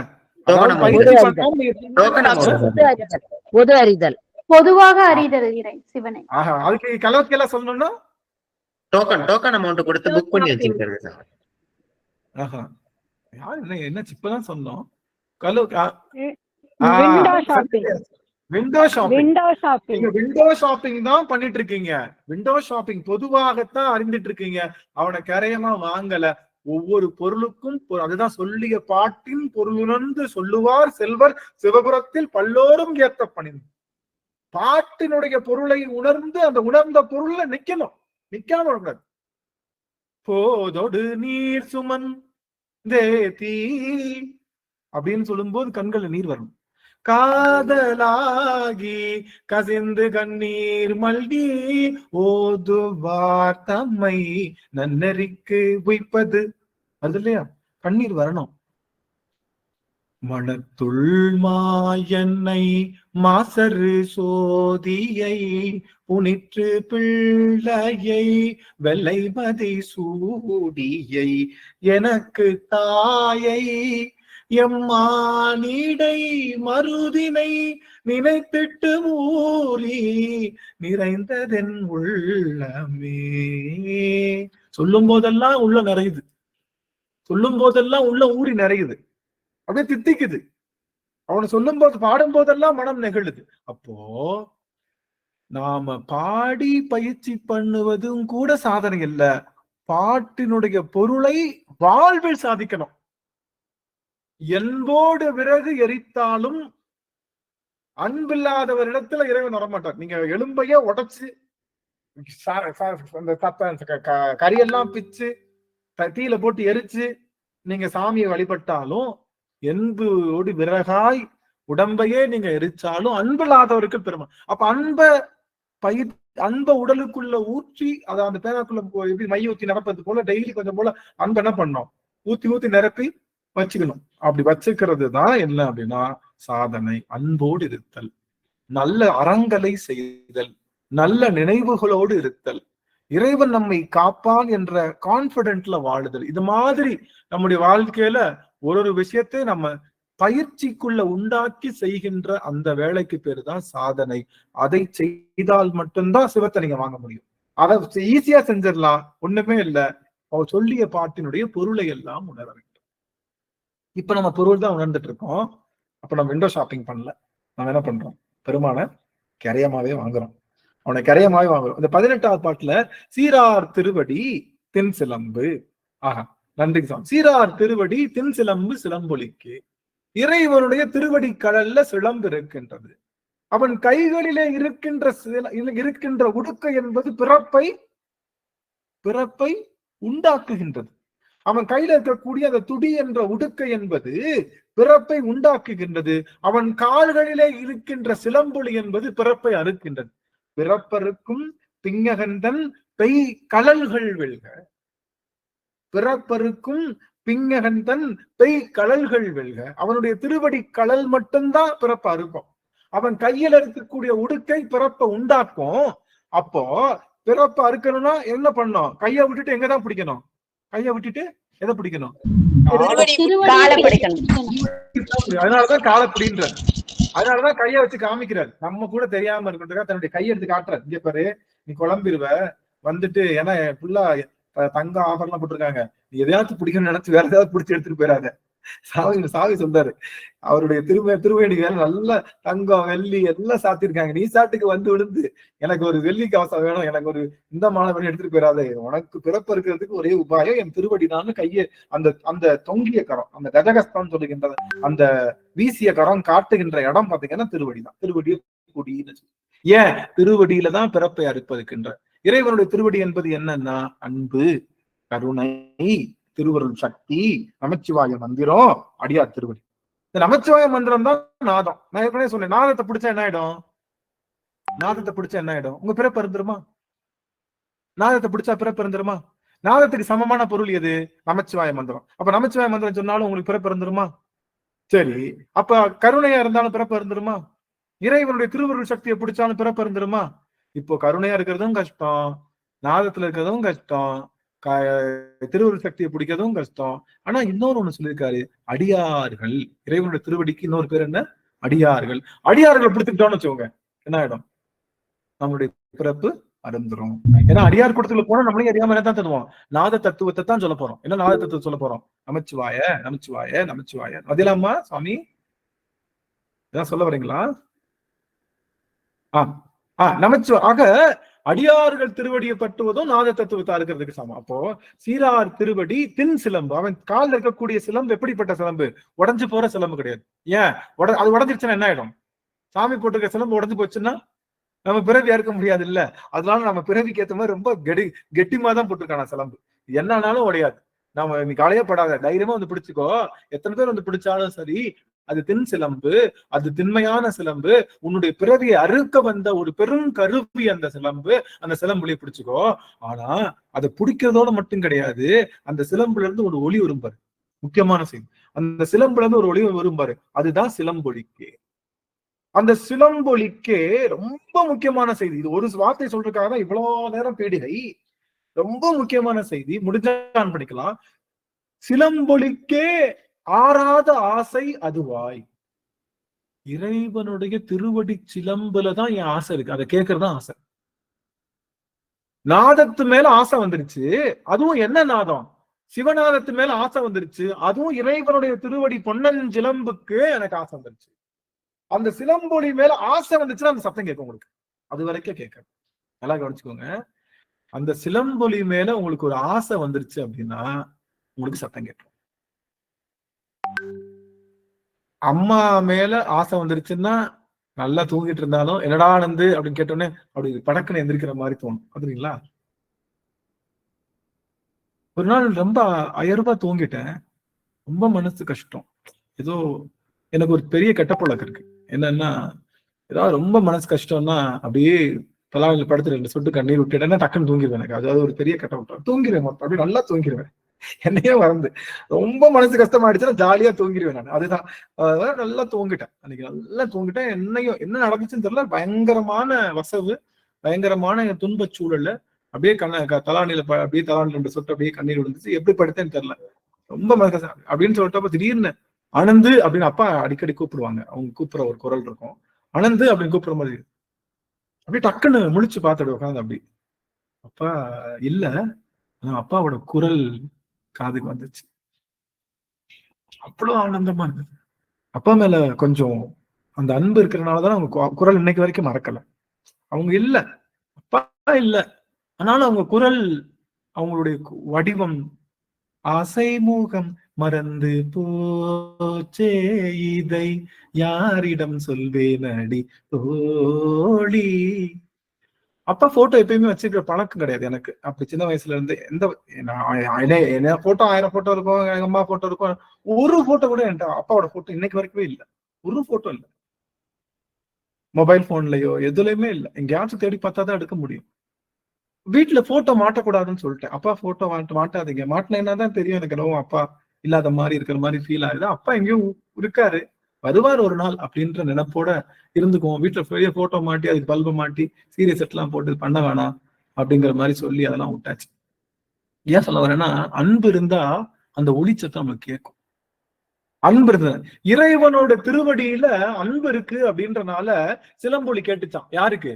பொது அறிதல், பொதுவாக அறிதல் இறை சிவனை. அதுக்கு கலவைக்கெல்லாம் சொல்லணும்னா டோக்கன் அமௌண்ட் கொடுத்து புக் பண்ணி வச்சிருக்கிறது. என்ன இப்பதான் சொன்னோம். விண்டோ ஷாப்பிங் தான் பண்ணிட்டு இருக்கீங்க. விண்டோ ஷாப்பிங் பொதுவாகத்தான் அறிந்துட்டு இருக்கீங்க. அவனை கரையமா வாங்கல. ஒவ்வொரு பொருளுக்கும் அதுதான் சொல்லிய பாட்டின் பொருளுணர்ந்து சொல்லுவார் செல்வர் சிவபுரத்தில் பல்லோரும் ஏத்த பணிந்து. பாட்டினுடைய பொருளை உணர்ந்து அந்த உணர்ந்த பொருள்ல நிக்கணும், நிக்காம விடக்கூடாது. போதோடு நீர் சுமன் தேதி அப்படின்னு சொல்லும்போது கண்கள்ல நீர் வரணும். காதலாகி கசிந்து கண்ணீர் மல்கி ஓதுவார் தம்மை நன்னெறிக்கு உய்ப்பது, அது இல்லையா? கண்ணீர் வரணும். மனத்துள் மாயன்னை மாசரு சோதியை புனிற்று பிள்ளையை வெள்ளைமதி சூடியை எனக்கு தாயை எம்மானிடை மருதினை நினைத்திட்டு ஊறி நிறைந்ததென் உள்ளமே. சொல்லும் போதெல்லாம் உள்ள நிறையுது, சொல்லும் போதெல்லாம் உள்ள ஊறி நிறையுது, அப்படியே தித்திக்குது. அவனை சொல்லும் போது பாடும் போதெல்லாம் மனம் நெகிழுது. அப்போ நாம பாடி பயிற்சி பண்ணுவதும் கூட சாதனை இல்ல, பாட்டினுடைய பொருளை வாழ்வில் சாதிக்கணும். என்போடு விறகு எரித்தாலும் அன்பில்லாதவரிடத்துல இறைவன் வரமாட்டார். நீங்க எலும்பைய உடைச்சு கரியெல்லாம் பிச்சு தீயில போட்டு எரிச்சு நீங்க சாமியை வழிபட்டாலும், என்போடு விறகாய் உடம்பையே நீங்க எரிச்சாலும் அன்பில்லாதவருக்கு பெருமை. அப்ப அன்ப உடலுக்குள்ள ஊற்றி அதை அந்த பேனாக்குள்ள எப்படி மைய ஊத்தி நிரப்பது போல டெய்லி கொஞ்சம் போல அன்பு என்ன பண்ணோம், ஊத்தி நிரப்பி வச்சுக்கணும். அப்படி வச்சுக்கிறது தான் என்ன அப்படின்னா சாதனை. அன்போடு இருத்தல், நல்ல அறங்களை செய்தல், நல்ல நினைவுகளோடு இருத்தல், இறைவன் நம்மை காப்பான் என்ற கான்பிடென்ட்ல வாழுதல். இது மாதிரி நம்முடைய வாழ்க்கையில ஒரு விஷயத்தை நம்ம பயிற்சிக்குள்ள உண்டாக்கி செய்கின்ற அந்த வேலைக்கு பேரு தான் சாதனை. அதை செய்தால் மட்டும்தான் சிவத்தை நீங்க வாங்க முடியும். அதை ஈஸியா செஞ்சிடலாம், ஒண்ணுமே இல்லை. அவர் சொல்லிய பாட்டினுடைய பொருளை எல்லாம் உணர வேண்டும். இப்ப நம்ம பொருள் தான் உணர்ந்துட்டு இருக்கோம். அப்ப நம்ம விண்டோ ஷாப்பிங் பண்ணல, நம்ம என்ன பண்றோம்? பெருமான கரையமாவே வாங்குறோம், அவனை கரையமாவே வாங்குறோம். இந்த 18வது பாட்டுல சீரார் திருவடி தென் சிலம்பு. நன்றி சாமி. சீரார் திருவடி தென் சிலம்பு சிலம்பொலிக்கு. இறைவனுடைய திருவடி கடல்ல சிலம்பு இருக்கின்றது. அவன் கைகளிலே இருக்கின்ற உடுக்கை என்பது பிறப்பை உண்டாக்குகின்றது. அவன் கையில இருக்கக்கூடிய அந்த துடி என்ற உடுக்கை என்பது பிறப்பை உண்டாக்குகின்றது. அவன் கால்களிலே இருக்கின்ற சிலம்பொலி என்பது பிறப்பை அறுக்கின்றது. பிறப்பருக்கும் பிங்ககந்தன் பெய் கடல்கள் வெல்க. பிறப்பருக்கும் பிங்ககந்தன் பெய் கடல்கள் வெல்க. அவனுடைய திருவடி கடல் மட்டும்தான் பிறப்ப அறுக்கும். அவன் கையில இருக்கக்கூடிய உடுக்கை பிறப்ப உண்டாக்கும். அப்போ பிறப்ப அறுக்கணும்னா என்ன பண்ணும்? கையை விட்டுட்டு எங்கதான் பிடிக்கணும்? கையை விட்டுட்டு எதை பிடிக்கணும்? அதனாலதான் காலை பிடின்றார். அதனாலதான் கையை வச்சு காமிக்கிறார். நம்ம கூட தெரியாம இருக்கிறதுக்காக தன்னுடைய கையை எடுத்து காட்டுறாரு. இங்க பாரு, நீ குழம்பிருவ வந்துட்டு, ஏன்னா ஃபுல்லா தங்க ஆஃபர்லாம் போட்டிருக்காங்க, நீ எதையாவது பிடிக்கணும்னு நினைச்சு வேற ஏதாவது பிடிச்சி எடுத்துட்டு போயிடாத, சாமி சொல்றாரு, அவருடைய திருவேணி வேலை நல்ல தங்கம் வெள்ளி எல்லாம் சாத்திருக்காங்க, நீ சாட்டுக்கு வந்து விழுந்து எனக்கு ஒரு வெள்ளி கவசம் வேணும், எனக்கு ஒரு இந்த மாலை வேணும் எடுத்துட்டு போயிடாதே, உனக்கு பிறப்பு இருக்கிறதுக்கு ஒரே உபாயம் என் திருவடினான்னு கையை அந்த அந்த தொங்கிய கரம், அந்த கஜகஸ்தான் சொல்லுகின்ற அந்த வீசிய கரம் காட்டுகின்ற இடம் பாத்தீங்கன்னா திருவடி தான். திருவடியை குடின்னு ஏன் திருவடியில தான் பிறப்பை அறுப்பதுக்கின்ற. இறைவனுடைய திருவடி என்பது என்னன்னா அன்பு, கருணை, திருவருள் சக்தி, நமச்சிவாய மந்திரம், அடியார் திருவடி. இந்த நமச்சிவாய மந்திரம் தான் நாதம். நான் ஏற்கனவே சொன்னேன், நாதத்தை பிடிச்சா என்ன ஆயிடும்? நாதத்தை பிடிச்சா என்ன ஆயிடும்? உங்க பிறப்பு இருந்துருமா? நாதத்தை பிடிச்சா பிறப்பு இருந்துருமா? நாதத்துக்கு சமமான பொருள் எது? நமச்சிவாய மந்திரம். அப்ப நமச்சிவாய மந்திரம் சொன்னாலும் உங்களுக்கு பிறப்பு இருந்துருமா? சரி, அப்ப கருணையா இருந்தாலும் பிறப்பு இருந்துருமா? இறைவனுடைய திருவருள் சக்தியை பிடிச்சாலும் பிறப்பு இருந்துருமா? இப்போ கருணையா இருக்கிறதும் கஷ்டம், நாதத்துல இருக்கிறதும் கஷ்டம், திருவருள் சக்தியை பிடிக்கிறதும் கஷ்டம். ஆனா இன்னொரு ஒண்ணு சொல்லியிருக்காரு, அடியார்கள். இறைவனுடைய திருவடிக்கு இன்னொரு பேர் என்ன? அடியார்கள். அடியார்களை பிடித்துக்கிட்டோம்னு வச்சுக்கோங்க, என்ன ஆயிடும்? நம்மளுடைய பிறப்பு அருந்துரும். ஏன்னா அடியார் கூட்டத்துல போனா நம்மளையும் அறியாம என்ன தான் தருவோம்? நாத தத்துவத்தை தான் சொல்ல போறோம். என்ன நாத தத்துவத்தை சொல்ல போறோம்? நமச்சிவாய நமச்சிவாய நமச்சிவாய. அதிலாமா சுவாமி ஏதாவது சொல்ல வரீங்களா? ஆக அடியார்கள் திருவடியை பட்டுவதும் நாத தத்துவத்தா இருக்கிறதுக்கு சமம். அப்போ சீரார் திருவடி தின் சிலம்பு. அவன் காலில் இருக்கக்கூடிய சிலம்பு எப்படிப்பட்ட சிலம்பு? உடஞ்சு போற சிலம்பு கிடையாது. ஏன் அது உடஞ்சிருச்சுன்னா என்ன ஆயிடும்? சாமி போட்டிருக்க சிலம்பு உடஞ்சு போச்சுன்னா நம்ம பிறவி அறுக்க முடியாது இல்ல. அதனால நம்ம பிறவிக்கு ஏற்ற மாதிரி ரொம்ப கெட்டிமா தான் போட்டிருக்கான சிலம்பு, என்னன்னாலும் உடையாது. நம்ம நீ களையப்படாத, தைரியமா வந்து பிடிச்சுக்கோ. எத்தனை பேர் வந்து பிடிச்சாலும் சரி, அது தின் சிலம்பு, அது திண்மையான சிலம்பு, உன்னுடைய பிறவியை அறுக்க வந்த ஒரு பெரும் கருவி அந்த சிலம்பு. அந்த சிலம்புலயே பிடிச்சுக்கோ. ஆனா அதை பிடிக்கிறதோட மட்டும் கிடையாது, அந்த சிலம்புல இருந்து ஒரு ஒளி வரும்பாரு. முக்கியமான செய்தி, அந்த சிலம்புல இருந்து ஒரு ஒளி வரும்பாரு, அதுதான் சிலம்பொலிக்கே. அந்த சிலம்பொலிக்கே ரொம்ப முக்கியமான செய்தி. இது ஒரு வார்த்தை சொல்றதுக்காக தான் இவ்வளவு நேரம் பீடிகை. ரொம்ப முக்கியமான செய்தி, முடிஞ்சான் படிக்கலாம். சிலம்பொலிக்கே ஆறாத ஆசை அதுவாய். இறைவனுடைய திருவடி சிலம்புலதான் என் ஆசை இருக்கு, அதை கேட்கறதுதான் ஆசை. நாதத்து மேல ஆசை வந்துருச்சு, அதுவும் என்ன நாதம்? சிவநாதத்து மேல ஆசை வந்துருச்சு, அதுவும் இறைவனுடைய திருவடி பொன்னஞ்சிலம்புக்கு எனக்கு ஆசை வந்துருச்சு. அந்த சிலம்பொலி மேல ஆசை வந்துச்சுன்னா அந்த சத்தம் கேட்கும் உங்களுக்கு, அது வரைக்கும் கேட்க. நல்லா கவனிச்சுக்கோங்க, அந்த சிலம்பொலி மேல உங்களுக்கு ஒரு ஆசை வந்துருச்சு அப்படின்னா உங்களுக்கு சத்தம் கேட்கும். அம்மா மேல ஆசை வந்துருச்சுன்னா நல்லா தூங்கிட்டு இருந்தாலும் என்னடா ஆனந்து அப்படின்னு கேட்டோன்னே அப்படி படக்குன்னு எந்திரிக்கிற மாதிரி தோணும். அதுங்களா? ஒரு நாள் ரொம்ப அயர்வா தூங்கிட்டேன், ரொம்ப மனசு கஷ்டம். ஏதோ எனக்கு ஒரு பெரிய கெட்ட பழக்கம் இருக்கு. என்னன்னா, ஏதாவது ரொம்ப மனசு கஷ்டம்னா அப்படியே தலாவில படுத்து 2 சொட்டு கண்ணீர் விட்டுட்டேன்னா டக்குன்னு தூங்கிடுவேன். எனக்கு அதாவது ஒரு பெரிய கெட்ட பழக்கம். தூங்கிடுவேன், அப்படியே நல்லா தூங்கிடுவேன். என்னையே மறந்து ரொம்ப மனசு கஷ்டமாயிடுச்சுன்னா ஜாலியா தூங்கிடுவேன் நான். அதுதான் நல்லா தூங்கிட்டேன் அன்னைக்கு, நல்லா தூங்கிட்டேன். என்ன நடந்துச்சுன்னு தெரியல, பயங்கரமான வசவு, பயங்கரமான துன்பச் சூழல்ல அப்படியே தலானில அப்படியே தலானில 2 சொட்டு அப்படியே கண்ணீர் விழுந்துச்சு. எப்படி படுத்தேன்னு தெரியல, ரொம்ப மனசு அப்படின்னு சொல்லிட்டப்ப திடீர்னு அனந்து அப்படின்னு அப்பா அடிக்கடி கூப்பிடுவாங்க, அவங்க கூப்பிடுற ஒரு குரல் இருக்கும், அனந்து அப்படின்னு கூப்பிடுற மாதிரி. அப்படியே டக்குன்னு முழிச்சு பார்த்துடு உட்காந்து. அப்படி அப்பா இல்ல, அப்பாவோட குரல் காதுக்கு வந்துச்சு. அவ்வளவு ஆனந்தமா இருந்தது. அப்பா மேல கொஞ்சம் அந்த அன்பு இருக்கிறதுனாலதான் அவங்க குரல் இன்னைக்கு வரைக்கும் மறக்கல. அவங்க இல்ல, அப்பா இல்ல, ஆனாலும் அவங்க குரல், அவங்களுடைய வடிவம், ஆசைமுகம் மறந்து போச்சே இதை யாரிடம் சொல்வேன் அடி தோழி. அப்பா போட்டோ எப்பயுமே வச்சுக்கிற பழக்கம் கிடையாது எனக்கு. அப்படி சின்ன வயசுல இருந்து என்ன போட்டோ 1000 போட்டோ இருக்கும், எங்க அம்மா போட்டோ இருக்கும், ஒரு போட்டோ கூட என்கிட்ட அப்பாவோட போட்டோ இன்னைக்கு வரைக்குமே இல்லை. ஒரு போட்டோ இல்லை, மொபைல் போன்லயோ எதுலயுமே இல்லை. எங்கேயாச்சும் தேடி பார்த்தா தான் எடுக்க முடியும். வீட்டுல போட்டோ மாட்டக்கூடாதுன்னு சொல்லிட்டேன். அப்பா போட்டோ மாட்டாதீங்க, மாட்டினேன்னா தான் தெரியும் எனக்கு என்னவோ அப்பா இல்லாத மாதிரி இருக்கிற மாதிரி ஃபீல் ஆகுது. அப்பா எங்கேயும் இருக்காரு, வருவார் ஒரு நாள் அப்படின்ற நினைப்போட இருந்துக்குவோம். வீட்டுல பெரிய போட்டோ மாட்டி அதுக்கு பல்பை மாட்டி சீரியஸ் எல்லாம் போட்டு பண்ண வேணாம் அப்படிங்கிற மாதிரி சொல்லி அதெல்லாம் விட்டாச்சு. ஏன் சொல்ல வரேன்னா, அன்பு இருந்தா அந்த ஒளிச்சத்தை நமக்கு கேட்கும். அன்பு இருந்தது, இறைவனோட திருவடியில அன்பு இருக்கு அப்படின்றனால சிலம்பொலி கேட்டுச்சான். யாருக்கு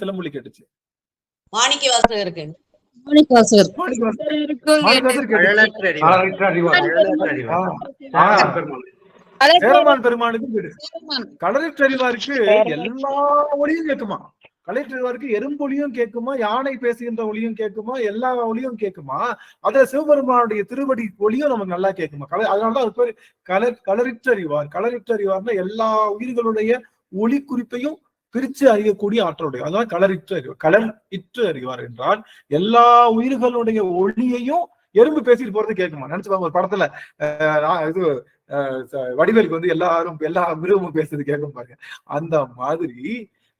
சிலம்பொலி கேட்டுச்சு? மாணிக்க வாசகருக்கு. மாணிக்கவாசகர். மாணிக்கவாசகர் சேரமான் பெருமானுக்கு களரிற்றறிவாருக்கு எல்லா ஒளியும் கேட்குமா? களரிற்றறிவாருக்கு எறும்பொலியும் கேட்குமா, யானை பேசுகின்ற ஒளியும் கேட்குமா, எல்லா ஒளியும் கேட்குமா? அதுல சிவபெருமானுடைய திருவடி ஒளியும் நமக்கு நல்லா கேட்குமா? அதனாலதான் அது பேரு களரிற்றறிவார். களரிற்றறிவார்னா எல்லா உயிர்களுடைய ஒளி குறிப்பையும் பிரிச்சு அறியக்கூடிய ஆற்றலுடைய, அதான் களரிற்று அறிவார் என்றால் எல்லா உயிர்களுடைய ஒளியையும் எறும்பு பேசிட்டு போறது கேட்குமா? நினைச்சு பாருங்க, ஒரு படத்துல இது வடிவேலுக்கு வந்து எல்லா மிருகமும் பேசுறது கேட்கும் பாருங்க. அந்த மாதிரி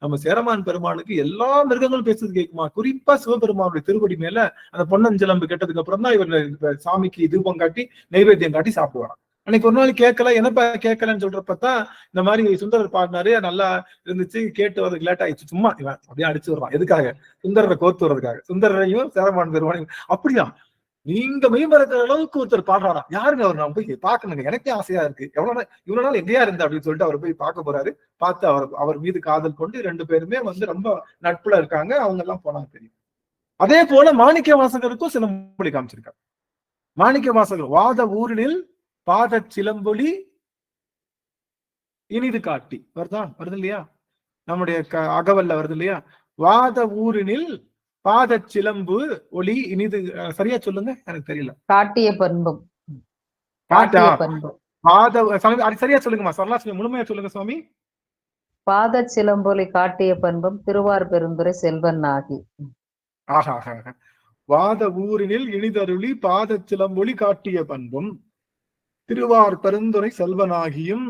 நம்ம சேரமான் பெருமானுக்கு எல்லா மிருகங்களும் பேசுறது கேட்குமா? குறிப்பா சிவபெருமானுடைய திருவடி மேல அந்த பொன்னஞ்சலம்பு கெட்டதுக்கு அப்புறம் தான் இவர் சாமிக்கு தீபம் காட்டி நைவேத்தியம் காட்டி சாப்பிடுவாராம். அன்னைக்கு ஒரு நாள் கேட்கல, என்னப்பா கேட்கலன்னு சொல்றப்பதான் இந்த மாதிரி சுந்தரர் பாடினாரு, நல்லா இருந்துச்சு, கேட்டு வரதுக்கு லேட் ஆயிடுச்சு, சும்மா இவன் அப்படியே அடிச்சு விடுறான். எதுக்காக? சுந்தரரை கோர்த்து வர்றதுக்காக. சுந்தரரையும் சேரமான் பெருமானையும் அப்படிதான் நீங்க மெய்மறக்கிற அளவுக்கு ஒருத்தர் பாடுறாராம். யாருங்க அவர்? நான் போய் பாக்கணுங்க, எனக்கே ஆசையா இருக்கு, இவ்வளவு நாள் எங்கேயா இருந்த அப்படின்னு சொல்லிட்டு அவர் போய் பார்க்க போறாரு. பார்த்து அவர் மீது காதல் கொண்டு 2 பேருமே வந்து ரொம்ப நட்புல இருக்காங்க. அவங்க எல்லாம் போனா தெரியும். அதே போல மாணிக்க வாசகருக்கும் சிலம்பொலி காமிச்சிருக்காரு. மாணிக்க வாசகர் வாத ஊரினில் பாத சிலம்பொலி இனிது காட்டி வருது இல்லையா? நம்முடைய அகவல்ல வருது இல்லையா? வாத ஊரினில் பாத சிலம்பு ஒளி இனிது. சரியா சொல்லுங்க, எனக்கு தெரியல. காட்டிய பண்பும். சரியா சொல்லுங்கம்மா, சரளா சொல்லுங்க, முழுமையா சொல்லுங்க சுவாமி. பாத சிலம்பொலி காட்டிய பண்பும் திருவார் பெருந்துரை செல்வன் ஆகி. ஆஹா. வாத ஊரினில் இனிதருளி பாத சிலம்பொலி காட்டிய பண்பும் திருவார் பெருந்துரை செல்வனாகியும்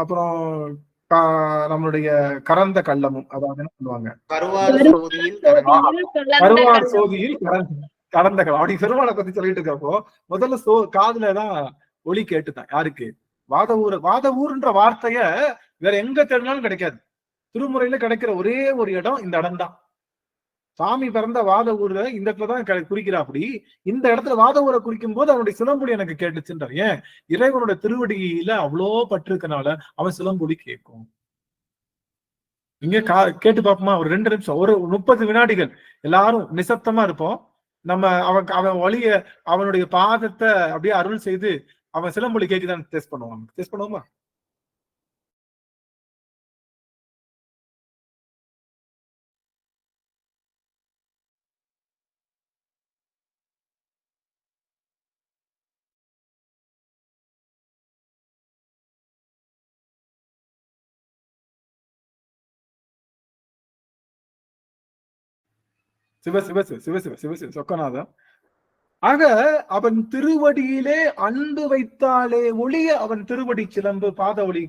அப்புறம் நம்மளுடைய கறந்த கள்ளமும், அதாவது என்ன சொல்லுவாங்க, கருவார் சோதியில் கறந்த கள்ளம். அப்படி பெருமாளை பத்தி சொல்லிட்டு இருக்கப்போ முதல்ல காதுலதான் ஒளி கேட்டுதான். யாருக்கு? வாத ஊர்ன்ற வார்த்தைய வேற எங்க தேடினாலும் கிடைக்காது. திருமுறையில கிடைக்கிற ஒரே ஒரு இடம் இந்த இடம் தான். சாமி பிறந்த வாத ஊர்ல இந்த இடத்துலதான் குறிக்கிறா. அப்படி இந்த இடத்துல வாத ஊரை குறிக்கும் போது அவனுடைய சிலம்பொலி எனக்கு கேட்டுச்சுன்றார். ஏன்? இறைவனோட திருவடியில அவ்வளோ பட்டிருக்கனால அவன் சிலம்பொலி கேட்கும். இங்க கேட்டு பார்ப்போமா? ஒரு 2 நிமிஷம், ஒரு 30 வினாடிகள் எல்லாரும் நிசப்தமா இருப்போம். நம்ம அவன் வழிய அவனுடைய பாதத்தை அப்படியே அருள் செய்து அவன் சிலம்பொலி கேட்குதான் டெஸ்ட் பண்ணுவோமா? சொக்கநாதம். ஆக அவன் திருவடியிலே அன்பு வைத்தாலே ஒளிய அவன் திருவடி சிலம்பு பாத ஒளி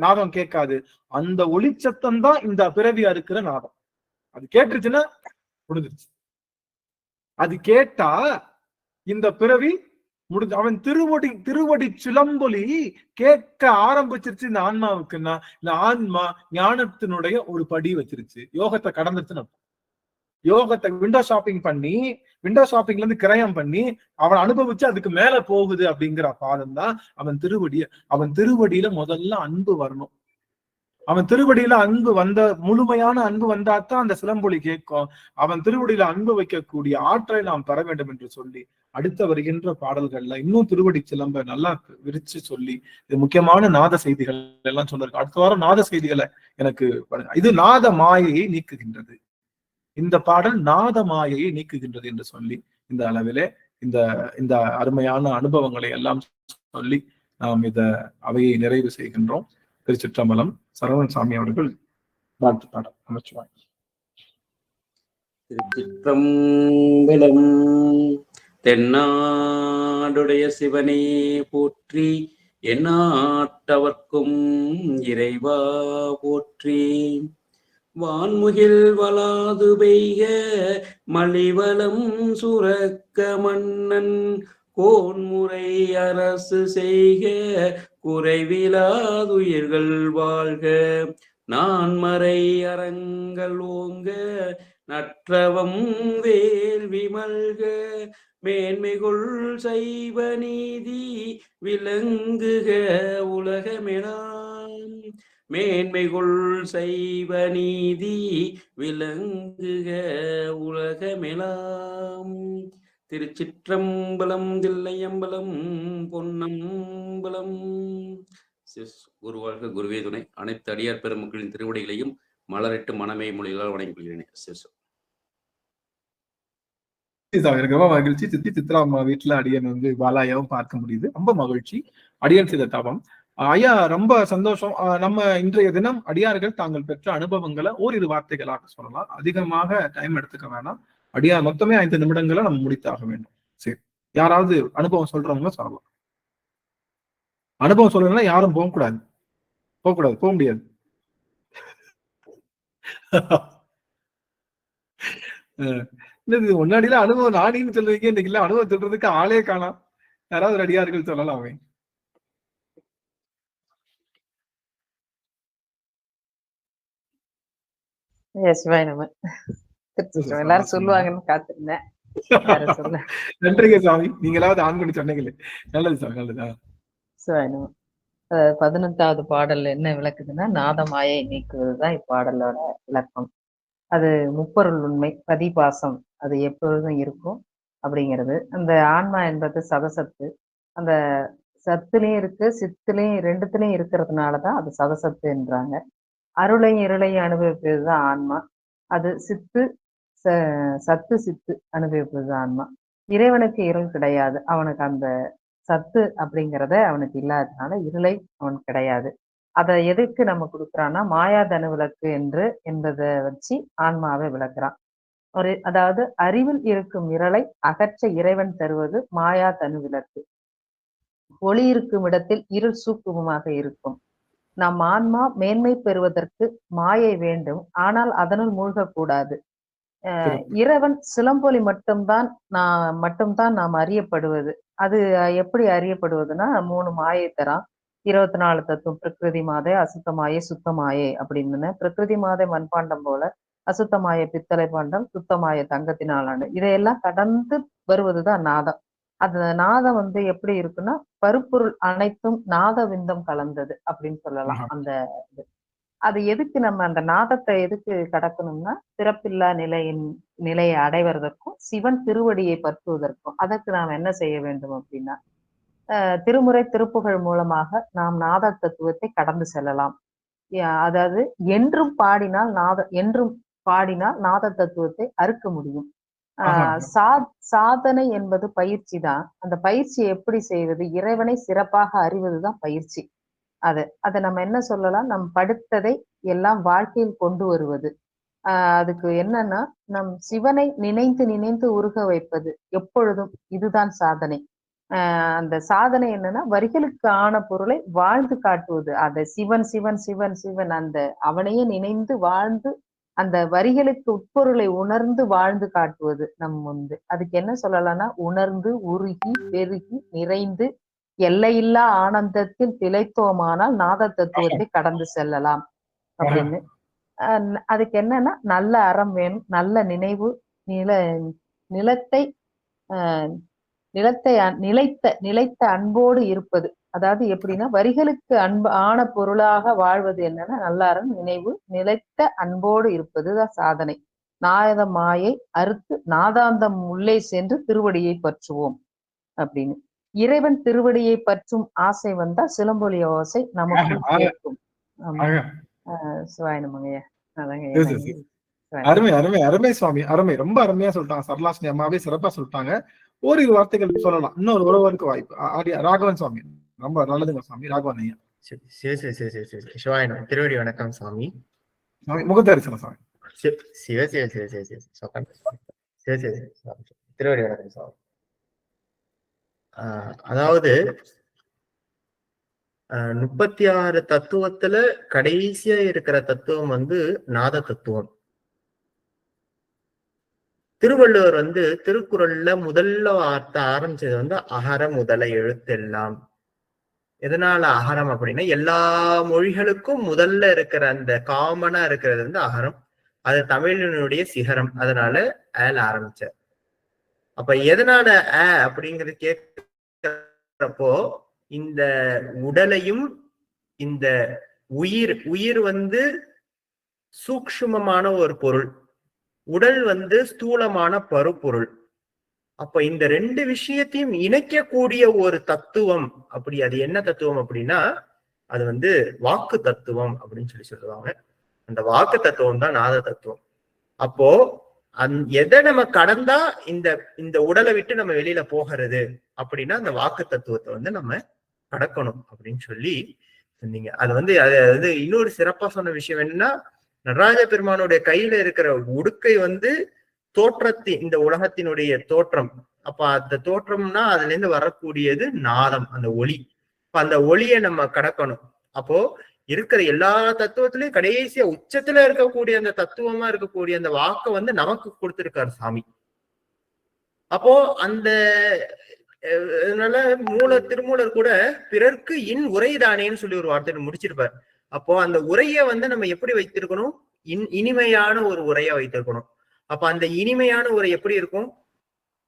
நாதம் கேட்காது. அந்த ஒளிச்சத்தம் தான் இந்த பிறவியா இருக்கிற நாதம். அது கேட்டுருச்சுன்னா முடிஞ்சிருச்சு. அது கேட்டா இந்த பிறவி முடிஞ்சு. அவன் திருவடி சிலம்பொலி கேட்க ஆரம்பிச்சிருச்சு இந்த ஆன்மாவுக்குன்னா, இந்த ஆன்மா ஞானத்தினுடைய ஒரு படி வச்சிருச்சு, யோகத்தை கடந்துருச்சுன்னு. யோகத்தை விண்டோ ஷாப்பிங்ல இருந்து கிரயம் பண்ணி அவன் அனுபவிச்சு அதுக்கு மேல போகுது அப்படிங்கிற பாதம் தான் அவன் திருவடியில முதல்ல அன்பு வரணும். அவன் திருவடியில அன்பு முழுமையான அன்பு வந்தாத்தான் அந்த சிலம்பொலி கேட்கும். அவன் திருவடியில அன்பு வைக்கக்கூடிய ஆற்றலை நாம் பெற வேண்டும் என்று சொல்லி அடுத்த வருகின்ற பாடல்கள்ல இன்னும் திருவடி சிலம்ப நல்லா விரிச்சு சொல்லி இது முக்கியமான நாத செய்திகள் எல்லாம் சொல்லிருக்கு. அடுத்த வாரம் நாத செய்திகளை எனக்கு இது நாத மாயையை நீக்குகின்றது. இந்த பாடல் நாத மாயையை நீக்குகின்றது என்று சொல்லி இந்த அளவிலே இந்த அருமையான அனுபவங்களை எல்லாம் சொல்லி நாம் அவையை நிறைவு செய்கின்றோம். திருச்சிற்றம்பலம். சரவணன் சாமி அவர்கள் வாழ்த்து பாடல் அமைச்சுவாங்க. திருச்சிற்றம்பலம். தென்னாடுடைய சிவனே போற்றி, எந்நாட்டவர்க்கும் இறைவா போற்றி. வான்முகில் வளாது பெய்க மலிவலம் சுரக்க மன்னன் கோன்முறை அரசு செய்க குறைவிலாதுயிர்கள் வாழ்க. நான்மறை அறங்கள் ஓங்க நற்றவம் வேள்வி மல்க. மேன்மைகுள் சைவ நீதி விளங்குக உலகமெலாம். மேன்மைகுள் சைவ நீதி விளங்குக உலகமெலாம். திருச்சிற்றம்பலம் தில்லையம்பலம் பொன்னம்பலம். குருவாழ்க குருவே துணை. அனைத்து அடியார் பெருமக்களின் திருவடிகளையும் மலரிட்டு மனமே மொழிகளால் வணங்கிக் கொள்கிறேன். எனக்கு ரொம்ப மகிழ்ச்சி. சித்தி சித்ரா அம்மா வீட்டுல அடியன் வந்து பாலாயாவும் பார்க்க முடியுது. ரொம்ப மகிழ்ச்சி. அடியன் செய்த தவம். ஐயா ரொம்ப சந்தோஷம். நம்ம இன்றைய தினம் அடியார்கள் தாங்கள் பெற்ற அனுபவங்களை ஓரிரு வார்த்தைகளாக சொல்லலாம். அதிகமாக டைம் எடுத்துக்க வேணாம். அடியார் மொத்தமே 5 நிமிடங்களை நம்ம முடித்தாக வேண்டும். சரி, யாராவது அனுபவம் சொல்றவங்க சொல்லலாம். அனுபவம் சொல்லணும்னா யாரும் போக முடியாது. முன்னாடியில அனுபவம் நானின்னு சொல்லுவீங்க, இன்னைக்கு இல்ல அனுபவம் சொல்றதுக்கு ஆளே காணாம். யாராவது அடியார்கள் சொல்லலாமே. எல்லாரும் சொல்லுவாங்கன்னு காத்திருந்தேன். நன்றிங்க சாமி, நீங்களாவது ஆன் பண்ணி சொன்னீங்களே. நல்லது சாமி, நல்லதா. 18வது பாடல் என்ன விளக்குதுன்னா, நாதமாயை நீக்குவதுதான் இப்பாடலோட விளக்கம். அது முப்பொருள் உண்மை, பதிபாசம் அது எப்பொழுதும் இருக்கும் அப்படிங்கிறது. அந்த ஆன்மா என்பது சதசத்து. அந்த சத்துலயும் இருக்கு, சித்துலயும், ரெண்டுத்துலயும் இருக்கிறதுனாலதான் அது சதசத்து என்றாங்க. அருளையும் இருளையும் அனுபவிப்பதுதான் ஆன்மா. அது சித்து சத்து சித்து அனுபவிப்பது ஆன்மா. இறைவனுக்கு இருள் கிடையாது. அவனுக்கு அந்த சத்து அப்படிங்கிறத அவனுக்கு இல்லாததுனால இருளை அவனுக்கு கிடையாது. அதை எதுக்கு நம்ம கொடுக்குறான்னா, மாயாதனு விளக்கு என்பதை வச்சு ஆன்மாவை விளக்குறான். அதாவது அறிவில் இருக்கும் இருளை அகற்ற இறைவன் தருவது மாயா தனு விளக்கு. ஒளி இருக்கும் இடத்தில் இருள் சூக்குமமாக இருக்கும். நம் ஆன்மா மேன்மை பெறுவதற்கு மாயை வேண்டும், ஆனால் அதனுள் மூழ்கக்கூடாது. இறைவன் சிலம்பொலி மட்டும்தான் நாம் அறியப்படுவது. அது எப்படி அறியப்படுவதுன்னா, 3 மாயை தரான். 24 தத்துவம், பிரகிருதி மாதை, அசுத்த மாயை, சுத்த மாயை அப்படின்னு. பிரகிருதி மாதை மண்பாண்டம் போல, அசுத்த மாயை பித்தளை பாண்டம், சுத்த மாயை தங்கத்தினாலான. இதையெல்லாம் கடந்து வருவதுதான் நாதம். அந்த நாதம் வந்து எப்படி இருக்குன்னா, பருப்பொருள் அனைத்தும் நாத விந்தம் கலந்தது அப்படின்னு சொல்லலாம். அந்த அது எதுக்கு நம்ம அந்த நாதத்தை எதுக்கு கடக்கணும்னா, பிறப்பில்லா நிலையை அடைவதற்கும் சிவன் திருவடியை பற்றுவதற்கும். அதற்கு நாம் என்ன செய்ய வேண்டும் அப்படின்னா, திருமுறை திருப்புகழ் மூலமாக நாம் நாத தத்துவத்தை கடந்து செல்லலாம். அதாவது என்றும் பாடினால் நாத தத்துவத்தை அறுக்க முடியும். சாதனை என்பது பயிற்சி தான். அந்த பயிற்சியை எப்படி செய்வது? இறைவனை சிறப்பாக அறிவதுதான் பயிற்சி. அதை நம்ம என்ன சொல்லலாம், நம் படித்ததை எல்லாம் வாழ்க்கையில் கொண்டு வருவது. அதுக்கு என்னன்னா, நம் சிவனை நினைந்து உருக வைப்பது எப்பொழுதும். இதுதான் சாதனை. அந்த சாதனை என்னன்னா, வரிகளுக்கு ஆன பொருளை வாழ்ந்து காட்டுவது. அதை சிவன் சிவன் சிவன் சிவன் அந்த அவனையே நினைந்து வாழ்ந்து அந்த வரிகளுக்கு உட்பொருளை உணர்ந்து வாழ்ந்து காட்டுவது நம் முன்பு. அதுக்கு என்ன சொல்லலாம்னா, உணர்ந்து உருகி பெருகி நிறைந்து எல்லையில்லா ஆனந்தத்தில் திளைத்தோமானால் நாத தத்துவத்தை கடந்து செல்லலாம் அப்படின்னு. அதுக்கு என்னன்னா, நல்ல அறம் வேணும், நல்ல நினைவு, நிலைத்த அன்போடு இருப்பது. அதாவது எப்படின்னா, வரிகளுக்கு ஆன பொருளாக வாழ்வது என்னன்னா, நல்ல அறம், நினைவு, நிலைத்த அன்போடு இருப்பதுதான் சாதனை. நாத மாயை அறுத்து நாதாந்தம் உள்ளே சென்று திருவடியை பற்றுவோம் அப்படின்னு. இறைவன் திருவடியை பற்றும் ஆசை வந்தா சிலம்பொலி ஓசை நமக்கு கேட்கும். சிவாயனமங்கய்யா. அருமை அருமை அருமை சுவாமி, அருமை. ரொம்ப அருமையா சொல்லிட்டாங்க. சரலாஸ்னி அம்மாவே சிறப்பா சொல்லிட்டாங்க. ஓரிரு வார்த்தைகள் சொல்லலாம். இன்னொரு ஒருவருக்கு வாய்ப்பு. ராகவன் சுவாமி, ரொம்ப நல்லதுங்க சுவாமி. ராகவன் ஐயா. சிவாயனம். திருவடி வணக்கம் சுவாமி. முகத்தரிசனம் சுவாமி. திருவடி வணக்கம் சுவாமி. அதாவது 36 தத்துவத்துல கடைசியா இருக்கிற தத்துவம் வந்து நாத தத்துவம். திருவள்ளுவர் வந்து திருக்குறள்ல முதல்ல வார்த்தை ஆரம்பிச்சது வந்து அகர முதல எழுத்தெல்லாம். எதனால அகரம் அப்படின்னா, எல்லா மொழிகளுக்கும் முதல்ல இருக்கிற அந்த காமனா இருக்கிறது வந்து அகரம். அது தமிழினுடைய சிகரம். அதனால ஏல ஆரம்பிச்சார். அப்ப எதனால அப்படிங்கிறது கேட்கிறப்போ, இந்த உடலையும் இந்த உயிர் வந்து சூக்ஷ்மமான ஒரு பொருள், உடல் வந்து ஸ்தூலமான பருப்பொருள். அப்ப இந்த ரெண்டு விஷயத்தையும் இணைக்கக்கூடிய ஒரு தத்துவம், அப்படி அது என்ன தத்துவம் அப்படின்னா அது வந்து வாக்கு தத்துவம் அப்படின்னு சொல்லுவாங்க. அந்த வாக்கு தத்துவம் தான் நாத தத்துவம். அப்போ எதை நம்ம கடந்தா இந்த உடலை விட்டு நம்ம வெளியில போகிறது அப்படின்னா அந்த வாக்கு தத்துவத்தை வந்து நம்ம கடக்கணும் அப்படின்னு சொல்லி சொன்னீங்க. அது வந்து இன்னொரு சிறப்பா சொன்ன விஷயம் என்னன்னா, நடராஜ பெருமானுடைய கையில இருக்கிற உடுக்கை வந்து இந்த உலகத்தினுடைய தோற்றம். அப்ப அந்த தோற்றம்னா அதுல இருந்து வரக்கூடியது நாதம், அந்த ஒளி. அந்த ஒளியை நம்ம கடக்கணும். அப்போ இருக்கிற எல்லா தத்துவத்திலயும் கடைசியா உச்சத்துல இருக்கக்கூடிய அந்த தத்துவமா இருக்கக்கூடிய அந்த வாக்கை வந்து நமக்கு கொடுத்திருக்காரு சாமி. அப்போ அதனால திருமூலர் கூட பிறர்க்கு உரைதானேன்னு சொல்லி ஒரு வார்த்தை முடிச்சிருப்பார். அப்போ அந்த உரையை வந்து நம்ம எப்படி வைத்திருக்கணும்? இனிமையான ஒரு உரையை வைத்திருக்கணும். அப்ப அந்த இனிமையான உரை எப்படி இருக்கும்?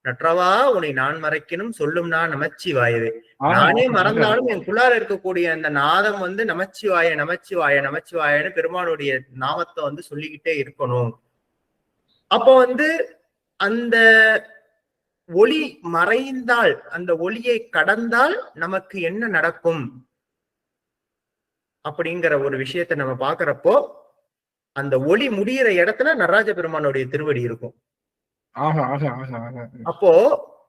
நற்றவா உன்னை நான் மறைக்கணும் சொல்லும் நான் நமச்சிவாயவே. நானே மறந்தாலும் என் குள்ளார இருக்கக்கூடிய அந்த நாதம் வந்து நமச்சிவாய நமச்சிவாய நமச்சிவாயன்னு பெருமானுடைய நாமத்தை வந்து சொல்லிக்கிட்டே இருக்கணும். அப்போ வந்து அந்த ஒளி மறைந்தால், அந்த ஒளியை கடந்தால் நமக்கு என்ன நடக்கும் அப்படிங்கிற ஒரு விஷயத்த நம்ம பாக்குறப்போ, அந்த ஒளி முடிகிற இடத்துல நடராஜ பெருமானுடைய திருவடி இருக்கும். அப்போ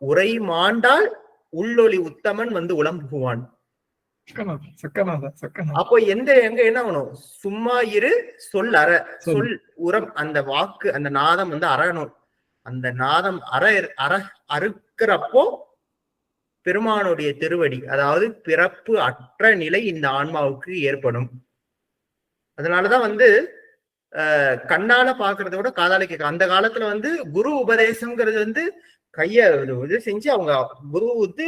உரை மாண்டால் உள்ளொளி உத்தமன் வந்து உளம்புகுவான். அப்போ எங்க என்ன ஆகணும்? சும்மா இரு சொல் உரம், அந்த வாக்கு அந்த நாதம் வந்து அறணும். அந்த நாதம் அறுக்கிறப்போ பெருமானுடைய திருவடி, அதாவது பிறப்பு அற்ற நிலை இந்த ஆன்மாவுக்கு ஏற்படும். அதனாலதான் வந்து கண்ணால பாக்குறத விட காதால கேட்க. அந்த காலத்துல வந்து குரு உபதேசம்ங்கிறது வந்து இது செஞ்சு அவங்க குரு வந்து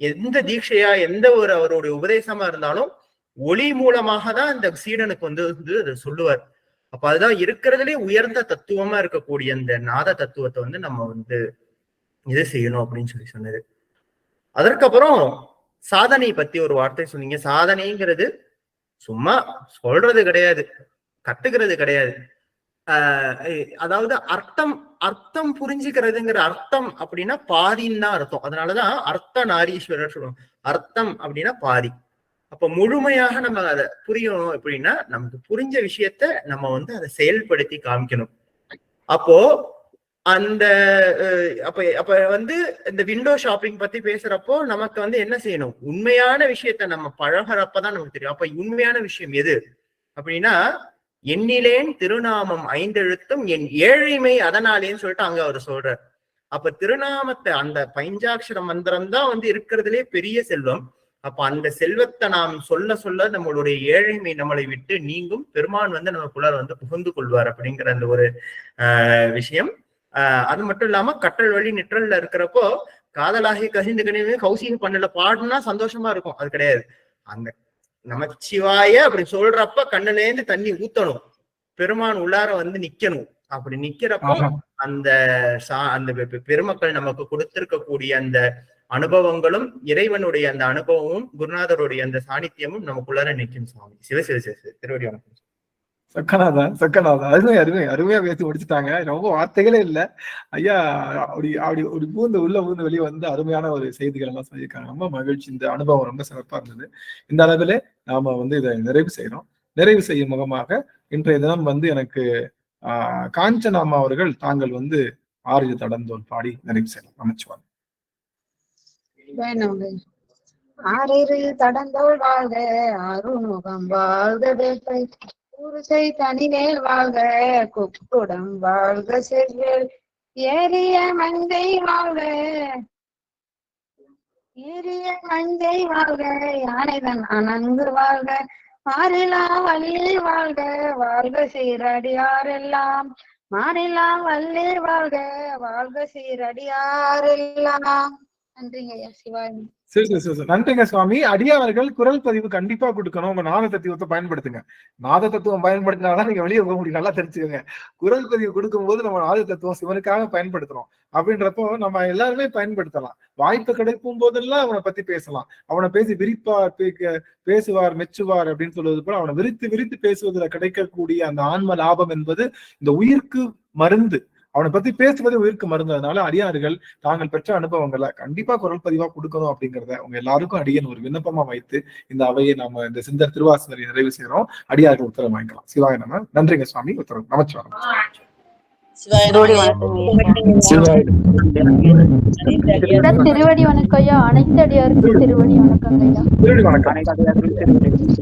எந்த தீட்சையா எந்த ஒரு அவருடைய உபதேசமா இருந்தாலும் ஒளி மூலமாக தான் அந்த சீடனுக்கு வந்து அதை சொல்லுவார். அப்ப அதுதான் இருக்கிறதுலே உயர்ந்த தத்துவமா இருக்கக்கூடிய அந்த நாத தத்துவத்தை வந்து நம்ம வந்து இது செய்யணும் அப்படின்னு சொல்லி சொன்னது. அதற்கப்புறம் சாதனை பத்தி ஒரு வார்த்தை சொன்னீங்க. சாதனைங்கிறது சும்மா சொல்றது கிடையாது, கத்துக்கிறது கிடையாது. அதாவது அர்த்தம் புரிஞ்சுக்கிறதுங்கிற அர்த்தம் அப்படின்னா பாதின்னு தான் அர்த்தம். அதனாலதான் அர்த்த நாரீஸ்வரர் சொல்லுவோம். அர்த்தம் அப்படின்னா பாதி. அப்ப முழுமையாக நம்ம அதை புரியணும் அப்படின்னா நமக்கு புரிஞ்ச விஷயத்த நம்ம வந்து அதை செயல்படுத்தி காமிக்கணும். அப்போ அப்ப வந்து இந்த விண்டோ ஷாப்பிங் பத்தி பேசுறப்போ நமக்கு வந்து என்ன செய்யணும்? உண்மையான விஷயத்த நம்ம பழகிறப்பதான் நமக்கு தெரியும். அப்ப உண்மையான விஷயம் எது அப்படின்னா, எண்ணிலேன் திருநாமம் 5 எழுத்தும் என் ஏழைமை அதனாலேன்னு சொல்லிட்டு அங்க அவர் சொல்றார். அப்ப திருநாமத்தை, அந்த பஞ்சாட்சர மந்திரம் தான் வந்து இருக்கிறதுலே பெரிய செல்வம். அப்ப அந்த செல்வத்தை நாம் சொல்ல சொல்ல நம்மளுடைய ஏழைமை நம்மளை விட்டு நீங்கும், பெருமான் வந்து நமக்குள்ளார வந்து புகுந்து கொள்வார் அப்படிங்கிற அந்த ஒரு விஷயம். அது மட்டும் இல்லாம கற்றல் வழி நிற்றல்ல இருக்கிறப்போ காதலாகி கசிந்து கனிவே கௌசிக பண்ணல பாடுனா சந்தோஷமா இருக்கும். அது கிடையாது. அந்த நமச்சிவாய அப்படி சொல்றப்ப கண்ணுலேருந்து தண்ணி ஊத்தணும், பெருமான் உள்ளார வந்து நிக்கணும். அப்படி நிக்கிறப்போ அந்த பெருமக்கள் நமக்கு கொடுத்திருக்கக்கூடிய அந்த அனுபவங்களும் இறைவனுடைய அந்த அனுபவமும் குருநாதருடைய அந்த சாநித்தியமும் நமக்குள்ளார நிற்கும். சுவாமி சிவசிவ திருவடி வணக்கம். சக்கநாதா அருமையா பேசி முடிச்சுட்டாங்க. ரொம்ப வார்த்தைகளே இல்ல ஐயா. அப்படி ஒரு ஊர்ந்து வெளியே வந்து அருமையான ஒரு செய்திகள் எல்லாம் சொல்லியிருக்காங்க. ரொம்ப மகிழ்ச்சி. இந்த அனுபவம் ரொம்ப சிறப்பா இருந்தது. இந்த அளவிலே நாம வந்து இதை நிறைவு செய்யறோம். நிறைவு செய்யும் முகமாக இன்றைய தினம் வந்து எனக்கு காஞ்சனாமா அவர்கள் தாங்கள் வந்து 6 தடந்தோல் பாடி நிறைவு செய்யலாம். அமைச்சுவாங்க. ஆறிரு தடந்தோள் வாழ்க, அருமுகம் வாழ்க, வேட்டை ஊருசை தனிநேல் வாழ்க, குக்குடம் வாழ்க, செவ்வேல் ஏரிய மங்கை வாழ்க, யானைதன் அணங்கு வாழ்க, மாறிலா வள்ளி வாழ்க, வாழ்க சீரடியாரெல்லாம், மாறிலா வள்ளி வாழ்க, வாழ்க சீரடியாரெல்லாம். நன்றிங்க ஐயா. சிவாய். சரி சரி சரி சரி. நன்றிங்க சுவாமி. அடியார்கள் குரல் பதிவு கண்டிப்பா கொடுக்கணும். உங்க நாத தத்துவத்தை பயன்படுத்துங்க. நாத தத்துவம் பயன்படுத்தினாதான் நீங்க வெளியே போக முடியும். நல்லா தெரிஞ்சுக்கோங்க. குரல் பதிவு கொடுக்கும்போது நம்ம நாத தத்துவம் சிவனுக்காக பயன்படுத்துறோம் அப்படின்றப்போ நம்ம எல்லாருமே பயன்படுத்தலாம். வாய்ப்பு கிடைக்கும் போதெல்லாம் அவனை பத்தி பேசலாம். அவனை பேசி விரிப்பார், பேசுவார், மெச்சுவார் அப்படின்னு சொல்வது போல அவனை விரித்து விரித்து பேசுவதில் கிடைக்கக்கூடிய அந்த ஆன்ம லாபம் என்பது இந்த உயிர்க்கு மருந்து. அவனை பத்தி பேசுவது உயிருக்கு மருந்து. அதனால அடியார்கள் தாங்கள் பெற்ற அனுபவங்களை கண்டிப்பா குரல் பதிவா கொடுக்கணும் அப்படிங்கிறத உங்க எல்லாருக்கும் அடியன் ஒரு விண்ணப்பமா வைத்து இந்த அவையை நாம இந்த சிந்தர் திருவாசகரை நிறைவு செய்யறோம். அடியார்கள் உத்தரவு வாங்கிக்கலாம். சிவாய நம. நன்றிங்க சுவாமி. உத்தரவு. நமச்சிவாயம். திருவடி வணக்கம் ஐயா. அனைத்து அடியாருக்கும் திருவடி வணக்கம் ஐயா. திருவடி வணக்கம். ஐயா திருவடி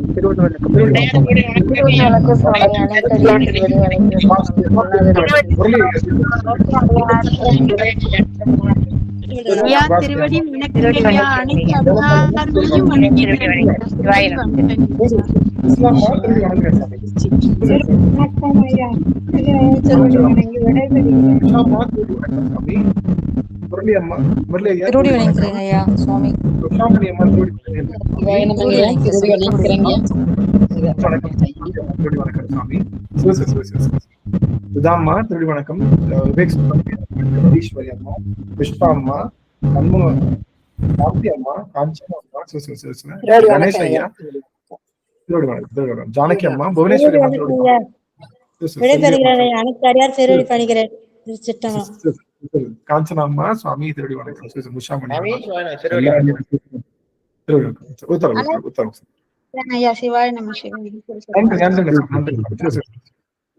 வணக்கம் ஐயா. அனைத்து அடியார்களையும் வணங்குகிறேன். முரளி அம்மா, முரளி ஐயா, திருவடி வணங்குறேங்க ஐயா சுவாமி. சுஷாமணி அம்மா திருவடி வணக்கம். திருவடி வணக்கம் சுவாமி. சுதாம்மா திருவடி வணக்கம். விவேக் ஈஸ்வரி அம்மா, புஷ்பா அம்மா, காந்தி அம்மா, காஞ்சனா அம்மா, கணேஷ் ஐயா திருவடி வணக்கம். திருவடி வணக்கம். ஜானகி அம்மா, புவனேஸ்வரி அம்மா திருவடி வணக்கம். காஞ்சனா அம்மா சுவாமி திருவடி வணக்கம். முஷாமணி திருவடி வணக்கம். உத்தரவு உத்தரவு. ஐயா சிவாய் நம.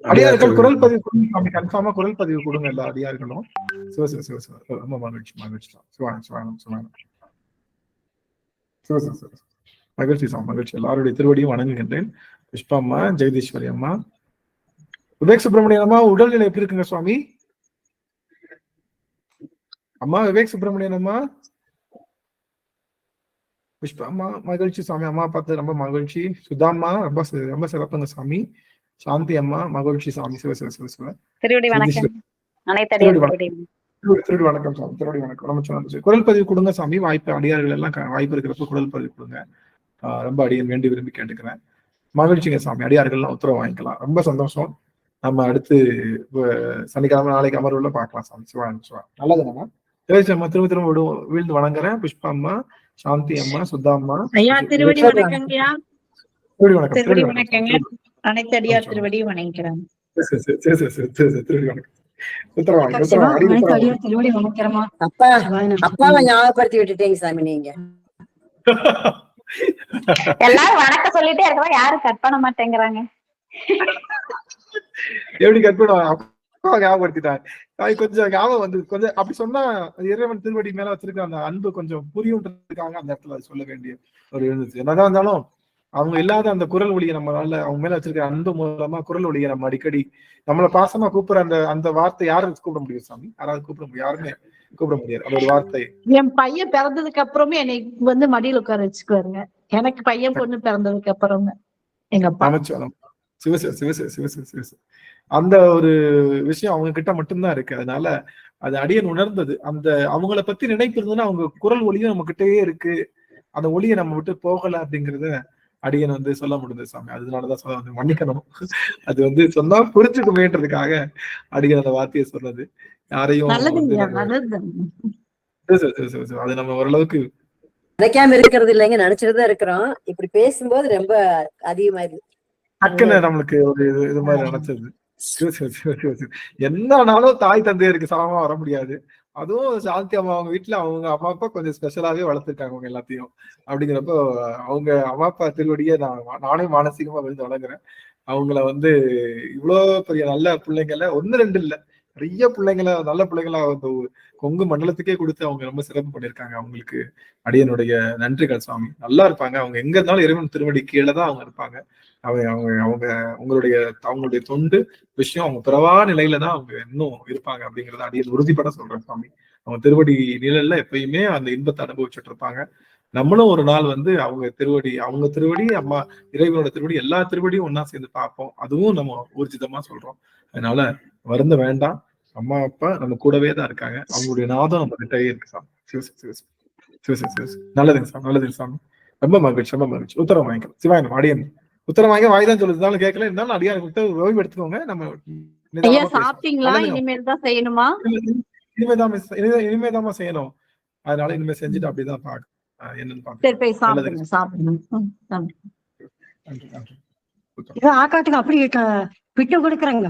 அடியார்கள் குரல் பதிவு கொடுங்க. கன்ஃபார்மா குரல் பதிவு கொடுங்க எல்லா அடியார்களும். ரொம்ப மகிழ்ச்சி மகிழ்ச்சி. மகிழ்ச்சி மகிழ்ச்சி. எல்லாருடைய திருவடியும் வணங்குகின்றேன். புஷ்பா அம்மா, ஜெகதீஸ்வரி அம்மா, விவேக் சுப்பிரமணியன் அம்மா உடல்நிலை எப்படி இருக்குங்க சுவாமி? அம்மா விவேக் சுப்பிரமணியன் அம்மா, புஷ்பா அம்மா மகிழ்ச்சி சுவாமி. அம்மா பார்த்து ரொம்ப மகிழ்ச்சி. சுதாம்மா ரொம்ப ரொம்ப சிறப்புங்க சாமி. சாந்தி அம்மா மகிழ்ச்சி சாமி. திருவடி வணக்கம். திருவடி வணக்கம் சாமி. திருவடி வணக்கம். நம்ம குரல் பதிவு கொடுங்க சாமி. வாய்ப்பு அடியார்கள் எல்லாம் வாய்ப்பு இருக்கிறப்ப குரல் பதிவு கொடுங்க. ரொம்ப அடியன் வேண்டி விரும்பி கேட்டுக்கிறேன். மகிழ்ச்சிங்க சாமி. அடியார்கள்லாம் உத்தரவு வாங்கிக்கலாம். ரொம்ப சந்தோஷம். நம்ம அடுத்து சனிக்கிழமை நாளைக்கு அமர்வுல பார்க்கலாம் சாமி. சிவா நல்லது. நம்ம அம்மா திரும்ப திரும்ப வீழ்ந்து வணங்குறேன். புஷ்பா அம்மா, சாந்தி அம்மா, சுதா அம்மா. ஐயா திருவடி வணக்கங்கய்யா. திருவடி வணக்கம். திருவடி வணக்கங்க. அனைத்து அடியார் திருவடியும் வணங்குகிறேன். திருவடி வணக்கம். திருவடி வணக்கிறமா. அப்பாவை ஞாபகப்படுத்தி விட்டுட்டீங்க சாமி நீங்க. எல்லாரும் வணக்கம் சொல்லிட்டே இருக்கோம். யாரும் கட் பண்ண மாட்டேங்கிறாங்க. எப்படி கட் பண்ணுவாங்க? ஞாபகப்படுத்திட்டாங்க. கொஞ்சம் ஞாபகம் வந்து கொஞ்சம் அப்படி சொன்னா இறைவன் திருவடி மேல வச்சிருக்க அந்த அன்பு கொஞ்சம் புரியுன்றதுக்காக அந்த இடத்துல அது சொல்ல வேண்டிய ஒரு இருந்துச்சு. என்னதான் இருந்தாலும் அவங்க இல்லாத அந்த குரல் ஒளியை நம்மளால அவங்க மேல வச்சிருக்க அன்பு மூலமா குரல் ஒளியை நம்ம அடிக்கடி நம்மள பாசமா கூப்பிடுற அந்த வார்த்தை யாரும் கூப்பிட முடியும் சாமி? யாராவது கூப்பிட முடியும்? யாருமே கூப்பிட முடியாது. அது ஒரு வார்த்தை. என் பையன் பிறந்ததுக்கு அப்புறமே என்னை வந்து மடியில உட்கார வச்சுக்குவாருங்க. எனக்கு பையன் பொண்ணு பிறந்ததுக்கு அப்புறம் எங்க அப்பா அமைச்சர் அந்த ஒரு விஷயம் அவங்க கிட்ட மட்டும்தான் இருக்கு. அதனால அது அடியன் உணர்ந்தது. அந்த அவங்கள பத்தி நினைப்பு இருந்ததுன்னா அவங்க குரல் ஒளியும் நம்ம கிட்டயே இருக்கு. அந்த ஒளியை நம்ம விட்டு போகல அப்படிங்கறத அடியன் வந்து சொல்ல முடியுது சாமி. அதனாலதான் சொல்ல மன்னிக்கணும். அது வந்து சொன்னா புரிஞ்சுக்குமேன்றதுக்காக அடியன் அந்த வார்த்தையை சொன்னது. யாரையும் அது நம்ம ஓரளவுக்கு நினைக்காம இருக்கிறது இல்லைங்க, நினைச்சிட்டுதான் இருக்கிறோம். இப்படி பேசும்போது ரொம்ப அதிகமாயிருது. டக்குன்னு நம்மளுக்கு ஒரு இது மாதிரி நினைச்சது. என்னன்னாலும் தாய் தந்தையருக்கு சமமா வர முடியாது. அதுவும் சாந்தி அம்மா அவங்க வீட்டுல அவங்க அம்மா அப்பா கொஞ்சம் ஸ்பெஷலாவே வளர்த்துருக்காங்க அவங்க எல்லாத்தையும். அப்படிங்கிறப்போ அவங்க அம்மா அப்பா திருவடியே நானே மானசீகமா விழுந்து வளர்க்குறேன். அவங்கள வந்து இவ்வளவு பெரிய நல்ல பிள்ளைங்கள 1-2 இல்ல, நிறைய பிள்ளைங்கள நல்ல பிள்ளைங்களா கொங்கு மண்டலத்துக்கே கொடுத்து அவங்க ரொம்ப சிறப்பு பண்ணியிருக்காங்க. அவங்களுக்கு அடியனுடைய நன்றிகள் சுவாமி. நல்லா இருப்பாங்க. அவங்க எங்க இருந்தாலும் இறைவன் திருவடி கீழே தான் அவங்க இருப்பாங்க. அவங்களுடைய தொண்டு விஷயம் அவங்க பிறவா நிலையில தான் அவங்க இன்னும் இருப்பாங்க அப்படிங்கறத அடியன் உறுதிப்பட சொல்றேன் சுவாமி. அவங்க திருவடி நிழல்ல எப்பயுமே அந்த இன்பத்தை அனுபவிச்சுட்டு இருப்பாங்க. நம்மளும் ஒரு நாள் வந்து அவங்க திருவடி அம்மா இறைவனோட திருவடி எல்லா திருவடியும் ஒன்னா சேர்ந்து பார்ப்போம். அதுவும் நம்ம ஊர்ஜிதமா சொல்றோம். அதனால வருந்த வேண்டாம். அம்மா அப்பா நம்ம கூடவே தான் இருக்காங்க. அவங்களுடைய நாதம் நம்ம கிட்டவே இருக்கு சாமி. சரி சரி சரி சரி. நல்லதுங்க சாமி, நல்லதுங்க சாமி. ரொம்ப மகிழ்ச்சி, ரொம்ப மகிழ்ச்சி. உத்தரவு வாங்கிக்கலாம். சிவாயனம் அடியன் உத்தரவு வாங்கி வாய்தான் சொல்லுறதுனால கேட்கல. இருந்தாலும் அடியான் விட்டு ஓய்வு எடுத்துக்கோங்க. நம்ம ஐயா நிதானமா பேசலாம். சாப்பிட்டீங்களா? நல்லதுங்க. இனிமேல் தான் செய்யணுமா? இனிமேதான் செய்யணும். அதனால இனிமே செஞ்சுட்டு அப்படிதான் பாக்க என்னன்னு சரி பாக்கலாம். போய் நல்லதுங்க. சாப்பிடுங்க, சாப்பிடுங்க. நன்றி. நன்றி நன்றி. இது ஆக்காட்டுக்கு அப்படி விட்டு கொடுக்குறேங்க.